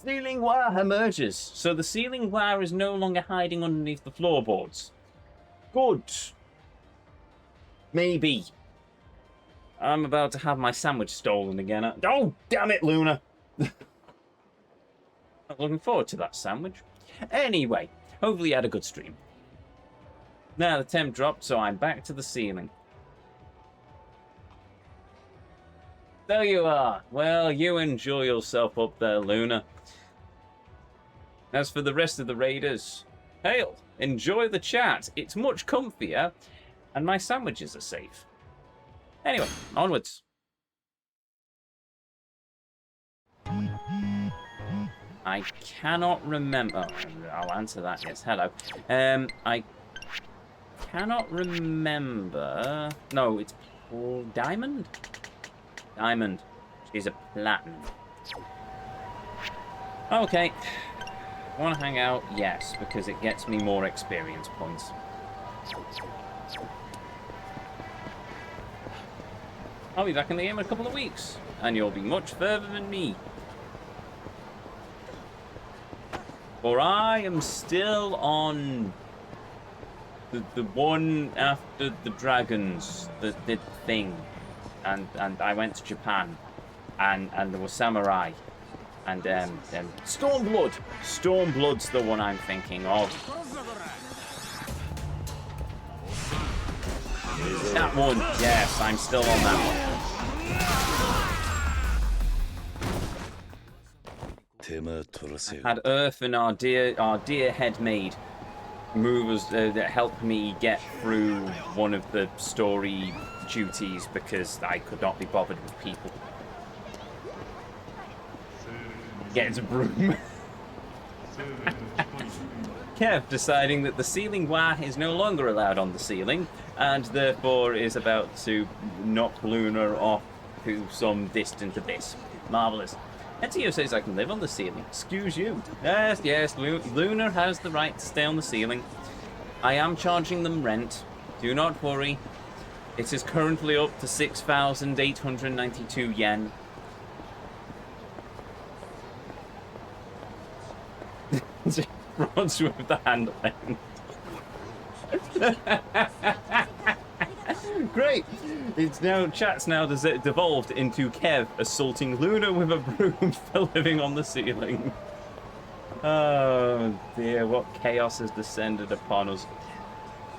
S1: Ceiling wire emerges. So the ceiling wire is no longer hiding underneath the floorboards. Good. Maybe. I'm about to have my sandwich stolen again. Oh, damn it, Luna. I'm looking forward to that sandwich. Anyway, hopefully you had a good stream. Now the temp dropped, so I'm back to the ceiling. There you are. Well, you enjoy yourself up there, Luna. As for the rest of the raiders, hail, enjoy the chat. It's much comfier, and my sandwiches are safe. Anyway, onwards. I cannot remember. Oh, I'll answer that. Yes, hello. I cannot remember. No, it's Diamond. Diamond. She's a platinum. Okay. Want to hang out? Yes, because it gets me more experience points. I'll be back in the game in a couple of weeks, and you'll be much further than me. For I am still on the one after the dragons, the thing, and I went to Japan, and there was samurai, and Stormblood. Stormblood's the one I'm thinking of. That one, yes, I'm still on that one. Had Earth and our dear head maid movers that helped me get through one of the story duties because I could not be bothered with people. Get a broom. Kev deciding that the ceiling wire is no longer allowed on the ceiling and therefore is about to knock Luna off to some distant abyss. Marvellous. Ezio says I can live on the ceiling. Excuse you. Yes, yes, Luna has the right to stay on the ceiling. I am charging them rent. Do not worry. It is currently up to 6,892 yen. Rods with the handling. Great. It's now chat's now devolved into Kev assaulting Luna with a broom for living on the ceiling. Oh dear, what chaos has descended upon us.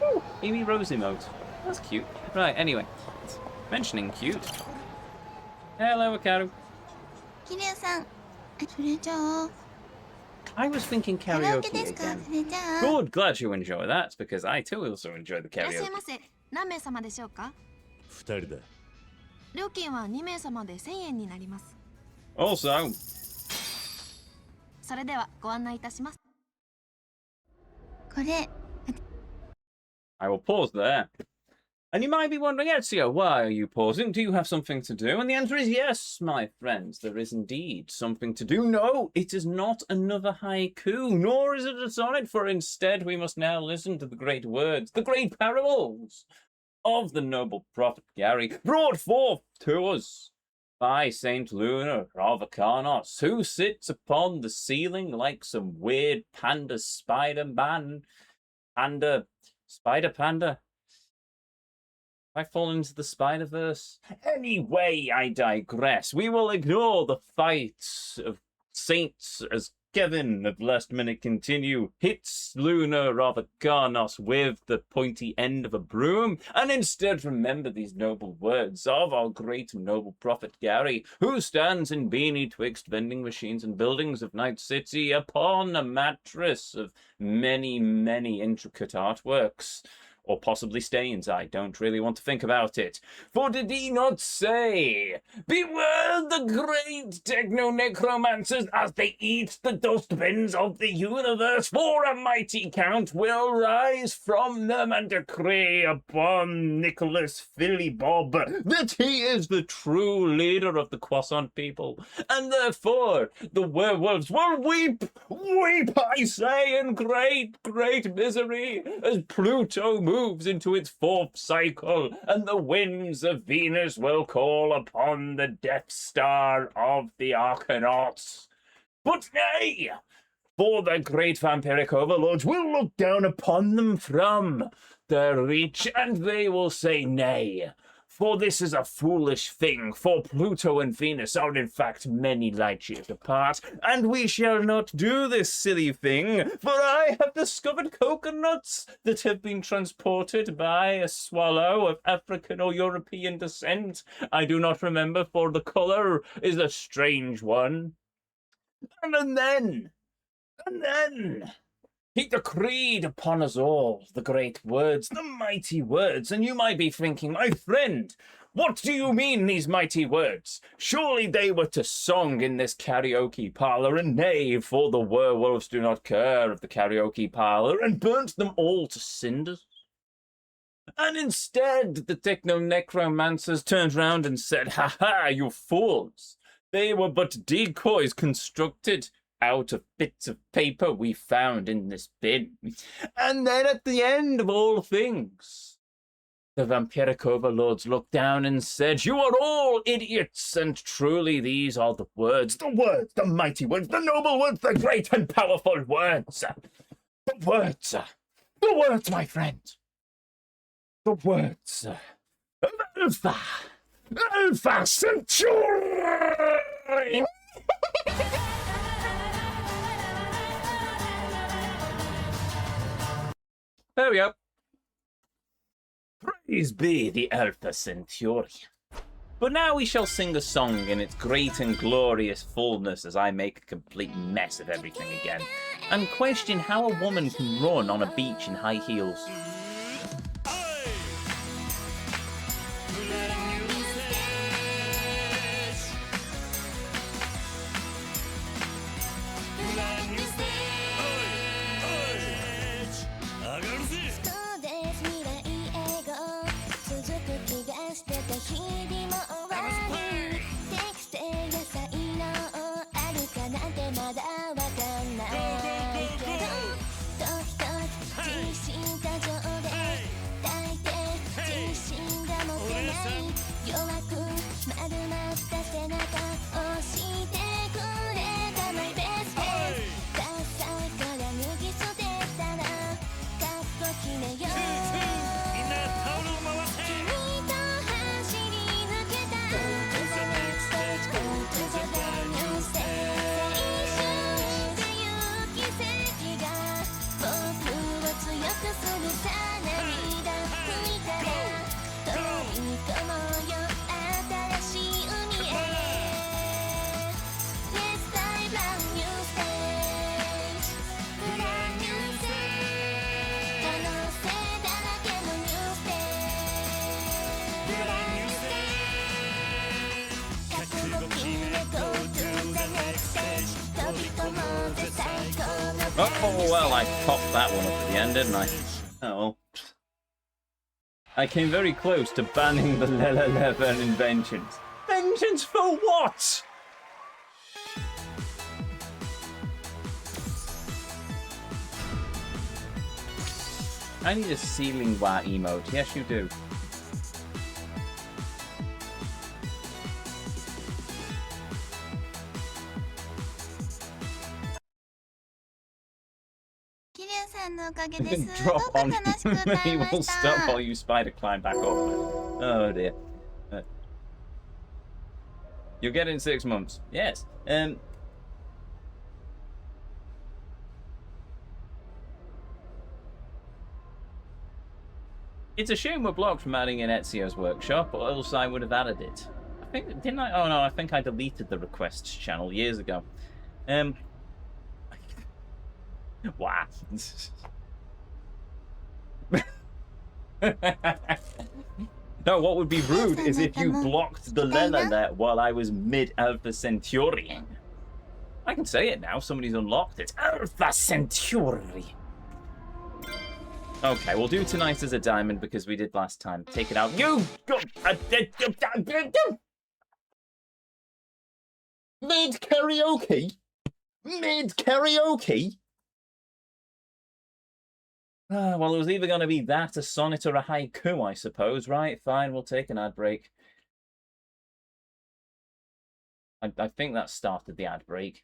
S1: Ooh, Amy Rose emote. That's cute. Right, anyway. Mentioning cute. Hello, Akaru.
S9: Kiryu-san, それじゃあ
S1: I was thinking karaoke again. Good, glad you enjoy that, because I too also enjoy the
S12: いらっしゃい
S1: karaoke.
S12: ませ。何名様でしょうか？
S2: 二人だ。
S12: 料金は2名様で1000円になります。
S1: Also,
S12: それではご案内いたします。
S9: これ
S1: I will pause there. And you might be wondering, Ezio, why are you pausing? Do you have something to do? And the answer is yes, my friends. There is indeed something to do. No, it is not another haiku, nor is it a sonnet, for instead we must now listen to the great words, the great parables of the noble prophet Gary, brought forth to us by Saint Luna of Akarnos, who sits upon the ceiling like some weird panda Spider-Man. Spider Panda. I fall into the Spider-Verse. Anyway, I digress. We will ignore the fights of saints as Kevin of Last Minute Continue hits Luna of Akarnos with the pointy end of a broom, and instead remember these noble words of our great and noble prophet Gary, who stands in beanie twixt vending machines and buildings of Night City upon a mattress of many, many intricate artworks. Or possibly stains, I don't really want to think about it. For did he not say, beware the great techno-necromancers as they eat the dustbins of the universe, for a mighty count will rise from them and decree upon Nicholas Philly-Bob that he is the true leader of the Croissant people, and therefore the werewolves will weep, I say, in great, great misery, as Pluto moves into its fourth cycle, and the winds of Venus will call upon the Death Star of the Arkanauts. But nay! For the great vampiric overlords will look down upon them from their reach, and they will say nay. For this is a foolish thing, for Pluto and Venus are in fact many light years apart, and we shall not do this silly thing, for I have discovered coconuts that have been transported by a swallow of African or European descent. I do not remember, for the colour is a strange one. And then, he decreed upon us all the great words, the mighty words, and you might be thinking, my friend, what do you mean these mighty words? Surely they were to song in this karaoke parlour, and nay, for the werewolves do not care of the karaoke parlour, and burnt them all to cinders. And instead, the techno-necromancers turned round and said, ha ha, you fools! They were but decoys constructed out of bits of paper we found in this bin. And then at the end of all things, the vampiric overlords looked down and said, you are all idiots, and truly these are the words, the mighty words, the noble words, the great and powerful words. The words, my friend. The words of Alpha Centauri! There we go. Praise be the Alpha Centauri. But now we shall sing a song in its great and glorious fullness as I make a complete mess of everything again, and question how a woman can run on a beach in high heels. Oh, well, I popped that one up at the end, didn't I? Oh. I came very close to banning the Lele inventions. Vengeance for what? I need a ceiling wire emote. Yes, you do. Drop on he will stop while you spider climb back up. Oh dear. You'll get it in 6 months. Yes. It's a shame we're blocked from adding in Ezio's workshop, or else I would have added it. I think, didn't I? Oh no, I think I deleted the requests channel years ago. Wow. No, what would be rude is if you blocked the Lela there while I was mid-Alpha Centauri. I can say it now, somebody's unlocked it. Alpha Centauri. Okay, we'll do tonight as a diamond because we did last time. Take it out. You go. Mid karaoke. Mid karaoke. Well, it was either going to be that, a sonnet, or a haiku, I suppose. Right, fine, we'll take an ad break. I think that started the ad break.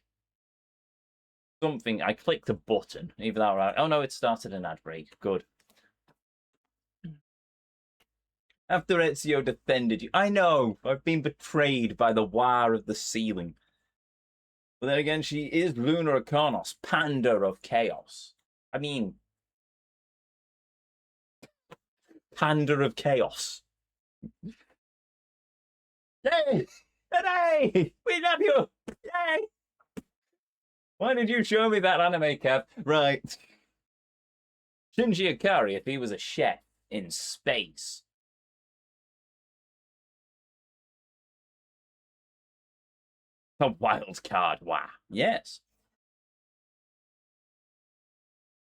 S1: something. I clicked a button. Either that or oh no, it started an ad break. Good. After Ezio defended you. I know. I've been betrayed by the wire of the ceiling. But then again, she is Luna Arcanos, Panda of Chaos. I mean, Panda of Chaos. Yay! Hooray! We love you! Yay! Why did you show me that anime, Kev? Right. Shinji Ikari, if he was a chef in space. A wild card, wow. Yes.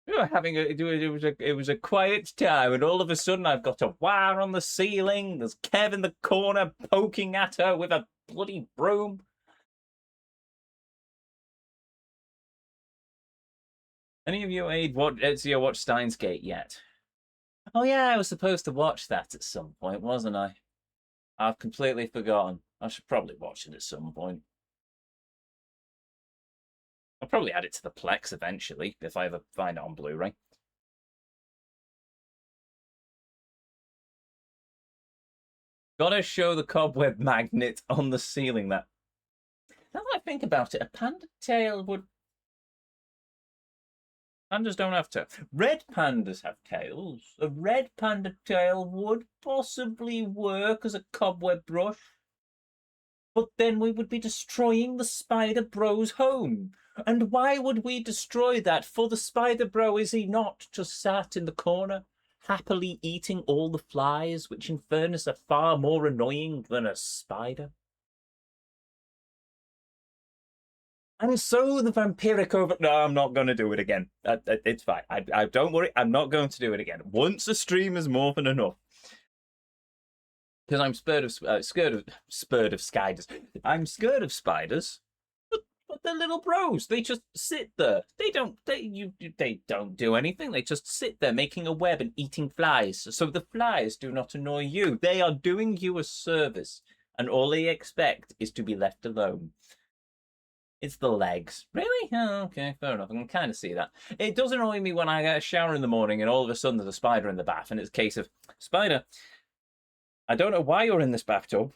S1: We were having it was a quiet time, and all of a sudden I've got a wire on the ceiling. There's Kev in the corner poking at her with a bloody broom. Any of you Ezio watched Steins Gate yet? Oh yeah, I was supposed to watch that at some point, wasn't I? I've completely forgotten. I should probably watch it at some point. I'll probably add it to the Plex eventually, if I ever find it on Blu-ray. Gotta show the cobweb magnet on the ceiling. That, now that I think about it, a panda tail would... Pandas don't have tails. Red pandas have tails. A red panda tail would possibly work as a cobweb brush. But then we would be destroying the Spider Bro's home. And why would we destroy that? For the Spider Bro, is he not just sat in the corner, happily eating all the flies, which in fairness are far more annoying than a spider? And so the vampiric over... No, I'm not going to do it again. It's fine. I don't worry. I'm not going to do it again. Once a stream is more than enough. Because I'm scared of spiders. I'm scared of spiders. But they're little bros. They just sit there. They don't do anything. They just sit there making a web and eating flies. So the flies do not annoy you. They are doing you a service. And all they expect is to be left alone. It's the legs. Really? Oh, okay, fair enough. I can kind of see that. It does annoy me when I get a shower in the morning and all of a sudden there's a spider in the bath. And it's a case of, Spider, I don't know why you're in this bathtub.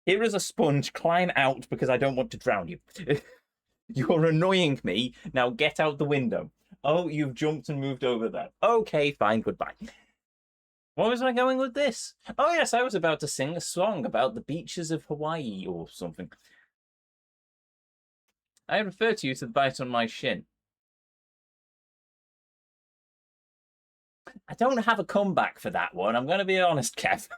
S1: Here is a sponge. Climb out because I don't want to drown you. You're annoying me. Now get out the window. Oh, you've jumped and moved over there. Okay, fine. Goodbye. Where was I going with this? Oh, yes, I was about to sing a song about the beaches of Hawaii or something. I refer to you to the bite on my shin. I don't have a comeback for that one. I'm going to be honest, Kev.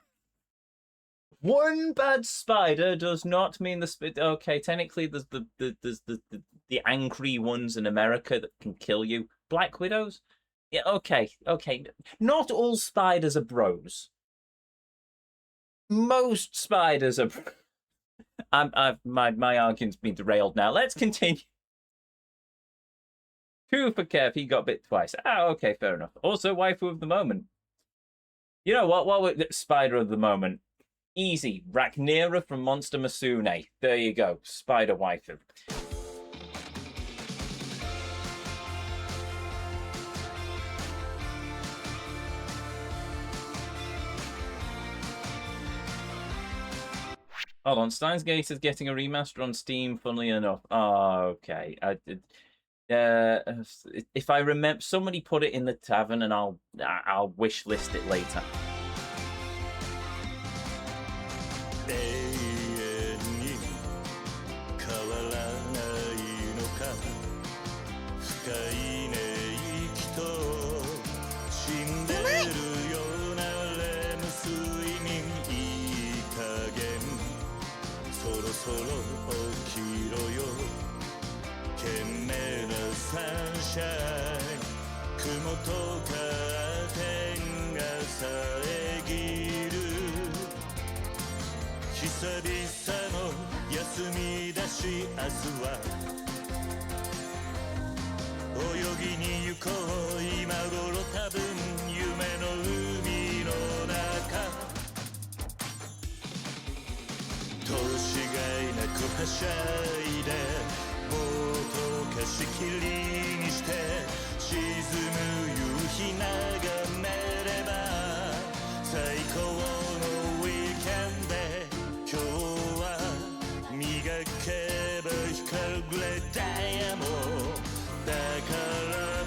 S1: One bad spider does not mean the... Okay, technically there's the angry ones in America that can kill you. Black widows? Yeah, okay. Not all spiders are bros. Most spiders are... My argument's been derailed now. Let's continue. 2 for Kev. He got bit twice. Ah, okay, fair enough. Also, waifu of the moment. You know what? Spider of the moment. Easy. Rhaenyra from Monster Masune. There you go. Spider waifu. Hold on, Steins Gate is getting a remaster on Steam, funnily enough. Oh, okay. If I remember, somebody put it in the tavern and I'll wish list it later.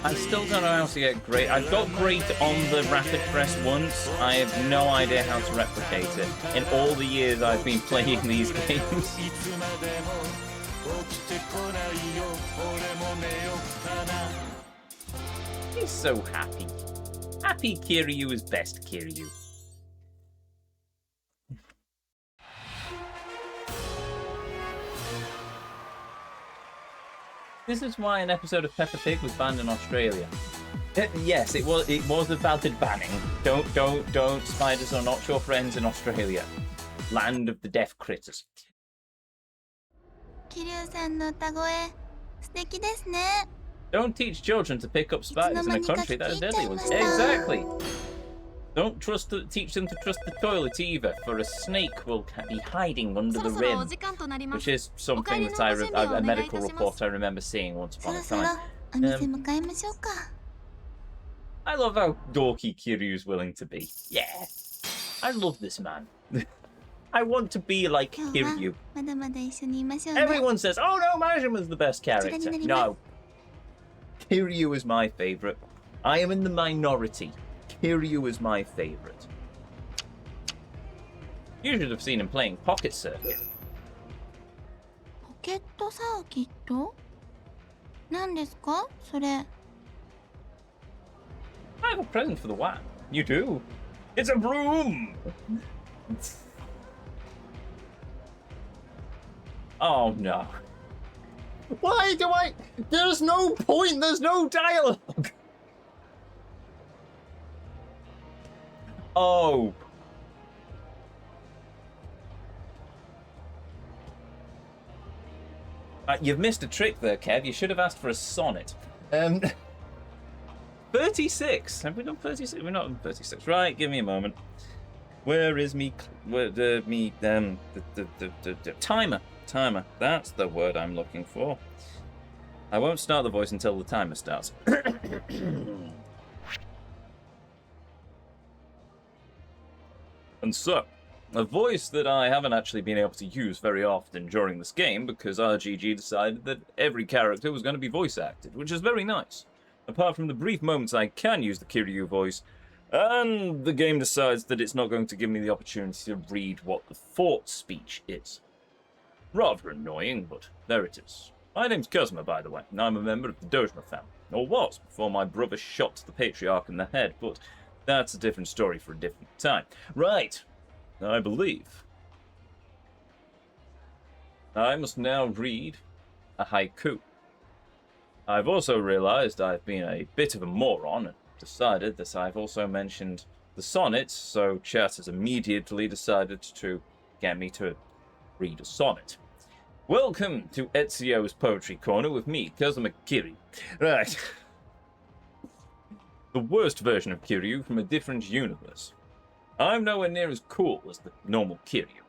S1: I still don't know how to get great. I've got great on the rapid press once. I have no idea how to replicate it in all the years I've been playing these games. He's so happy. Happy Kiryu is best Kiryu. This is why an episode of Peppa Pig was banned in Australia. Yes, it was a valid banning. Don't. Spiders are not your friends in Australia. Land of the deaf critters.
S9: Kiryu-sanの歌声、素敵ですね。
S1: Don't teach children to pick up spiders in a country that is deadly. Exactly. Don't teach them to trust the toilet either, for a snake will be hiding under the rim, which is something that a medical report I remember seeing once upon a time. I love how dorky Kiryu's willing to be. Yeah, I love this man. I want to be like Kiryu. Everyone says, "Oh no, Majima's the best character." No, Kiryu is my favorite. I am in the minority. Kiryu is my favorite. You should have seen him playing Pocket Circuit.
S9: Pocket Circuit? 何ですか? それ.
S1: I have a present for the WAP. You do. It's a broom! Oh no. Why do I... There's no point, there's no dialogue! Oh. You've missed a trick there, Kev. You should have asked for a sonnet. 36. Have we done 36? We're not on 36. Right, give me a moment. Where is me? Timer. Timer. That's the word I'm looking for. I won't start the voice until the timer starts. And so, a voice that I haven't actually been able to use very often during this game because RGG decided that every character was going to be voice acted, which is very nice. Apart from the brief moments I can use the Kiryu voice, and the game decides that it's not going to give me the opportunity to read what the thought speech is. Rather annoying, but there it is. My name's Kazuma, by the way, and I'm a member of the Dojima family, or was, before my brother shot the patriarch in the head, but that's a different story for a different time. Right, I believe I must now read a haiku. I've also realized I've been a bit of a moron and decided that I've also mentioned the sonnet, so chat has immediately decided to get me to read a sonnet. Welcome to Ezio's Poetry Corner with me, Kazuma Kiryu. Right. The worst version of Kiryu from a different universe. I'm nowhere near as cool as the normal Kiryu.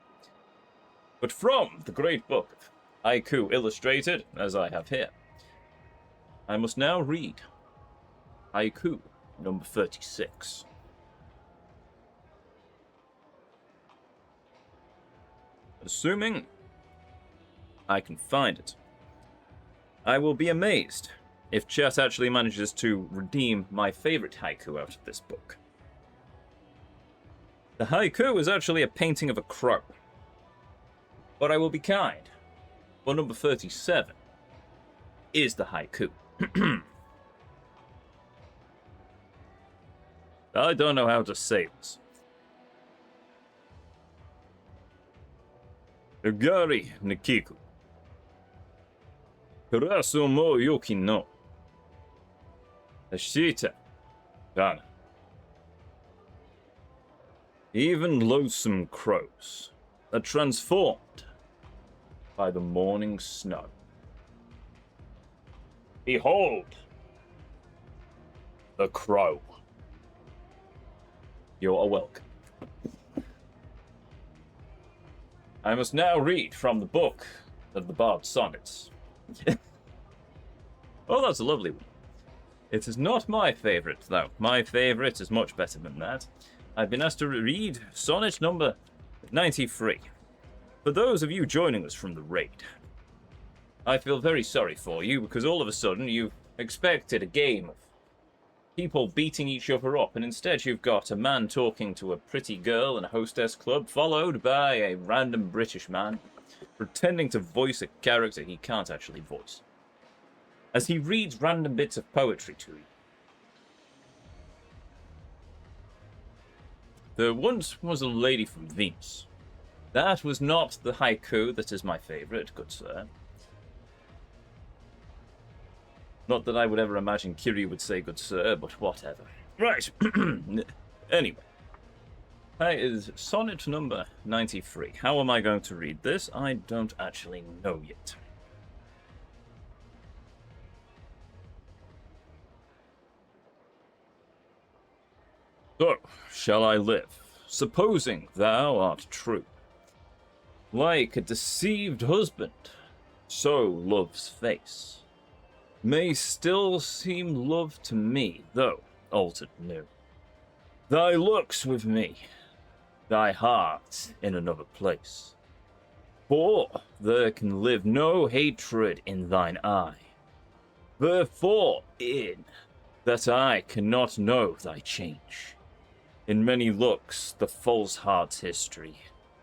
S1: But from the great book of Haiku Illustrated, as I have here, I must now read Haiku number 36. Assuming I can find it, I will be amazed if chat actually manages to redeem my favorite haiku out of this book. The haiku is actually a painting of a crow. But I will be kind, for number 37 is the haiku. I don't know how to say this. Gari Nikiku. Kurasu mo yuki no. Ashita. Dana. Even loathsome crows are transformed by the morning snow. Behold, the crow. You are welcome. I must now read from the book of the Bard Sonnets. Oh, that's a lovely one. It is not my favourite, though. My favourite is much better than that. I've been asked to read sonnet number 93. For those of you joining us from the raid, I feel very sorry for you because all of a sudden you expected a game of people beating each other up, and instead you've got a man talking to a pretty girl in a hostess club, followed by a random British man pretending to voice a character he can't actually voice, as he reads random bits of poetry to you. There once was a lady from Venus. That was not the haiku that is my favourite, good sir. Not that I would ever imagine Kiryu would say good sir, but whatever. Right. Anyway. That is sonnet number 93. How am I going to read this? I don't actually know yet. So, shall I live, supposing thou art true? Like a deceived husband, so love's face may still seem love to me, though altered new. Thy looks with me, thy heart in another place. For there can live no hatred in thine eye. Therefore, in that I cannot know thy change. In many looks, the false heart's history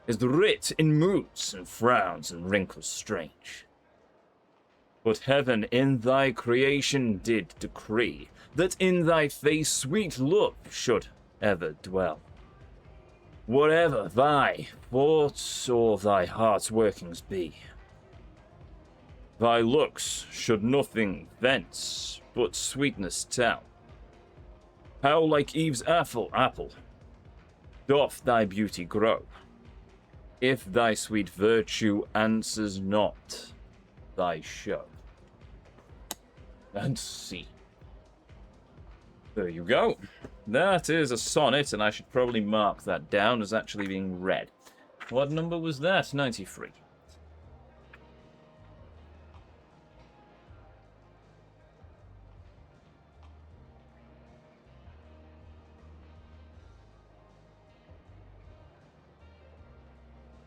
S1: is writ in moods and frowns and wrinkles strange. But heaven in thy creation did decree that in thy face sweet love should ever dwell. Whatever thy thoughts or thy heart's workings be, thy looks should nothing thence but sweetness tell. How like Eve's apple doth thy beauty grow, if thy sweet virtue answers not thy show. And see. There you go. That is a sonnet, and I should probably mark that down as actually being read. What number was that? 93.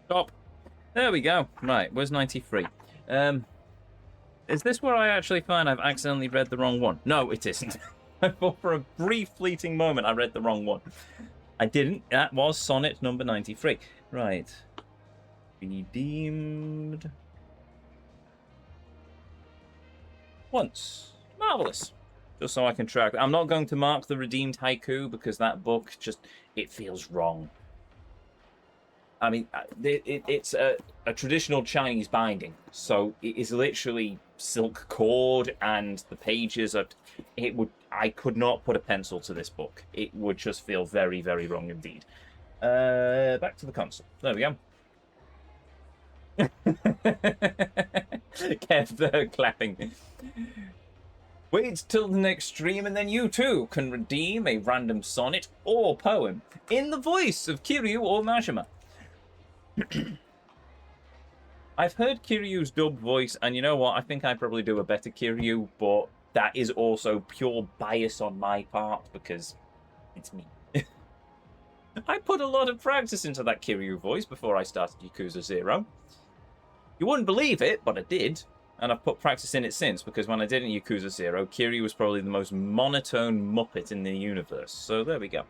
S1: Stop. There we go. Right, where's 93? Is this where I actually find I've accidentally read the wrong one? No, it isn't. I thought for a brief fleeting moment I read the wrong one. I didn't. That was sonnet number 93. Right. Redeemed. Once. Marvellous. Just so I can track. I'm not going to mark the redeemed haiku because that book just, it feels wrong. I mean, it's a traditional Chinese binding, so it is literally silk cord, and the pages are. I could not put a pencil to this book. It would just feel very, very wrong indeed. Back to the console. There we go. Kev clapping. Wait till the next stream, and then you too can redeem a random sonnet or poem in the voice of Kiryu or Majima. I've heard Kiryu's dubbed voice, and you know what? I think I probably do a better Kiryu, but that is also pure bias on my part because it's me. I put a lot of practice into that Kiryu voice before I started Yakuza 0. You wouldn't believe it, but I did. And I've put practice in it since, because when I did in Yakuza 0, Kiryu was probably the most monotone Muppet in the universe. So there we go.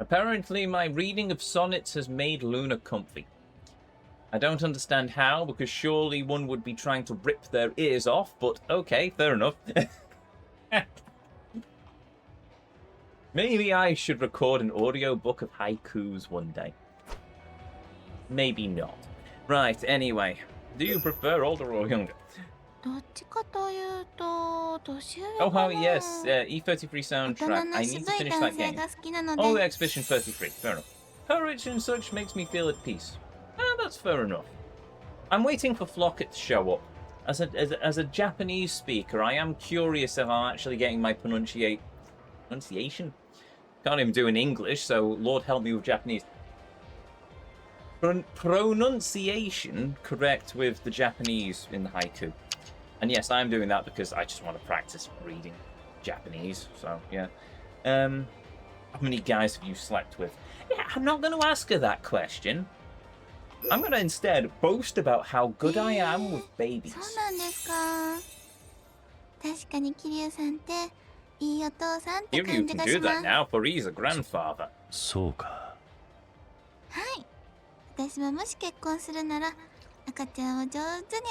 S1: Apparently, my reading of sonnets has made Luna comfy. I don't understand how, because surely one would be trying to rip their ears off, but okay, fair enough. Maybe I should record an audiobook of haikus one day. Maybe not. Right, anyway. Do you prefer older or younger? Oh, yes, E33 soundtrack. I need to finish that game. Oh, Expedition 33, fair enough. Courage and such makes me feel at peace. That's fair enough. I'm waiting for Flocket to show up. As a Japanese speaker, I am curious if I'm actually getting my pronunciation Can't even do in English, so Lord help me with Japanese. Pronunciation correct with the Japanese in the haiku. And yes, I'm doing that because I just want to practice reading Japanese. So, yeah. How many guys have you slept with? Yeah, I'm not going to ask her that question. I'm going to instead boast about how good I am with babies.
S9: そうなんですか。確かに桐生さんっていいお父さんって感
S1: Kiryu
S9: じ
S1: can
S9: が
S1: do
S9: しま
S1: that
S9: す。
S1: now, for he's a grandfather.
S2: そうか。
S9: はい。私ももし結婚するなら赤ちゃんを上手に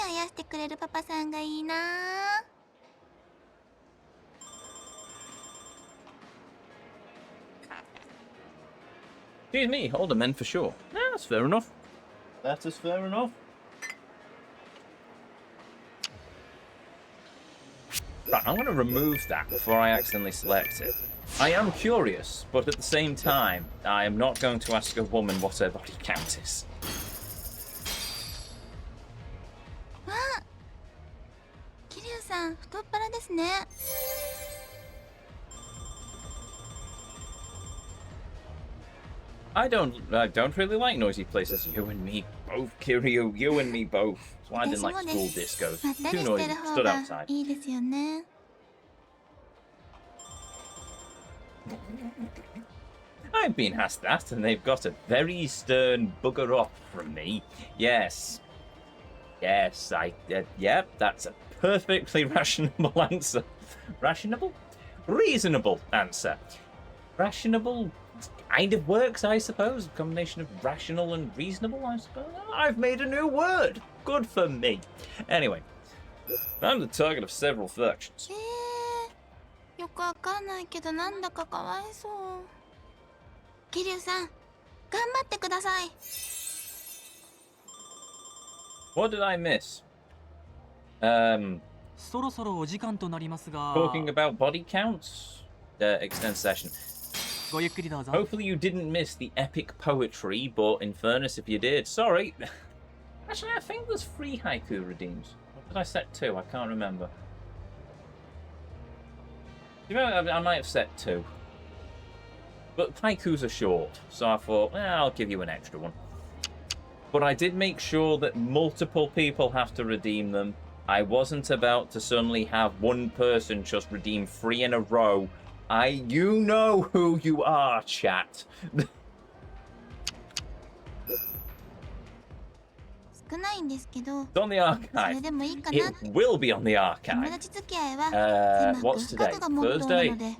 S9: あやしてくれるパパさんがいいな。
S1: Excuse me, older men for sure. Yeah, that's fair enough. That is fair enough. Right, I'm going to remove that before I accidentally select it. I am curious, but at the same time, I am not going to ask a woman what her body count is.
S9: わあ、桐生さん太っ腹ですね。
S1: I don't really like noisy places. You and me both, Kiryu. You and me both. That's why I didn't like school discos.
S9: まったり
S1: Too
S9: して
S1: noisy.
S9: る方
S1: Stood
S9: が
S1: outside.
S9: いいですよね。
S1: I've been asked that, and they've got a very stern bugger off from me. Yes. Yes, yep, that's a perfectly rational answer. Rationable? Reasonable answer. Rationable kind of works, I suppose. A combination of rational and reasonable, I suppose. I've made a new word. Good for me. Anyway, I'm the target of several factions.
S9: よくわかんないけどなんだかかわいそう。桐生さん、頑張ってください。
S1: What did I miss?
S11: そろそろお時間となりますが。
S1: Talking about body counts? Extend session.
S11: ごゆっくりどうぞ。
S1: Hopefully you didn't miss the epic poetry, but in fairness, if you did, sorry. Actually, I think there's 3 haiku redeems. What did I set 2? I can't remember. You know, I might have set 2. But haikus are short, so I thought, I'll give you an extra one. But I did make sure that multiple people have to redeem them. I wasn't about to suddenly have one person just redeem 3 in a row. You know who you are, chat.
S9: 少ないんですけど、
S1: It's on the
S9: それ
S1: archive.
S9: でもいいか
S1: It
S9: な。
S1: will be on the
S9: 友
S1: archive.
S9: 達付き合いは
S1: What's
S9: 狭く
S1: today?
S9: 深くがモットーなので。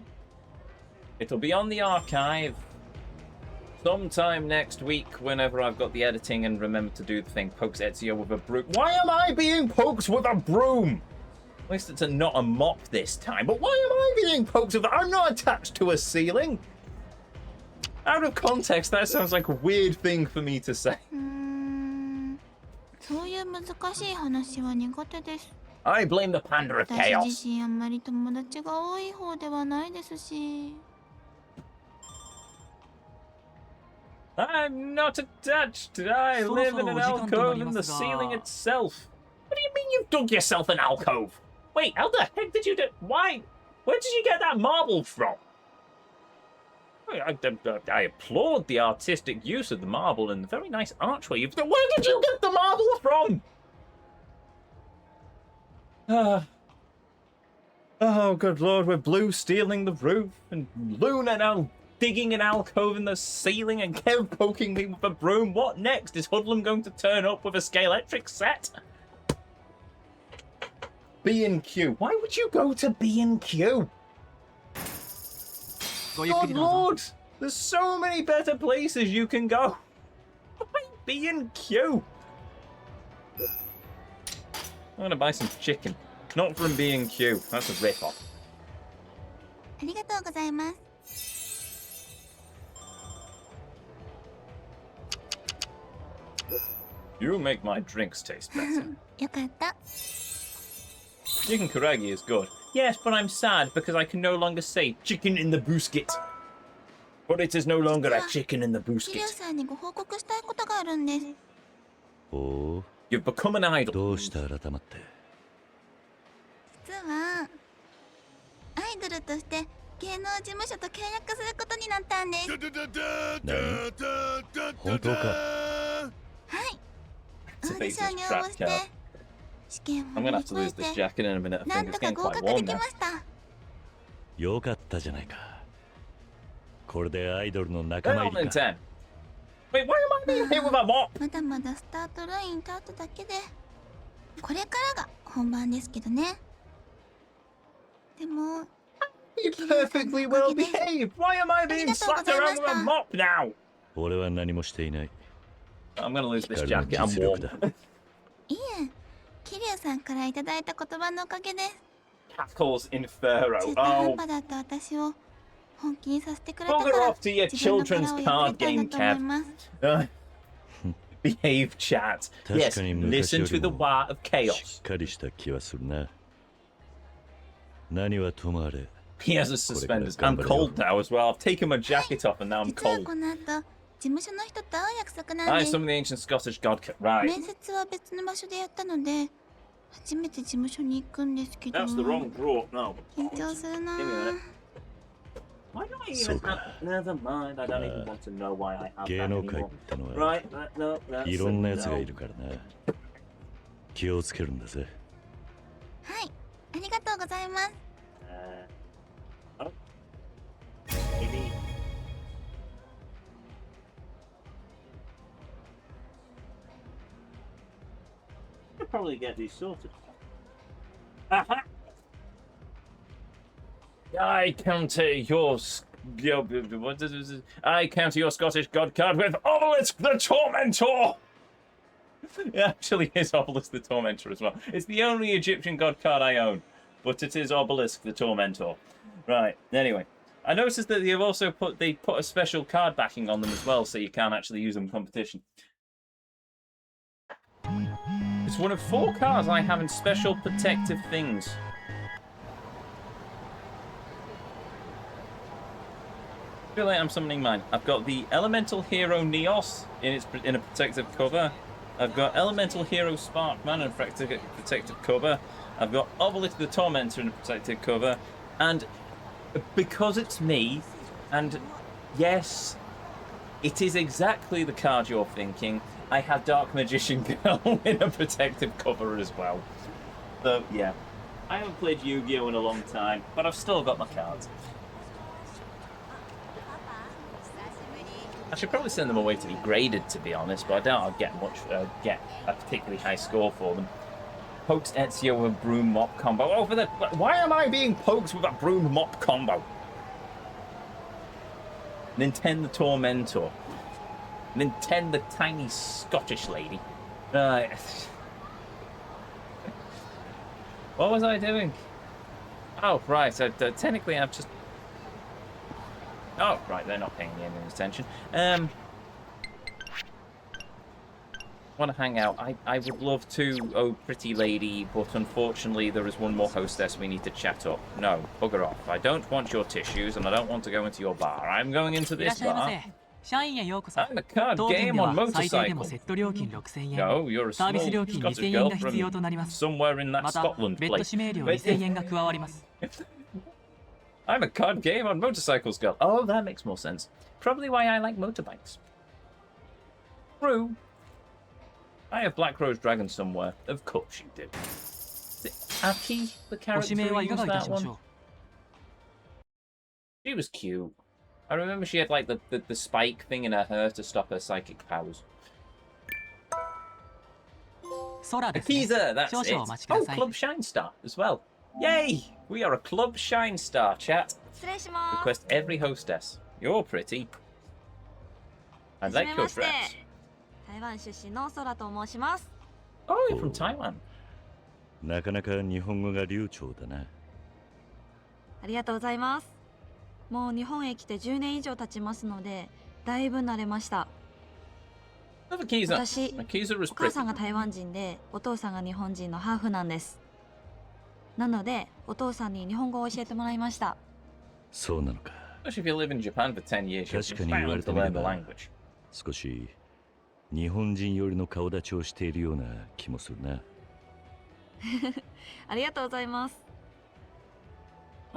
S1: It'll be on the archive sometime next week whenever I've got the editing and remember to do the thing. Pokes Ezio with a broom. Why am I being poked with a broom? At least it's not a mop this time. But why am I being poked with I'm not attached to a ceiling. Out of context, that sounds like a weird thing for me to say.
S9: そういう難しい話は苦手です。
S1: I blame the panda of
S9: 私
S1: chaos.
S9: 自身あんまり友達が多い方ではないですし。
S1: I'm not attached. I live in an alcove in the ceiling itself. What do you mean you've dug yourself an alcove? Wait, how the heck did you do? Why? Where did you get that marble from? I applaud the artistic use of the marble and the very nice archway. Where did you get the marble from? Oh, good lord, we're Blue stealing the roof, and Luna now digging an alcove in the ceiling, and Kev poking me with a broom. What next? Is Hoodlum going to turn up with a Scalextric set? B&Q. Why would you go to B&Q? Good lord! There's so many better places you can go. Why B&Q? I'm gonna buy some chicken. Not from B&Q. That's a rip-off.
S9: ありがとうございます。
S1: You make my drinks taste better.
S9: よかった。
S1: Chicken karagi is good. Yes, but I'm sad because I can no longer say chicken in the biscuit. But it is no longer a chicken in the
S9: 桐
S1: biscuit.
S9: 生さんにご報告したいことがあるんです。
S2: おう
S1: You've become an idol.
S2: どうした改まって。
S9: 実はアイドルとして芸能事務所と契約することになったんです。
S2: 本当か？
S9: はい。オーディションに応募して試験を乗り越えてなんとか合格できました。
S2: よかったじゃないか。これでアイドルの仲間入りか。
S1: Wait, why am I being hit with a mop?
S9: まだまだスタートライン立っただけで、これからが本番ですけどね。でも、
S1: You perfectly well behaved. Why am I being slapped around with a mop now?
S2: 俺は何もしていない。
S1: I'm gonna lose this jacket. I'm warm.
S9: いえ、桐生さんからいただいた言葉のおかげです。
S1: Cackles Infero.
S9: 中途半端だった私を本気にさせてくれたか
S1: Bugger
S9: ら
S1: off to your
S9: 自分の
S1: children's
S9: 殻を破
S1: card
S9: れたん
S1: game,
S9: だと思い
S1: Kev.
S9: ます。
S1: Behave, chat. Yes,
S2: 確かに
S1: listen
S2: 昔よ
S1: to
S2: り
S1: the
S2: も
S1: wire of
S2: し
S1: chaos.
S2: っかりした気はするな。何はともあれ。
S1: He has his suspenders. I'm cold now as well. I've taken my jacket off and now I'm
S9: 実は
S1: cold.
S9: この後、事務所の人と会う約束なん
S1: I
S9: です。
S1: summon the ancient Scottish god. Right.
S9: 面接は別の場所でやったので、初めて事務所に行くんですけど、
S1: That's the wrong drawer. No.
S9: 緊張するな
S1: Give me a minute. Why do I even have... Never mind. I don't even want to know why I have
S2: 芸
S1: that
S2: 能界っ
S1: anymore.
S2: てのは
S1: Right. No, that's
S2: いろんな奴が
S1: no.
S2: いるからな。気をつけるんだぜ。
S9: はい、ありがとうございます。
S1: Oh. Maybe. I'll probably get these sorted. Aha! I counter your Scottish god card with Obelisk the Tormentor! It actually is Obelisk the Tormentor as well. It's the only Egyptian god card I own, but it is Obelisk the Tormentor. Right, anyway. I noticed that they've also put a special card backing on them as well, so you can't actually use them in competition. It's one of 4 cards I have in special protective things. I feel like I'm summoning mine. I've got the Elemental Hero Neos in a protective cover. I've got Elemental Hero Sparkman in a protective cover. I've got Obelisk the Tormentor in a protective cover. And because it's me, and yes, it is exactly the card you're thinking, I have Dark Magician Girl in a protective cover as well. So, yeah. I haven't played Yu-Gi-Oh! In a long time, but I've still got my cards. I should probably send them away to be graded, to be honest, but I doubt I'll get a particularly high score for them. Pokes Ezio with a broom mop combo. Oh, for the... Why am I being poked with a broom mop combo? Nintendo the Tormentor. Nintendo the tiny Scottish lady. Right. What was I doing? Oh, right. So, technically, I've just... Oh, right. They're not paying me any attention. Want to hang out. I would love to, oh pretty lady, but unfortunately there is one more hostess we need to chat up. No, bugger off. I don't want your tissues and I don't want to go into your bar. I'm going into this bar. I'm a card game on motorcycle. No, you're a small Scottish girl from somewhere in that Scotland place. I'm a card game on motorcycles girl. Oh, that makes more sense. Probably why I like motorbikes. True. I have Black Rose Dragon somewhere. Of course you do. Is it Aki, the character who used that one? She was cute. I remember she had like the spike thing in her hair to stop her psychic powers. Yakuza, that's it. Oh, Club Shine Star as well. Yay! We are a Club Shine Star, chat. Request every hostess. You're pretty. I like your dress. Oh, you're from Taiwan.
S2: なかなか日本語が流暢だな。
S12: ありがとうございます。もう日本へ来て10年以上経ちますので、だいぶ慣れました。私、お母さんが台湾人で、お父さんが日本人のハーフなんです。なので、お父さんに日本語を教えてもらいました。
S2: そうなのか。
S1: Especially if you live in Japan for 10 years, you're
S2: 確かに言われ
S1: bound
S2: て
S1: to
S2: みれ
S1: learn the
S2: ば
S1: language.
S2: 少し日本人寄りの顔立ちをしているような気もするな。
S12: ありがとうございます。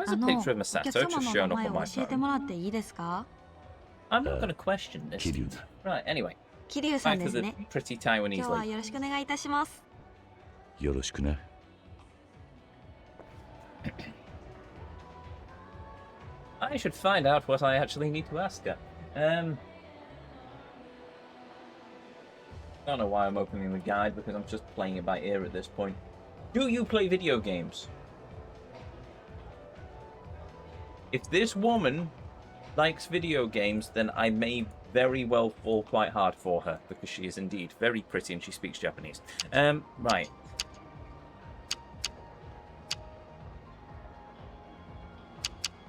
S1: Why is a picture of
S12: お
S1: Masato
S12: 客様
S1: just
S12: の
S1: showing
S12: 名
S1: up
S12: 前
S1: on
S12: を
S1: my
S12: 教えて
S1: phone?
S12: もらっていいですか？
S1: I'm not going to question this.
S2: Kiryu.
S1: Right, anyway.
S12: 桐生さん
S1: Back
S12: で
S1: to
S12: す
S1: the
S12: ね。
S1: pretty
S12: 今
S1: Taiwanese
S12: 日は
S1: lady.
S12: よろしくお願いいたします。
S2: よろしくな。
S1: I should find out what I actually need to ask her. I don't know why I'm opening the guide, because I'm just playing it by ear at this point. Do you play video games? If this woman likes video games, then I may very well fall quite hard for her, because she is indeed very pretty and she speaks Japanese. Right.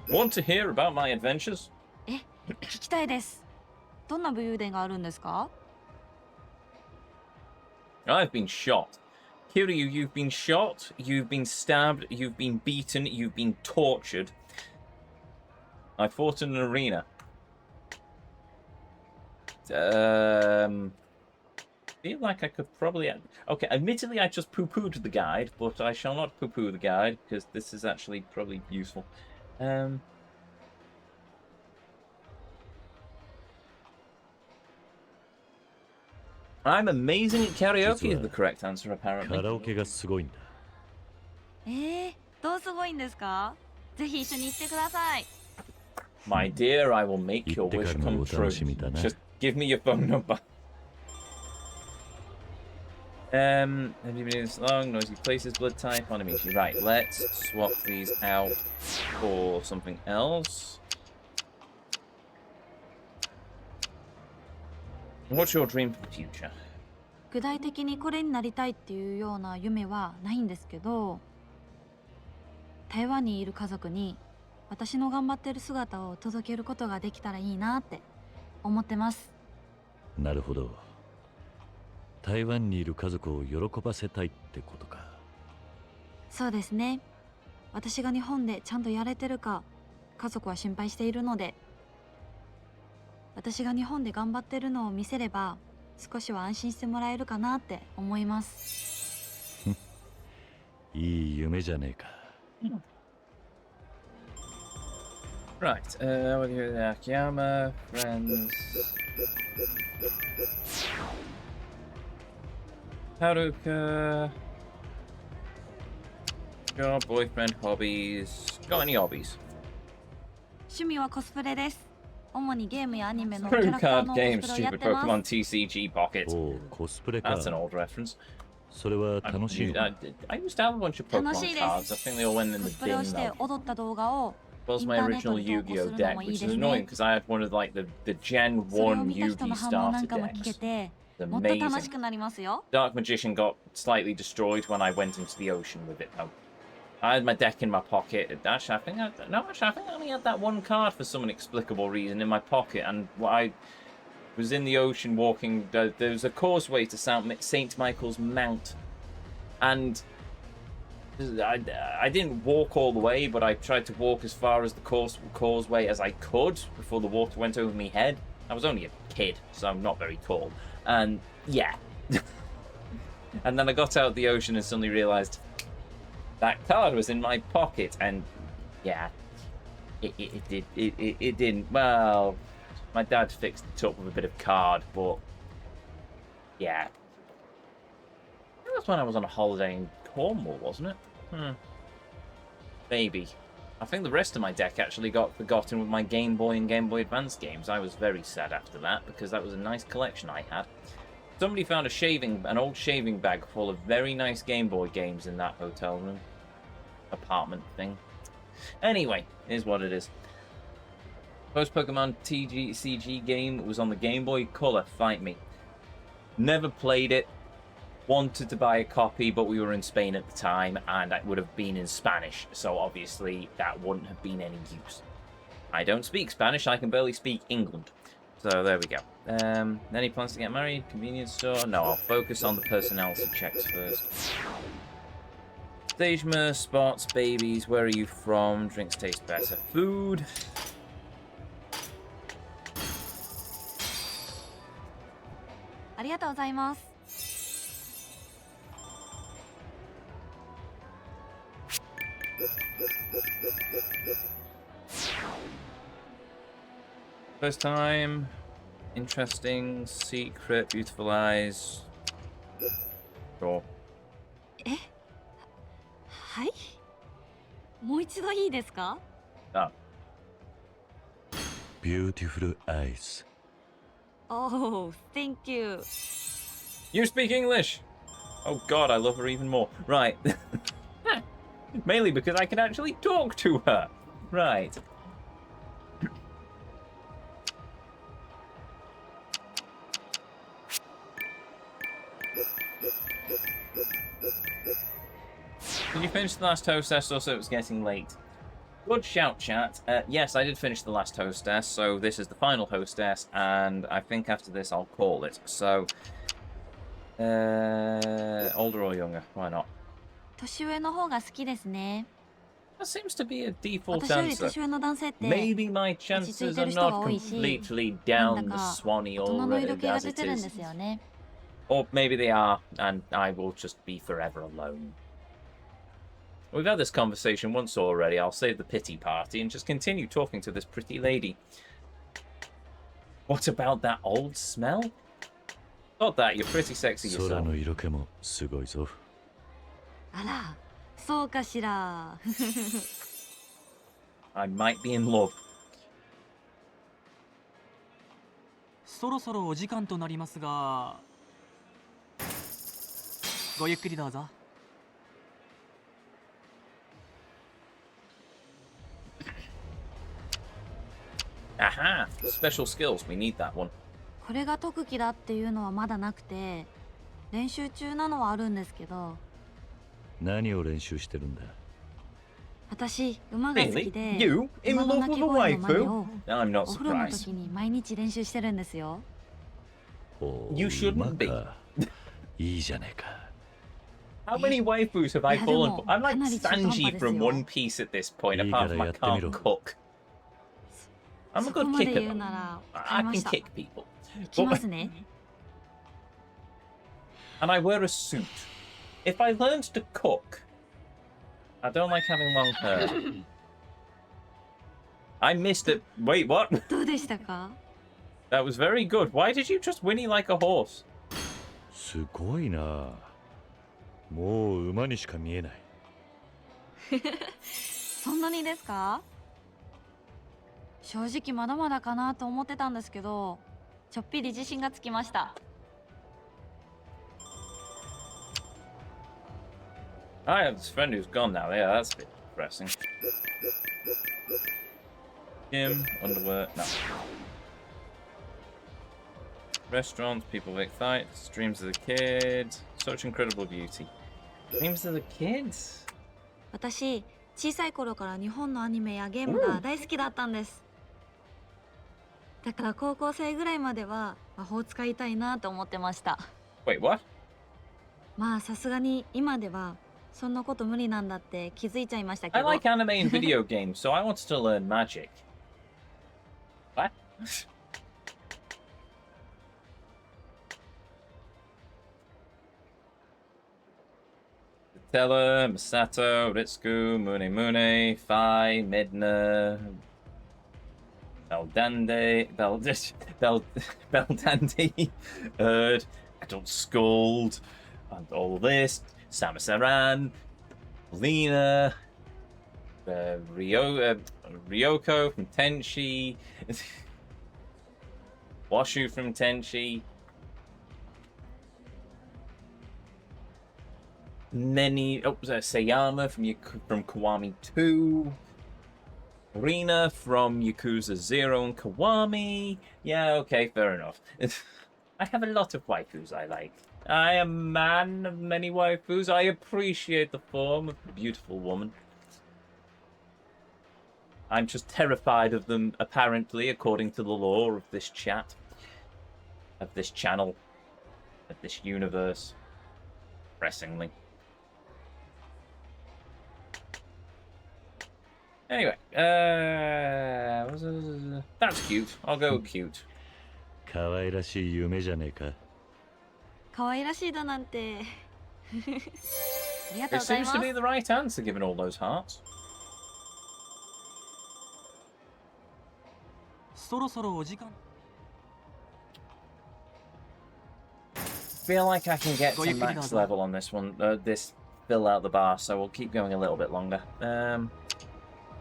S1: Want to hear about my adventures?
S12: え、聞きたいです。どんな武勇伝があるんですか？
S1: I've been shot. Kiryu, you've been shot, you've been stabbed, you've been beaten, you've been tortured. I fought in an arena. Feel like I could probably... Okay, admittedly I just poo-pooed the guide, but I shall not poo-poo the guide, because this is actually probably useful. I'm amazing at karaoke is the correct answer, apparently.
S2: カラオケがすごいんだ。
S12: どうすごいんですか？ぜひ一緒に行ってください。
S1: My dear, I will make your wish come true. Just give me your phone number. Have you been doing this long? Noisy places, blood type, Onamichi. Right, let's swap these out for something else. What's your dream for the future?
S12: 具体的にこれになりたいっていうような夢はないんですけど、台湾にいる家族に私の頑張ってる姿を届けることができたらいいなって思ってます。
S2: なるほど。台湾にいる家族を喜ばせたいってことか。
S12: そうですね。私が日本でちゃんとやれてるか家族は心配しているので、私が日本で頑張ってるのを見せれば少しは安心してもらえるかなって思います。
S2: いい夢じゃねえか。
S1: Right, what do you do? Akiyama, friends. Haruka. Your boyfriend, hobbies. Got any hobbies?
S12: 趣味はコスプレです。主にゲームやアニメのキャラクター
S1: Card
S12: のコ
S1: game,
S12: スプレをやっ
S1: stupid
S12: てま
S1: Pokemon
S12: す。
S1: TCG Pocket.
S2: おう、コスプレか。
S1: That's an old reference.
S2: それは楽しいの。
S1: I used to have a bunch of
S12: 楽し
S1: Pokemon
S12: いで
S1: cards.
S12: す。
S1: I think they all went in
S12: コ
S1: the
S12: スプレを
S1: bin
S12: して
S1: though.
S12: 踊った動画を
S1: Was
S12: イン
S1: my
S12: ターネット
S1: original
S12: に投稿
S1: Yu-Gi-Oh
S12: するの
S1: deck,
S12: もいい
S1: which
S12: で
S1: is
S12: す
S1: annoying
S12: ね。
S1: because I had one of like the Gen
S12: それを
S1: 1
S12: 見た人
S1: Yugi
S12: の反応な
S1: starter
S12: んかも聞け
S1: decks.
S12: て、
S1: It's
S12: もっと楽し
S1: amazing.
S12: くなりますよ。
S1: Dark Magician got slightly destroyed when I went into the ocean with it though. I had my deck in my pocket. Actually, I think I only had that one card for some inexplicable reason in my pocket, and I was in the ocean walking. There was a causeway to St. Michael's Mount, and I didn't walk all the way, but I tried to walk as far as the causeway as I could before the water went over my head. I was only a kid, so I'm not very tall, and yeah. And then I got out of the ocean and suddenly realised that card was in my pocket, and yeah, it didn't. Well, my dad fixed it up with a bit of card, but yeah, that was when I was on a holiday in Cornwall, wasn't it? Maybe. I think the rest of my deck actually got forgotten with my Game Boy and Game Boy Advance games. I was very sad after that because that was a nice collection I had. Somebody found an old shaving bag full of very nice Game Boy games in that hotel room. Apartment thing. Anyway, here's what it is. First Pokemon TCG game was on the Game Boy Color, Fight Me. Never played it. Wanted to buy a copy, but we were in Spain at the time, and it would have been in Spanish, so obviously that wouldn't have been any use. I don't speak Spanish, I can barely speak England. So there we go. Any plans to get married? Convenience store? No, I'll focus on the personality checks first. Stajema, spots, babies, where are you from? Drinks taste better. Food. First time. Interesting, secret, beautiful eyes. Sure.
S12: はい。もう一度いいですか？
S1: Ah.
S2: Beautiful eyes.
S12: Oh, thank you.
S1: You speak English! Oh god, I love her even more. Right. Mainly because I can actually talk to her. Right. Did you finish the last hostess? Also, it was getting late. Good shout, chat. Yes, I did finish the last hostess, so this is the final hostess, and I think after this I'll call it. So, older or younger? Why not?
S12: 年上の方が好きですね。
S1: That seems to be a default
S12: 私より
S1: answer.
S12: 年上の男性って
S1: Maybe my
S12: 落ち着い
S1: chances
S12: て
S1: are
S12: る人が
S1: not
S12: 多いし、
S1: completely
S12: なん
S1: down
S12: だ
S1: the
S12: か
S1: swanny
S12: 大人の
S1: or
S12: 色気が
S1: as
S12: 出
S1: it
S12: てるんで
S1: is.
S12: すよね。
S1: Or maybe they are, and I will just be forever alone. We've had this conversation once already. I'll save the pity party and just continue talking to this pretty lady. What about that old smell? Not that, you're pretty sexy
S2: 空
S1: yourself.
S2: の色気もすごいぞ。
S12: あら、そうかしら。
S1: I might be in love.
S11: そろそろお時間となりますが、ごゆっくりどうぞ。
S1: Aha! Special skills, we need that one.
S12: これが特技だっていうのはまだなくて、練習中なのはあるんですけど、
S2: 何を練習してるんだ？
S12: 私馬が好き
S1: Really?
S12: で、
S1: You? In
S12: 馬の
S1: love
S12: 鳴
S1: with
S12: き
S1: a
S12: 声の真似
S1: waifu?
S12: を
S1: I'm not
S12: お風呂の
S1: surprised.
S12: 時に毎日練習してるんですよ。
S1: You shouldn't be.
S2: いいじゃねえか。
S1: How many waifus have I
S12: Yeah,
S1: fallen
S12: demo,
S1: for? I'm like
S12: かなり中途半端
S1: Sanji
S12: です
S1: from
S12: よ。
S1: One Piece at this point,
S2: いいか
S1: apart
S2: ら
S1: from I
S2: やってみ
S1: can't
S2: ろ。
S1: cook. I'm a
S12: そこ
S1: good
S12: まで
S1: kicker
S12: 言う
S1: though.
S12: ならわか
S1: I
S12: りま
S1: can
S12: した。
S1: kick people.
S12: いきますね。
S1: And I wear a suit. If I learned to cook, I don't like having long hair. I missed it. Wait, what?
S12: どうでしたか？
S1: That was very good. Why did you just whinny like a horse?
S2: すごいな。もう馬にしか見えない。
S12: そんなにですか？正直まだまだかなと思ってたんですけど、ちょっぴり自信がつきました。
S1: I have this friend who's gone now. Yeah, that's a bit depressing. Gym, underwear, no. Restaurants, people make fights, dreams of the kid, such incredible beauty. Dreams of the kids?
S12: 私、小さい頃から日本のアニメやゲームが大好きだったんです。だから高校生ぐらいまでは魔法を使いたいなと思ってました。
S1: Wait, what?
S12: まあさすがに今ではそんなこと無理なんだって気づいちゃいましたけ
S1: I
S12: ど。
S1: like anime and video games, so I wanted to learn magic. What? Stella, Masato, Ritsuku, Mune Mune, Fai, Midna, Beldande, Beldande, Erd, Adult Scold, and all this, Samasaran, Lena, Ryoko from Tenchi, Washu from Tenchi, Sayama from Kiwami 2, Rina from Yakuza 0 and Kiwami. Yeah, okay, fair enough. I have a lot of waifus I like. I am a man of many waifus. I appreciate the form of a beautiful woman. I'm just terrified of them, apparently, according to the lore of this chat, of this channel, of this universe. Pressingly. Anyway, that's cute. I'll go cute.
S2: 可愛らしい夢じゃねえか。
S12: 可愛らしいだなんて。
S1: It seems to be the right answer given all those hearts.
S11: そろそろお時間
S1: Feel like I can get to max level on this one, this fill out the bar, so we'll keep going a little bit longer.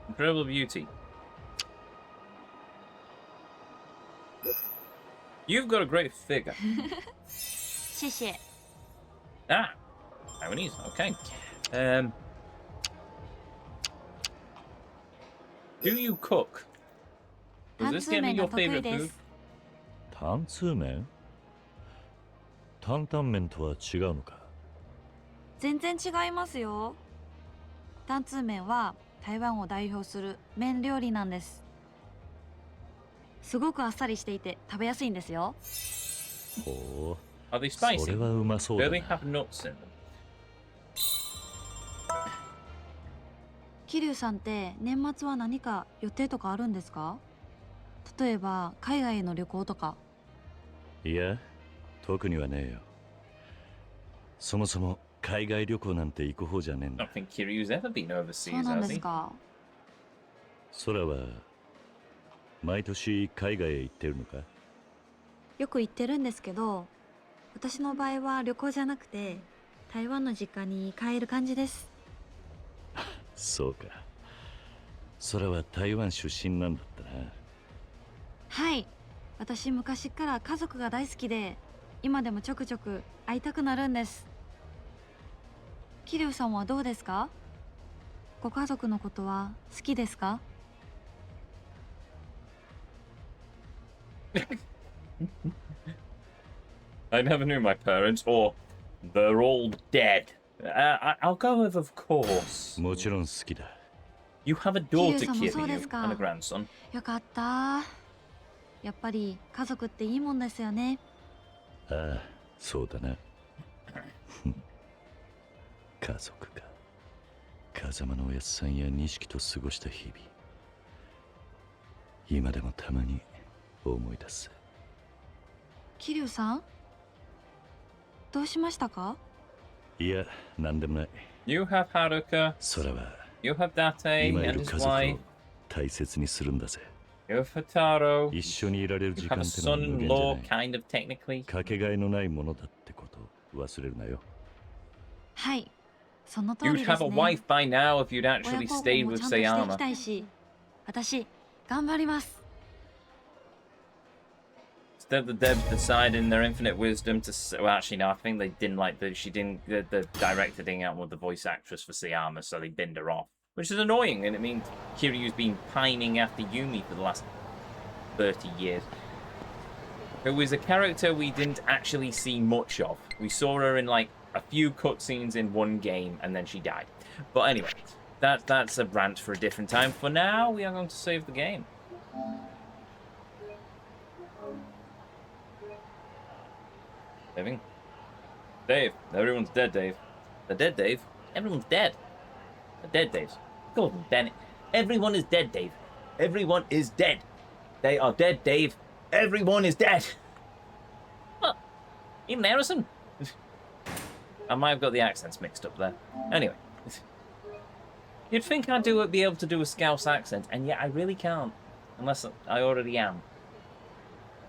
S1: Incredible Beauty. You've got a great figure.
S12: 谢谢。
S1: Ah, Taiwanese, okay. Do you cook? Was this getting your favorite food?
S2: 担々麺担々麺とは違うのか。
S12: 全然違いますよ。担々麺は台湾を代表する麺料理なんです。すごくあっさりしていて食べやすいんですよ。
S2: ほう。
S1: Are they spicy?
S2: それはうまそうだ
S1: Do
S2: な。
S1: they have nuts in them?
S12: 桐生さんって年末は何か予定とかあるんですか？例えば海外への旅行とか。
S2: いや、特にはねえよ。そもそも海外旅行なんて行く方じゃねえん
S1: I
S2: だ。
S1: don't think Kiryu's ever been
S12: そう
S1: overseas,
S12: なん
S1: has
S12: です
S1: he?
S12: か。
S2: 空は毎年海外へ行ってるのか。
S12: よく行ってるんですけど、私の場合は旅行じゃなくて台湾の実家に帰る感じです。
S2: そうか。空は台湾出身なんだったな。
S12: はい、私昔から家族が大好きで今でもちょくちょく会いたくなるんです。桐生さんはどうですか？ご家族のことは好きですか？
S1: I never knew my parents, or they're all dead. I'll go with of course.
S2: もちろん好きだ。
S1: You have a daughter,
S12: 桐生さんもそうですか。
S1: Kiryu, and a grandson.
S12: よかった。やっぱり家族っていいもんですよね。
S2: ああ、そうだな。家族か。風間のおやっさんや錦と過ごした日々。今でもたまに思い出す。
S12: 桐生さん、どうしましたか？
S2: いや、なんでもない。
S1: You have Haruka.
S2: 空は
S1: You have Date
S2: 今い
S1: and
S2: る
S1: his
S2: 家族
S1: wife.
S2: を大切にするんだぜ。
S1: You have Hataro.
S2: 一緒にいられる
S1: You
S2: 時
S1: have
S2: 間
S1: a
S2: ってのは無限じゃ
S1: son-in-law,
S2: ない。
S1: kind of technically.
S2: かけがえのないものだってこと忘れるなよ。
S12: はい、その通り
S1: You'd
S12: です
S1: have a
S12: ね。
S1: wife by now if you'd
S12: 親
S1: actually
S12: 孝
S1: stayed
S12: 行も
S1: with
S12: ちゃんとしていき
S1: Sayama.
S12: たいし、私頑張ります。
S1: Instead, the devs decided in their infinite wisdom to. Well, actually, no. I think they didn't like the. She didn't. The director didn't get on with the voice actress for Sayama, so they binned her off, which is annoying. And it means Kiryu's been pining after Yumi for the last 30 years. Who was a character we didn't actually see much of. We saw her in like a few cutscenes in one game, and then she died. But anyway, that's a rant for a different time. For now, we are going to save the game. Saving. Dave. Everyone's dead, Dave. They're dead, Dave. Everyone's dead. They're dead, Dave. God damn it. Everyone is dead, Dave. Everyone is dead. They are dead, Dave. Everyone is dead. What? Even Harrison? I might have got the accents mixed up there. Anyway. You'd think I'd be able to do a Scouse accent, and yet I really can't. Unless I already am.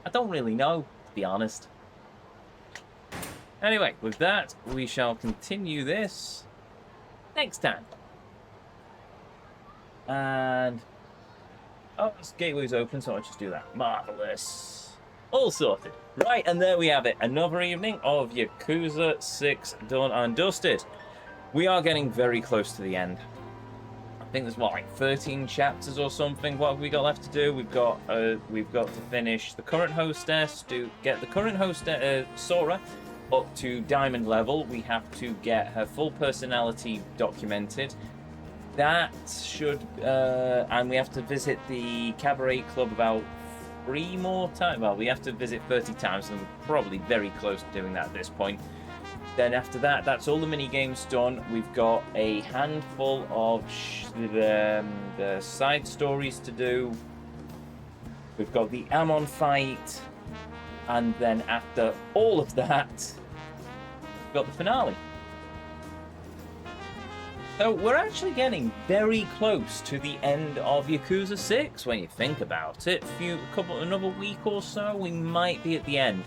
S1: I don't really know, to be honest. Anyway, with that, we shall continue this next time. And... oh, this gateway's open, so I'll just do that. Marvellous. All sorted. Right, and there we have it. Another evening of Yakuza 6 done and dusted. We are getting very close to the end. I think there's, what, like 13 chapters or something? What have we got left to do? We've got to finish the current hostess, to get the current hostess, Sora, up to diamond level. We have to get her full personality documented. That should, and we have to visit the cabaret club about 3 more times. Well, we have to visit 30 times, and we're probably very close to doing that at this point. Then after that, that's all the mini games done. We've got a handful of the side stories to do. We've got the Amon fight, and then after all of that, we've got the finale. So we're actually getting very close to the end of Yakuza 6 when you think about it. Another week or so, we might be at the end.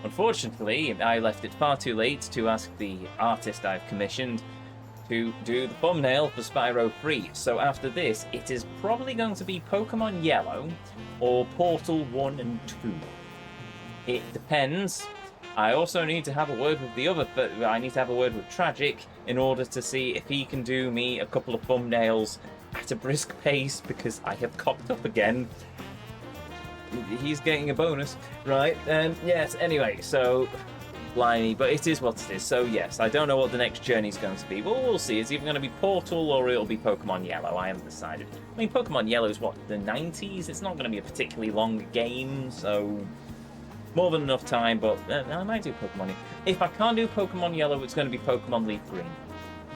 S1: Unfortunately, I left it far too late to ask the artist I've commissioned to do the thumbnail for Spyro 3. So after this, it is probably going to be Pokemon Yellow or Portal 1 and 2. It depends. I also need to have a word with I need to have a word with Tragic in order to see if he can do me a couple of thumbnails at a brisk pace, because I have cocked up again. He's getting a bonus, right? Yes, anyway, so blimey, but it is what it is. So yes, I don't know what the next journey is going to be, but we'll see. It's either going to be Portal or it'll be Pokemon Yellow. I haven't decided. I mean, Pokemon Yellow is what, the 90s? It's not going to be a particularly long game, so more than enough time, but I might do Pokemon. If I can't do Pokemon Yellow, it's going to be Pokemon Leaf Green.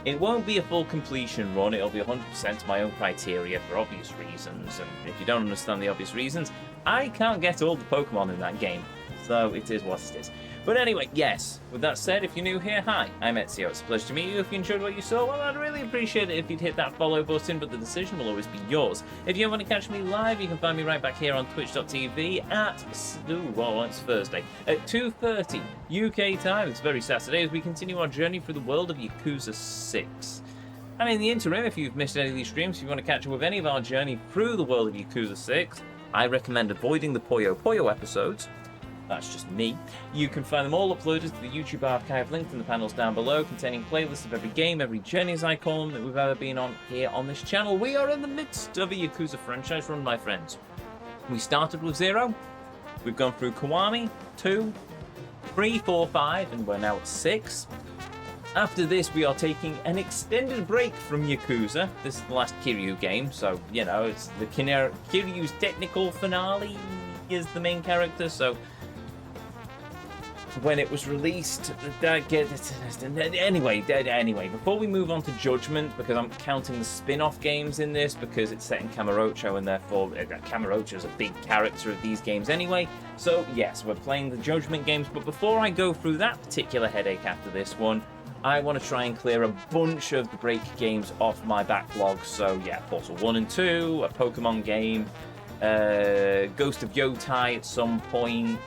S1: It won't be a full completion run, it'll be 100% to my own criteria for obvious reasons, and if you don't understand the obvious reasons, I can't get all the Pokemon in that game, so it is what it is. But anyway, yes, with that said, if you're new here, hi, I'm Ezio. It's a pleasure to meet you. If you enjoyed what you saw, well, I'd really appreciate it if you'd hit that follow button, but the decision will always be yours. If you want to catch me live, you can find me right back here on twitch.tv at, it's Thursday, at 2:30 UK time. It's very Saturday as we continue our journey through the world of Yakuza 6. And in the interim, if you've missed any of these streams, if you want to catch up with any of our journey through the world of Yakuza 6, I recommend avoiding the Puyo Puyo episodes. That's just me. You can find them all uploaded to the YouTube archive linked in the panels down below, containing playlists of every game, every journey as I call them, that we've ever been on here on this channel. We are in the midst of a Yakuza franchise run, my friends. We started with 0, we've gone through Kiwami, 2, 3, 4, 5, and we're now at 6. After this, we are taking an extended break from Yakuza. This is the last Kiryu game, so, you know, it's the Kiryu's technical finale is the main character, so when it was released, anyway, before we move on to Judgment, because I'm counting the spin-off games in this, because it's set in Kamorocho, and therefore Kamorocho is a big character of these games anyway, so yes, we're playing the Judgment games, but before I go through that particular headache after this one, I want to try and clear a bunch of the break games off my backlog, so yeah, Portal 1 and 2, a Pokemon game, Ghost of Yotai at some point,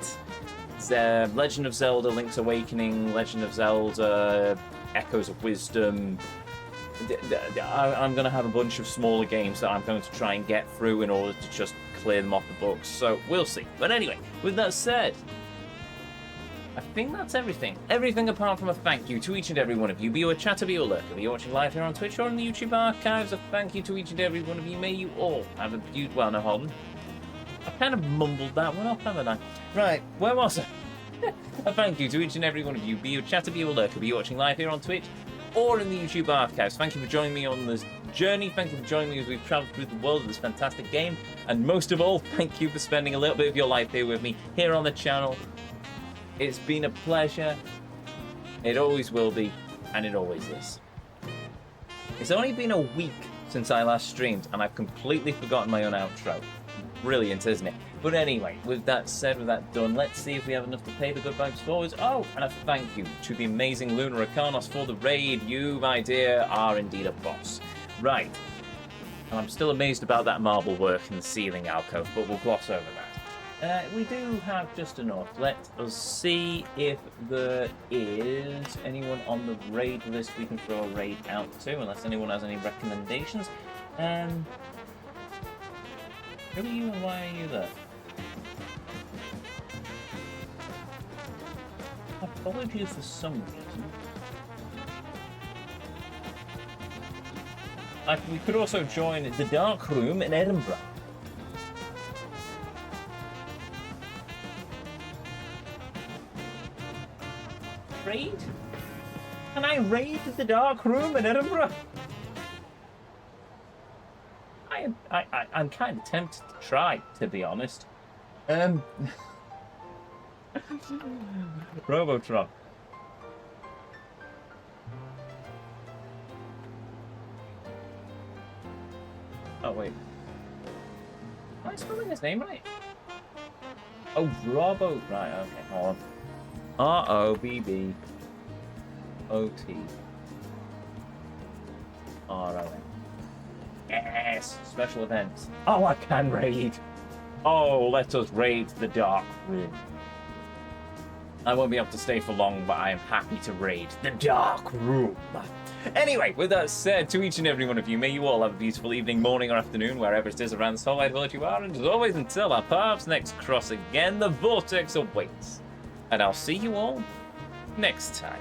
S1: Legend of Zelda, Link's Awakening, Legend of Zelda, Echoes of Wisdom. I'm going to have a bunch of smaller games that I'm going to try and get through in order to just clear them off the books, so we'll see. But anyway, with that said, I think that's everything. Everything apart from a thank you to each and every one of you, be you a chatter, be you a lurker, be you watching live here on Twitch or in the YouTube archives. A thank you to each and every one of you. May you all have a beautiful... Well, no, hold on. I kind of mumbled that one off, haven't I? Right, where was I? A thank you to each and every one of you, be you a chatter, be you a lurker, be you watching live here on Twitch or in the YouTube archives. Thank you for joining me on this journey. Thank you for joining me as we've travelled through the world of this fantastic game. And most of all, thank you for spending a little bit of your life here with me, here on the channel. It's been a pleasure. It always will be, and it always is. It's only been a week since I last streamed, and I've completely forgotten my own outro. Brilliant, isn't it? But anyway, with that said, with that done, let's see if we have enough to pay the good vibes forwards. Oh, and a thank you to the amazing Luna Arcanos for the raid. You, my dear, are indeed a boss. Right. And I'm still amazed about that marble work in the ceiling alcove, but we'll gloss over that. We do have just enough. Let us see if there is anyone on the raid list we can throw a raid out to, unless anyone has any recommendations. Who are you and why are you there? I followed you for some reason. We could also join the Dark Room in Edinburgh. Raid? Can I raid the Dark Room in Edinburgh? I'm kind of tempted to try, to be honest. Robotron. Oh wait. Am I spelling his name right? Oh, Robo. Right, okay, hold on. R-O-B-B-O-T. Alright. Yes! Special events. Oh, I can raid! Oh, let us raid the Dark Room. I won't be able to stay for long, but I am happy to raid the Dark Room. Anyway, with that said, to each and every one of you, may you all have a beautiful evening, morning, or afternoon, wherever it is around the solid world you are. And as always, until our paths next cross again, the vortex awaits. And I'll see you all next time.